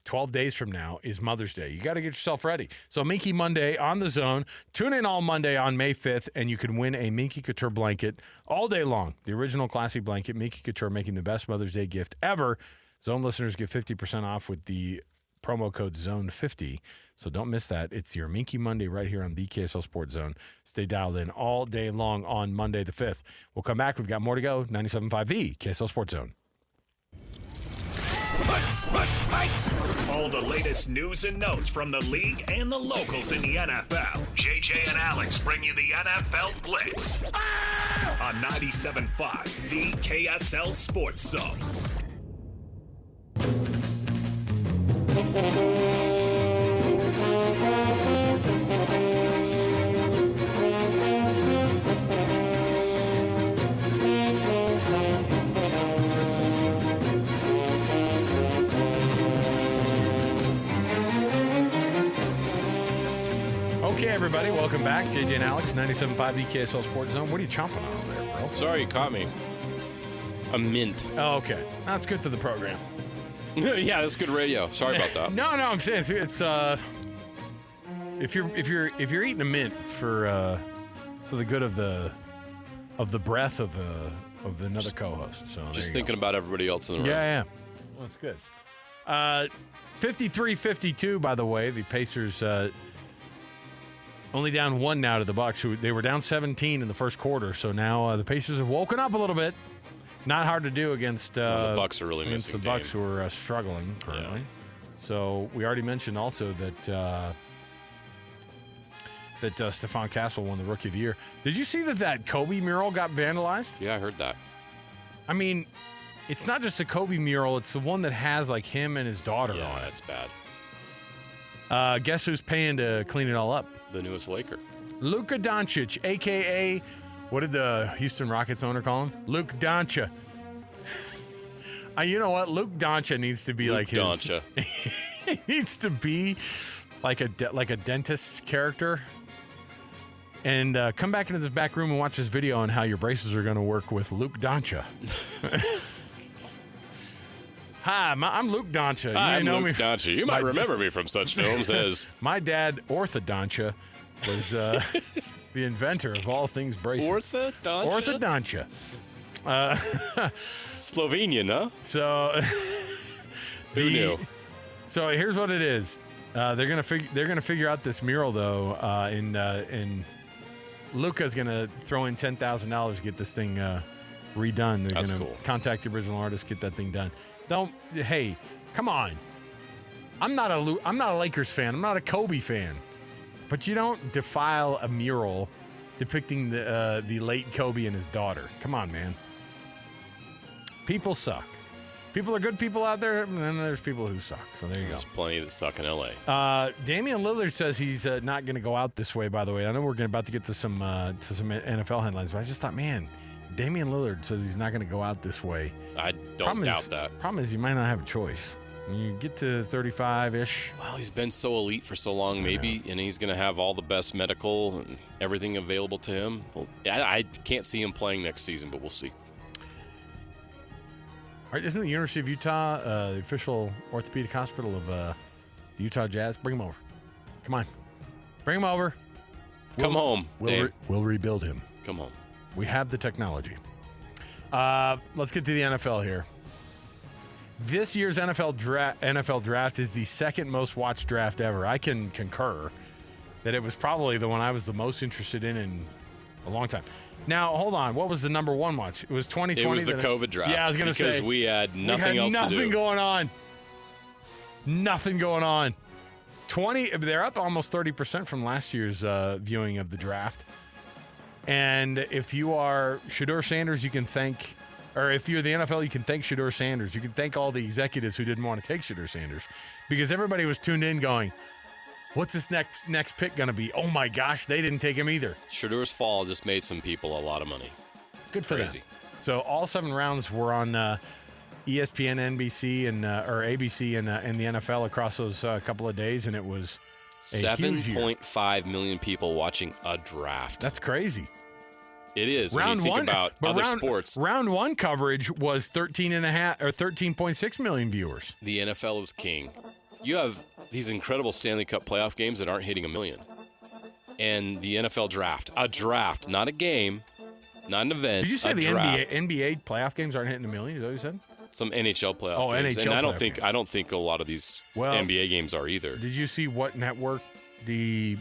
12 days from now is Mother's Day. You got to get yourself ready. So Minky Monday on the Zone. Tune in all Monday on May 5th, and you can win a Minky Couture blanket all day long. The original classic blanket, Minky Couture, making the best Mother's Day gift ever. Zone listeners get 50% off with the promo code ZONE50. So don't miss that. It's your Minky Monday right here on the KSL Sports Zone. Stay dialed in all day long on Monday the 5th. We'll come back. We've got more to go. 97.5 The KSL Sports Zone. All the latest news and notes from the league and the locals in the NFL. JJ and Alex bring you the NFL Blitz on 97.5 The KSL Sports Zone. Okay, everybody, welcome back. JJ and Alex, 97.5 The KSL Sports Zone. What are you chomping on over there, bro? Sorry, you caught me. A mint. Oh, okay. That's good for the program. Yeah, that's good radio. Sorry about that. No, I'm saying it's if you're eating a mint, it's for the good of the breath of another co-host. So just thinking about everybody else in the room. Yeah. Well, that's good. 53-52, by the way. The Pacers only down 1 now to the Bucks. They were down 17 in the first quarter, so now the Pacers have woken up a little bit. Not hard to do against the Bucks are really against missing the Bucks, who are struggling currently. Yeah. So we already mentioned also that Stephon Castle won the Rookie of the Year. Did you see that Kobe mural got vandalized? Yeah, I heard that. I mean, it's not just a Kobe mural; it's the one that has like him and his daughter on it. Yeah, that's bad. Guess who's paying to clean it all up? The newest Laker. Luka Doncic, a.k.a. what did the Houston Rockets owner call him? Luke Doncic. You know what? Luke Doncic needs to be Luke like his. Doncic. He needs to be like a dentist character. And come back into this back room and watch this video on how your braces are going to work with Luke Doncic. Hi, I'm Luke Doncic. Hi, I'm Luke Doncic. You might remember me from such films as... My dad, Orthodontia, was the inventor of all things braces. Orthodontia? Slovenian, huh? So... Who knew? So here's what it is. They're gonna figure out this mural though, and Luca's gonna throw in $10,000 to get this thing redone. They're gonna contact the original artist, get that thing done. Hey, come on. I'm not a Lakers fan. I'm not a Kobe fan. But you don't defile a mural depicting the late Kobe and his daughter. Come on, man. People suck. People are good people out there, and then there's people who suck. So there you go. There's plenty that suck in L.A. Damian Lillard says he's not going to go out this way, by the way. I know we're about to get to some NFL headlines, but I just thought, man, Damian Lillard says he's not going to go out this way. I don't doubt that. Problem is you might not have a choice. When you get to 35-ish. Well, he's been so elite for so long, maybe, and he's going to have all the best medical and everything available to him. Well, I can't see him playing next season, but we'll see. All right, isn't the University of Utah the official orthopedic hospital of the Utah Jazz? Bring him over. Come on. Bring him over. Come home, We'll rebuild him. Come home. We have the technology. Let's get to the NFL here. This year's NFL draft is the second most watched draft ever. I can concur that it was probably the one I was the most interested in a long time. Now, hold on. What was the number one watch? It was 2020. It was the COVID draft. Yeah, I was going to say. Because we had nothing else to do. Nothing going on. Nothing going on. They're up almost 30% from last year's viewing of the draft. And if you are Shedeur Sanders, you can thank, or if you're the NFL, you can thank Shedeur Sanders. You can thank all the executives who didn't want to take Shedeur Sanders because everybody was tuned in going, what's this next pick going to be? Oh, my gosh, they didn't take him either. Shedeur's fall just made some people a lot of money. Good for them. So all 7 rounds were on ESPN, NBC, and or ABC and the NFL across those couple of days, and it was 7.5 million people watching a draft. That's crazy. It is. When you think about other sports. Round one coverage was 13.6 million viewers. The NFL is king. You have these incredible Stanley Cup playoff games that aren't hitting a million. And the NFL draft. A draft, not a game, not an event. Did you say the draft. NBA playoff games aren't hitting a million? Is that what you said? Some NHL playoff Oh, games. NHL and playoff I don't think a lot of these NBA games are either. Did you see what network the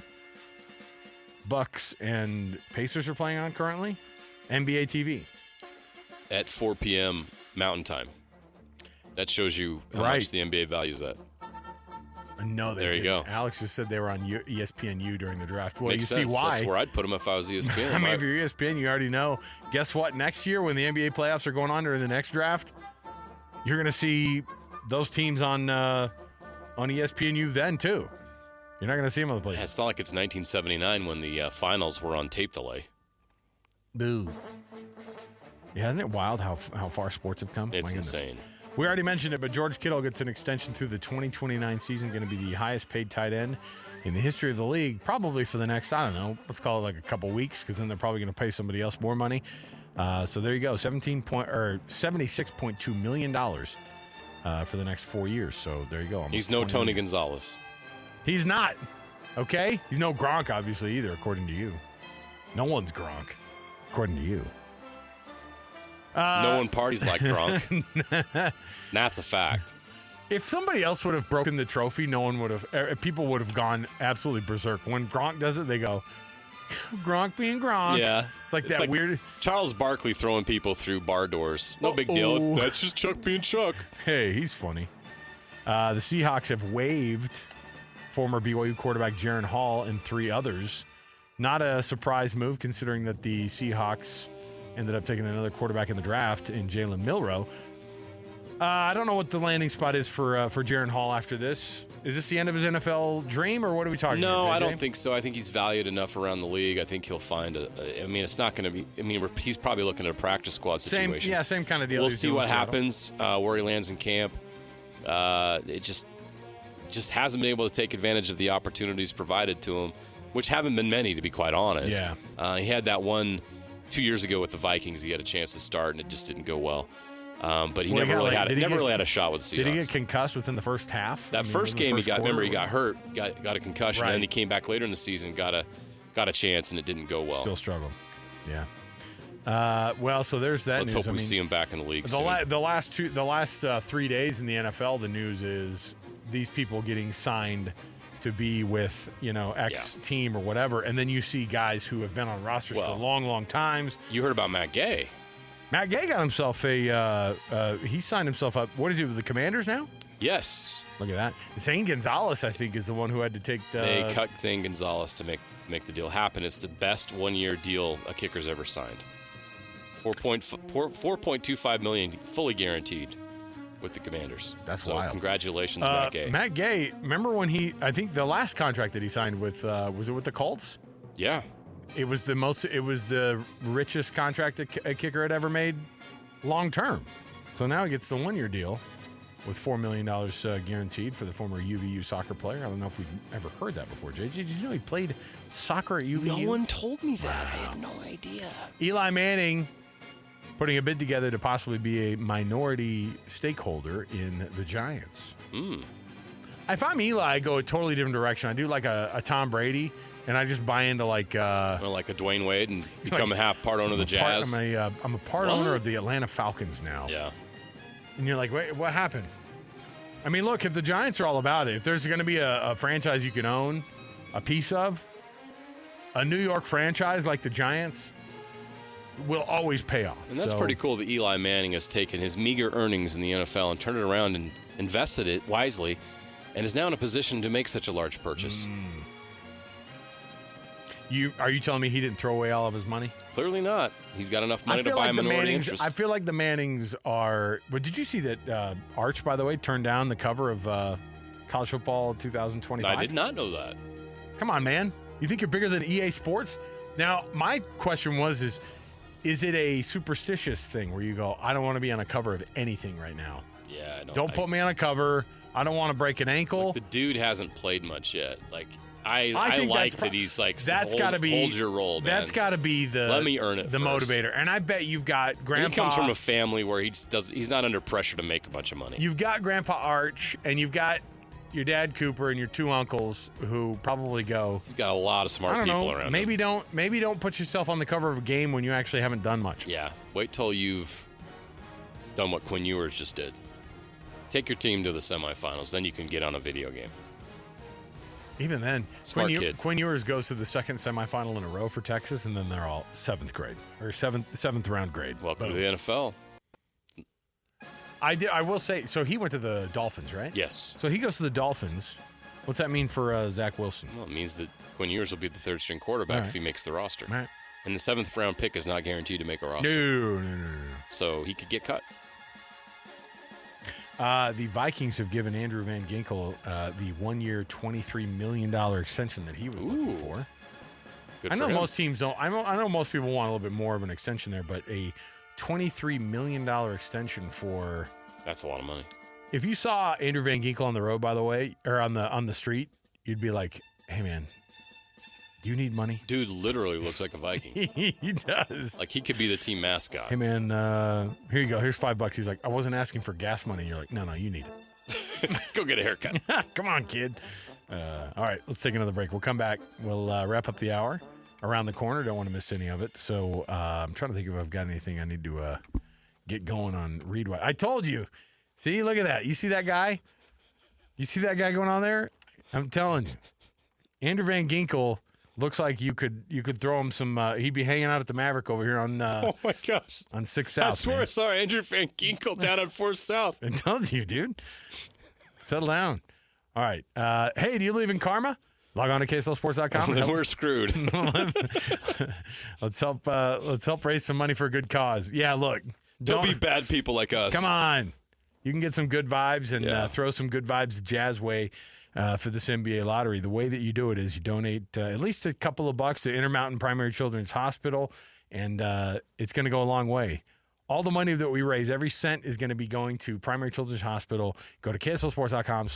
Bucks and Pacers are playing on currently? NBA TV. At 4 p.m. Mountain Time. That shows you how much the NBA values that. No, there you go. Alex just said they were on ESPNU during the draft. Well, Makes you sense. see why. That's where I'd put them if I was ESPN. I mean, if you're ESPN, you already know. Guess what? Next year, when the NBA playoffs are going on during the next draft, you're going to see those teams on ESPNU then, too. You're not going to see them on the playoffs. Yeah, it's not like it's 1979 when the finals were on tape delay. Boo. Yeah, isn't it wild how far sports have come? It's insane. We already mentioned it, but George Kittle gets an extension through the 2029 season, going to be the highest paid tight end in the history of the league, probably for the next, I don't know, let's call it like a couple weeks, because then they're probably going to pay somebody else more money. So there you go, $76.2 million for the next 4 years. So there you go. He's no Tony Gonzalez. He's not, okay? He's no Gronk, obviously, either, according to you. No one's Gronk, according to you. No one parties like Gronk. That's a fact. If somebody else would have broken the trophy, no one would have. People would have gone absolutely berserk. When Gronk does it, they go, Gronk being Gronk. Yeah. It's like that weird. Charles Barkley throwing people through bar doors. No big deal. That's just Chuck being Chuck. Hey, he's funny. The Seahawks have waived former BYU quarterback Jaron Hall and 3 others. Not a surprise move, considering that the Seahawks ended up taking another quarterback in the draft in Jalen Milroe. I don't know what the landing spot is for Jaron Hall after this. Is this the end of his NFL dream, or what are we talking about? No, I don't think so. I think he's valued enough around the league. I think he'll find it's not going to be. I mean, he's probably looking at a practice squad situation. Same kind of deal. We'll see what happens where he lands in camp. It just hasn't been able to take advantage of the opportunities provided to him, which haven't been many, to be quite honest. Yeah. He had that one 2 years ago with the Vikings. He had a chance to start, and it just didn't go well. But he never really had a shot with the Seahawks. Did he get concussed within the first half? That first game, he got hurt, got a concussion, and then he came back later in the season, got a chance, and it didn't go well. Still struggled. Yeah. Well, so there's that. Let's hope we see him back in the league soon. The last 3 days in the NFL, the news is these people getting signed to be with, X team or whatever, and then you see guys who have been on rosters for long, long times. You heard about Matt Gay. Matt Gay got himself he signed himself up. What is he with the Commanders now? Yes. Look at that. Zane Gonzalez, I think, is the one who had to take the. They cut Zane Gonzalez to make the deal happen. It's the best 1-year deal a kicker's ever signed. $4.25 million, fully guaranteed, with the Commanders. That's so wild. Congratulations, Matt Gay. Matt Gay. Remember when I think the last contract that he signed with was it with the Colts? Yeah. It was the richest contract a kicker had ever made long term. So now he gets the 1-year deal with $4 million guaranteed for the former UVU soccer player. I don't know if we've ever heard that before. JJ, did you know he played soccer at UVU? No one told me that. I had no idea. Eli Manning putting a bid together to possibly be a minority stakeholder in the Giants. If I'm Eli, I go a totally different direction. I do like a Tom Brady. And I just buy into like a Dwayne Wade and become a half part owner of the Jazz. I'm a part owner of the Atlanta Falcons now. Yeah. And you're like, wait, what happened? I mean, look, if the Giants are all about it, if there's going to be a franchise you can own a piece of, a New York franchise like the Giants will always pay off. And that's pretty cool that Eli Manning has taken his meager earnings in the NFL and turned it around and invested it wisely and is now in a position to make such a large purchase. Are you telling me he didn't throw away all of his money? Clearly not. He's got enough money to buy a minority interest. I feel like the Mannings are. But did you see that Arch, by the way, turned down the cover of College Football 2025? I did not know that. Come on, man. You think you're bigger than EA Sports? Now, my question is Is it a superstitious thing where you go, I don't want to be on a cover of anything right now? Yeah, I know. Don't put me on a cover. I don't want to break an ankle. Like the dude hasn't played much yet. Like I think like that he's like hold your role, man. That's got to be the let me earn it the first. motivator. And I bet you've got Grandpa. He comes from a family where he's not under pressure to make a bunch of money. You've got Grandpa Arch, and you've got your dad Cooper, and your two uncles who probably go. He's got a lot of smart people around. Maybe don't put yourself on the cover of a game when you actually haven't done much. Yeah, wait till you've done what Quinn Ewers just did. Take your team to the semifinals, then you can get on a video game. Even then, Smart kid. Quinn Ewers goes to the second semifinal in a row for Texas, and then they're all seventh round grade. Welcome to the NFL. I will say, so he went to the Dolphins, right? Yes. So he goes to the Dolphins. What's that mean for Zach Wilson? Well, it means that Quinn Ewers will be the third string quarterback if he makes the roster. Right. And the 7th round pick is not guaranteed to make a roster. No. So he could get cut. The Vikings have given Andrew Van Ginkel the 1 year, $23 million extension that he was looking for. Good I know for him. most teams don't. I know most people want a little bit more of an extension there, but a $23 million extension for. That's a lot of money. If you saw Andrew Van Ginkel on the road, by the way, or on the street, you'd be like, "Hey, man, do you need money?" Dude literally looks like a Viking. He does. Like he could be the team mascot. Hey, man, here you go. Here's $5. He's like, "I wasn't asking for gas money." You're like, "No, you need it." Go get a haircut. Come on, kid. All right, let's take another break. We'll come back. We'll wrap up the hour. Around the corner. Don't want to miss any of it. So I'm trying to think if I've got anything I need to get going on Reed White. I told you. See, look at that. You see that guy? You see that guy going on there? I'm telling you. Andrew Van Ginkel looks like you could throw him some. He'd be hanging out at the Maverick over here on. Oh my gosh. On 6th South. I swear man. I saw Andrew Van Ginkel down on 4th South. I told you, dude. Settle down. All right. Hey, do you believe in karma? Log on to KSLSports.com. Then we're screwed. Let's help raise some money for a good cause. Yeah, look. Don't be bad people like us. Come on. You can get some good vibes and throw some good vibes Jazz way for this NBA lottery. The way that you do it is you donate at least a couple of bucks to Intermountain Primary Children's Hospital, and it's going to go a long way. All the money that we raise, every cent is going to be going to Primary Children's Hospital. Go to KSLSports.com.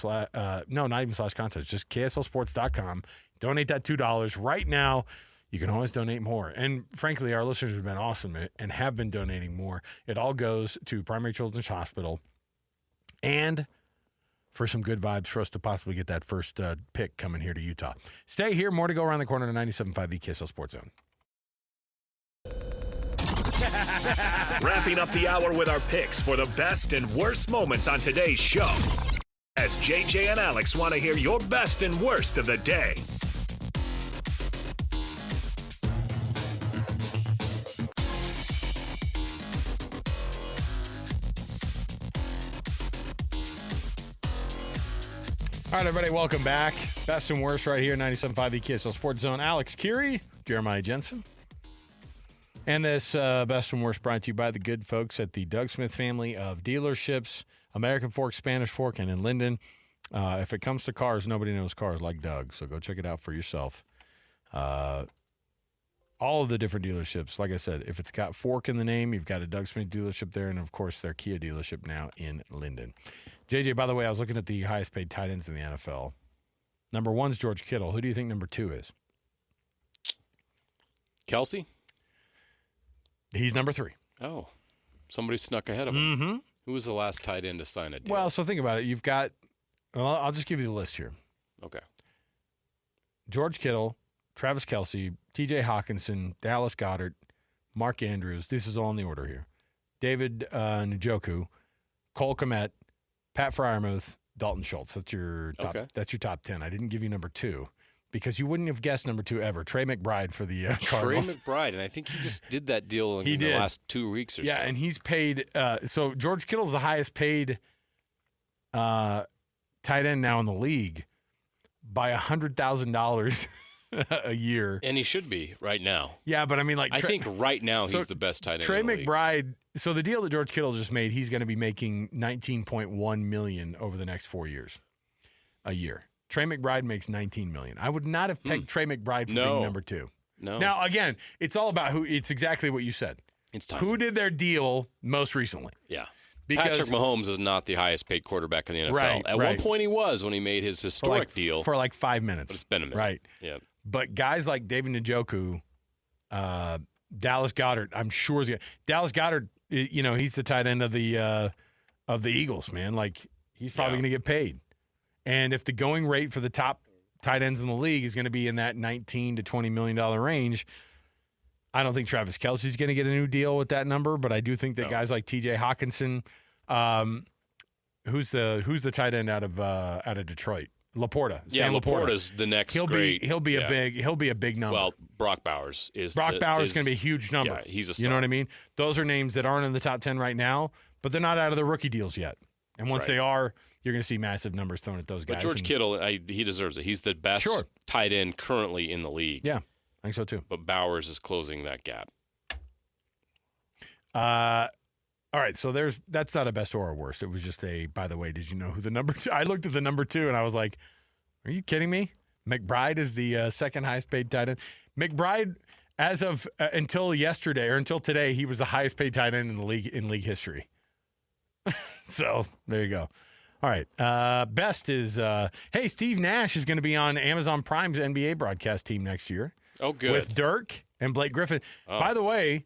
No, not even /contest, just KSLSports.com. Donate that $2 right now. You can always donate more. And frankly, our listeners have been awesome and have been donating more. It all goes to Primary Children's Hospital and for some good vibes for us to possibly get that first pick coming here to Utah. Stay here. More to go around the corner to 97.5 the KSL Sports Zone. Wrapping up the hour with our picks for the best and worst moments on today's show. As JJ and Alex want to hear your best and worst of the day. All right, everybody, welcome back. Best and worst right here, 97.5 the KSL Sports Zone. Alex Kirry, Jeremiah Jensen. And this best and worst brought to you by the good folks at the Doug Smith family of dealerships, American Fork, Spanish Fork, and in Linden. If it comes to cars, nobody knows cars like Doug, so go check it out for yourself. All of the different dealerships, like I said, if it's got Fork in the name, you've got a Doug Smith dealership there, and, of course, their Kia dealership now in Linden. JJ, by the way, I was looking at the highest paid tight ends in the NFL. Number 1's George Kittle. Who do you think number 2 is? Kelsey? He's number 3. Oh, somebody snuck ahead of him. Mm-hmm. Who was the last tight end to sign a deal? Well, so think about it. You've got, well, I'll just give you the list here. Okay. George Kittle, Travis Kelsey, TJ Hawkinson, Dallas Goedert, Mark Andrews. This is all in the order here. David Njoku, Cole Kmet, Pat Freiermuth, Dalton Schultz. That's your top, That's your top 10. I didn't give you number 2. Because you wouldn't have guessed number 2 ever. Trey McBride for the Cardinals. Trey McBride, and I think he just did that deal in the last 2 weeks or so. Yeah, and he's paid. So George Kittle's the highest paid tight end now in the league by $100,000 a year. And he should be right now. Yeah, but I mean, like I think right now he's the best tight end. Trey in the McBride. League. So the deal that George Kittle just made, he's going to be making $19.1 million over the next 4 years, a year. Trey McBride makes $19 million. I would not have pegged Trey McBride for being number 2. No. Now, again, it's all about who. It's exactly what you said. It's time. Who did their deal most recently? Yeah. Because Patrick Mahomes is not the highest paid quarterback in the NFL. Right, At right. one point he was when he made his historic deal. For like 5 minutes. But it's been a minute. Right. Yeah. But guys like David Njoku, Dallas Goedert, I'm sure is Dallas Goedert, he's the tight end of the Eagles, man. Like, he's probably going to get paid. And if the going rate for the top tight ends in the league is going to be in that $19 to $20 million range, I don't think Travis Kelce's going to get a new deal with that number, but I do think that guys like T.J. Hawkinson, who's the tight end out of Detroit, Laporta. Yeah, Sam Laporta's the next. He'll be a big number. Well, Brock Bowers is Bowers is going to be a huge number. Yeah, he's a star. You know what I mean? Those are names that aren't in the top 10 right now, but they're not out of the rookie deals yet. And once they are, you're going to see massive numbers thrown at those guys. But George Kittle, he deserves it. He's the best tight end currently in the league. Yeah, I think so too. But Bowers is closing that gap. All right, so that's not a best or a worst. It was just by the way, did you know who the number 2? I looked at the number 2 and I was like, are you kidding me? McBride is the second highest paid tight end. McBride, as of until yesterday or until today, he was the highest paid tight end in the league in league history. So there you go. All right. Best is, hey, Steve Nash is going to be on Amazon Prime's NBA broadcast team next year. Oh, good. With Dirk and Blake Griffin. Oh. By the way,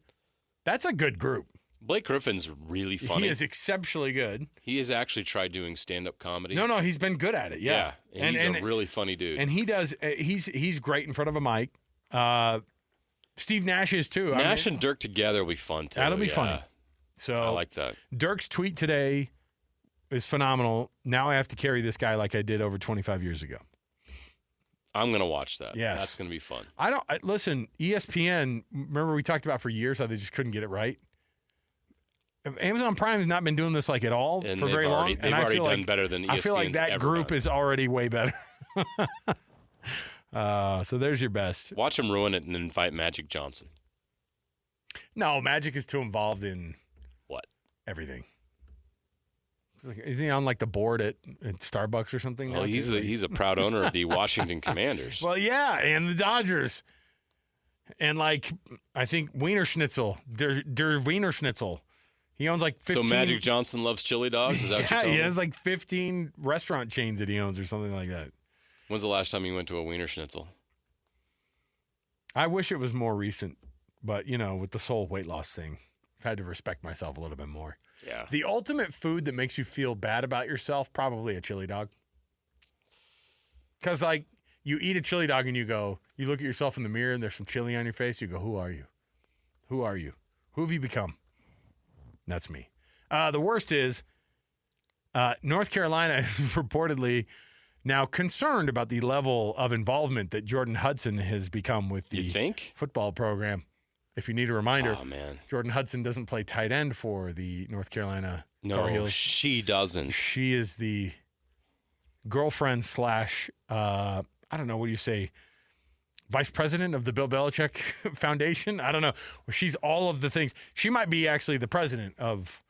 that's a good group. Blake Griffin's really funny. He is exceptionally good. He has actually tried doing stand-up comedy. No, he's been good at it. Yeah, and he's a really funny dude. And he does. He's great in front of a mic. Steve Nash is too. Nash and Dirk together will be fun too. That'll be funny. So I like that. Dirk's tweet today is phenomenal. Now I have to carry this guy like I did over 25 years ago. I'm gonna watch that. Yes, that's gonna be fun. Listen. ESPN. Remember we talked about for years how they just couldn't get it right. Amazon Prime has not been doing this like at all for very long. They've already done better than ESPN's I feel like that group done. is already way better. So there's your best. Watch them ruin it and invite Magic Johnson. No, Magic is too involved in what? Everything. Isn't he on like the board at Starbucks or something? Well, he's a proud owner of the Washington Commanders. Well, yeah, and the Dodgers. And like I think Wiener Schnitzel, der Wiener Schnitzel. He owns like 15. So Magic Johnson loves chili dogs? Is that what you're telling he me? has like 15 restaurant chains that he owns or something like that. When's the last time you went to a Wiener Schnitzel? I wish it was more recent, but with this whole weight loss thing, I've had to respect myself a little bit more. Yeah. The ultimate food that makes you feel bad about yourself, probably a chili dog. Because like you eat a chili dog and you look at yourself in the mirror and there's some chili on your face. You go, who are you? Who are you? Who have you become? That's me. The worst is North Carolina is reportedly now concerned about the level of involvement that Jordan Hudson has become with the football program. If you need a reminder, Jordan Hudson doesn't play tight end for the North Carolina Tar Heels. No, she doesn't. She is the girlfriend / I don't know, what do you say, vice president of the Bill Belichick Foundation? I don't know. She's all of the things. She might be actually the president of,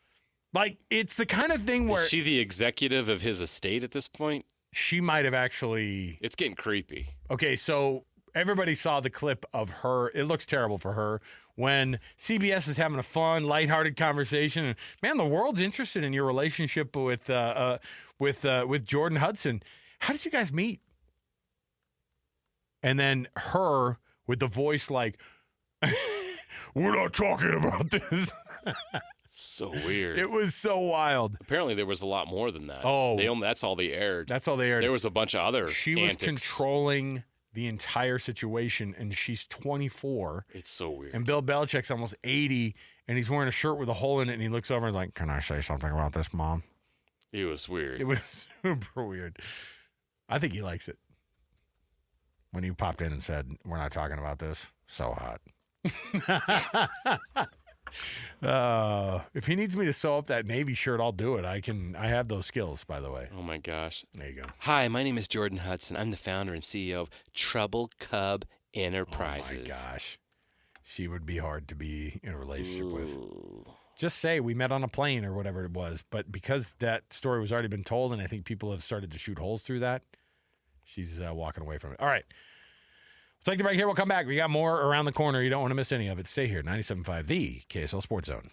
like, it's the kind of thing where. Is she the executive of his estate at this point? She might have actually. It's getting creepy. Okay, so everybody saw the clip of her. It looks terrible for her when CBS is having a fun, lighthearted conversation. And, man, the world's interested in your relationship with Jordan Hudson. How did you guys meet? And then her with the voice like, we're not talking about this. So weird. It was so wild. Apparently there was a lot more than that. Oh. That's all they aired. That's all they aired. There was a bunch of other She antics. was controlling the entire situation, and she's 24. It's so weird. And Bill Belichick's almost 80, and he's wearing a shirt with a hole in it, and he looks over and is like, can I say something about this, Mom? It was weird. It was super weird. I think he likes it. When he popped in and said, we're not talking about this, so hot. If he needs me to sew up that Navy shirt, I'll do it. I have those skills, by the way. Oh, my gosh. There you go. Hi, my name is Jordan Hudson. I'm the founder and CEO of Trouble Cub Enterprises. Oh, my gosh. She would be hard to be in a relationship with. Just say we met on a plane or whatever it was. But because that story was already been told, and I think people have started to shoot holes through that, she's walking away from it. All right. Take the break here. We'll come back. We got more around the corner. You don't want to miss any of it. Stay here. 97.5, the KSL Sports Zone.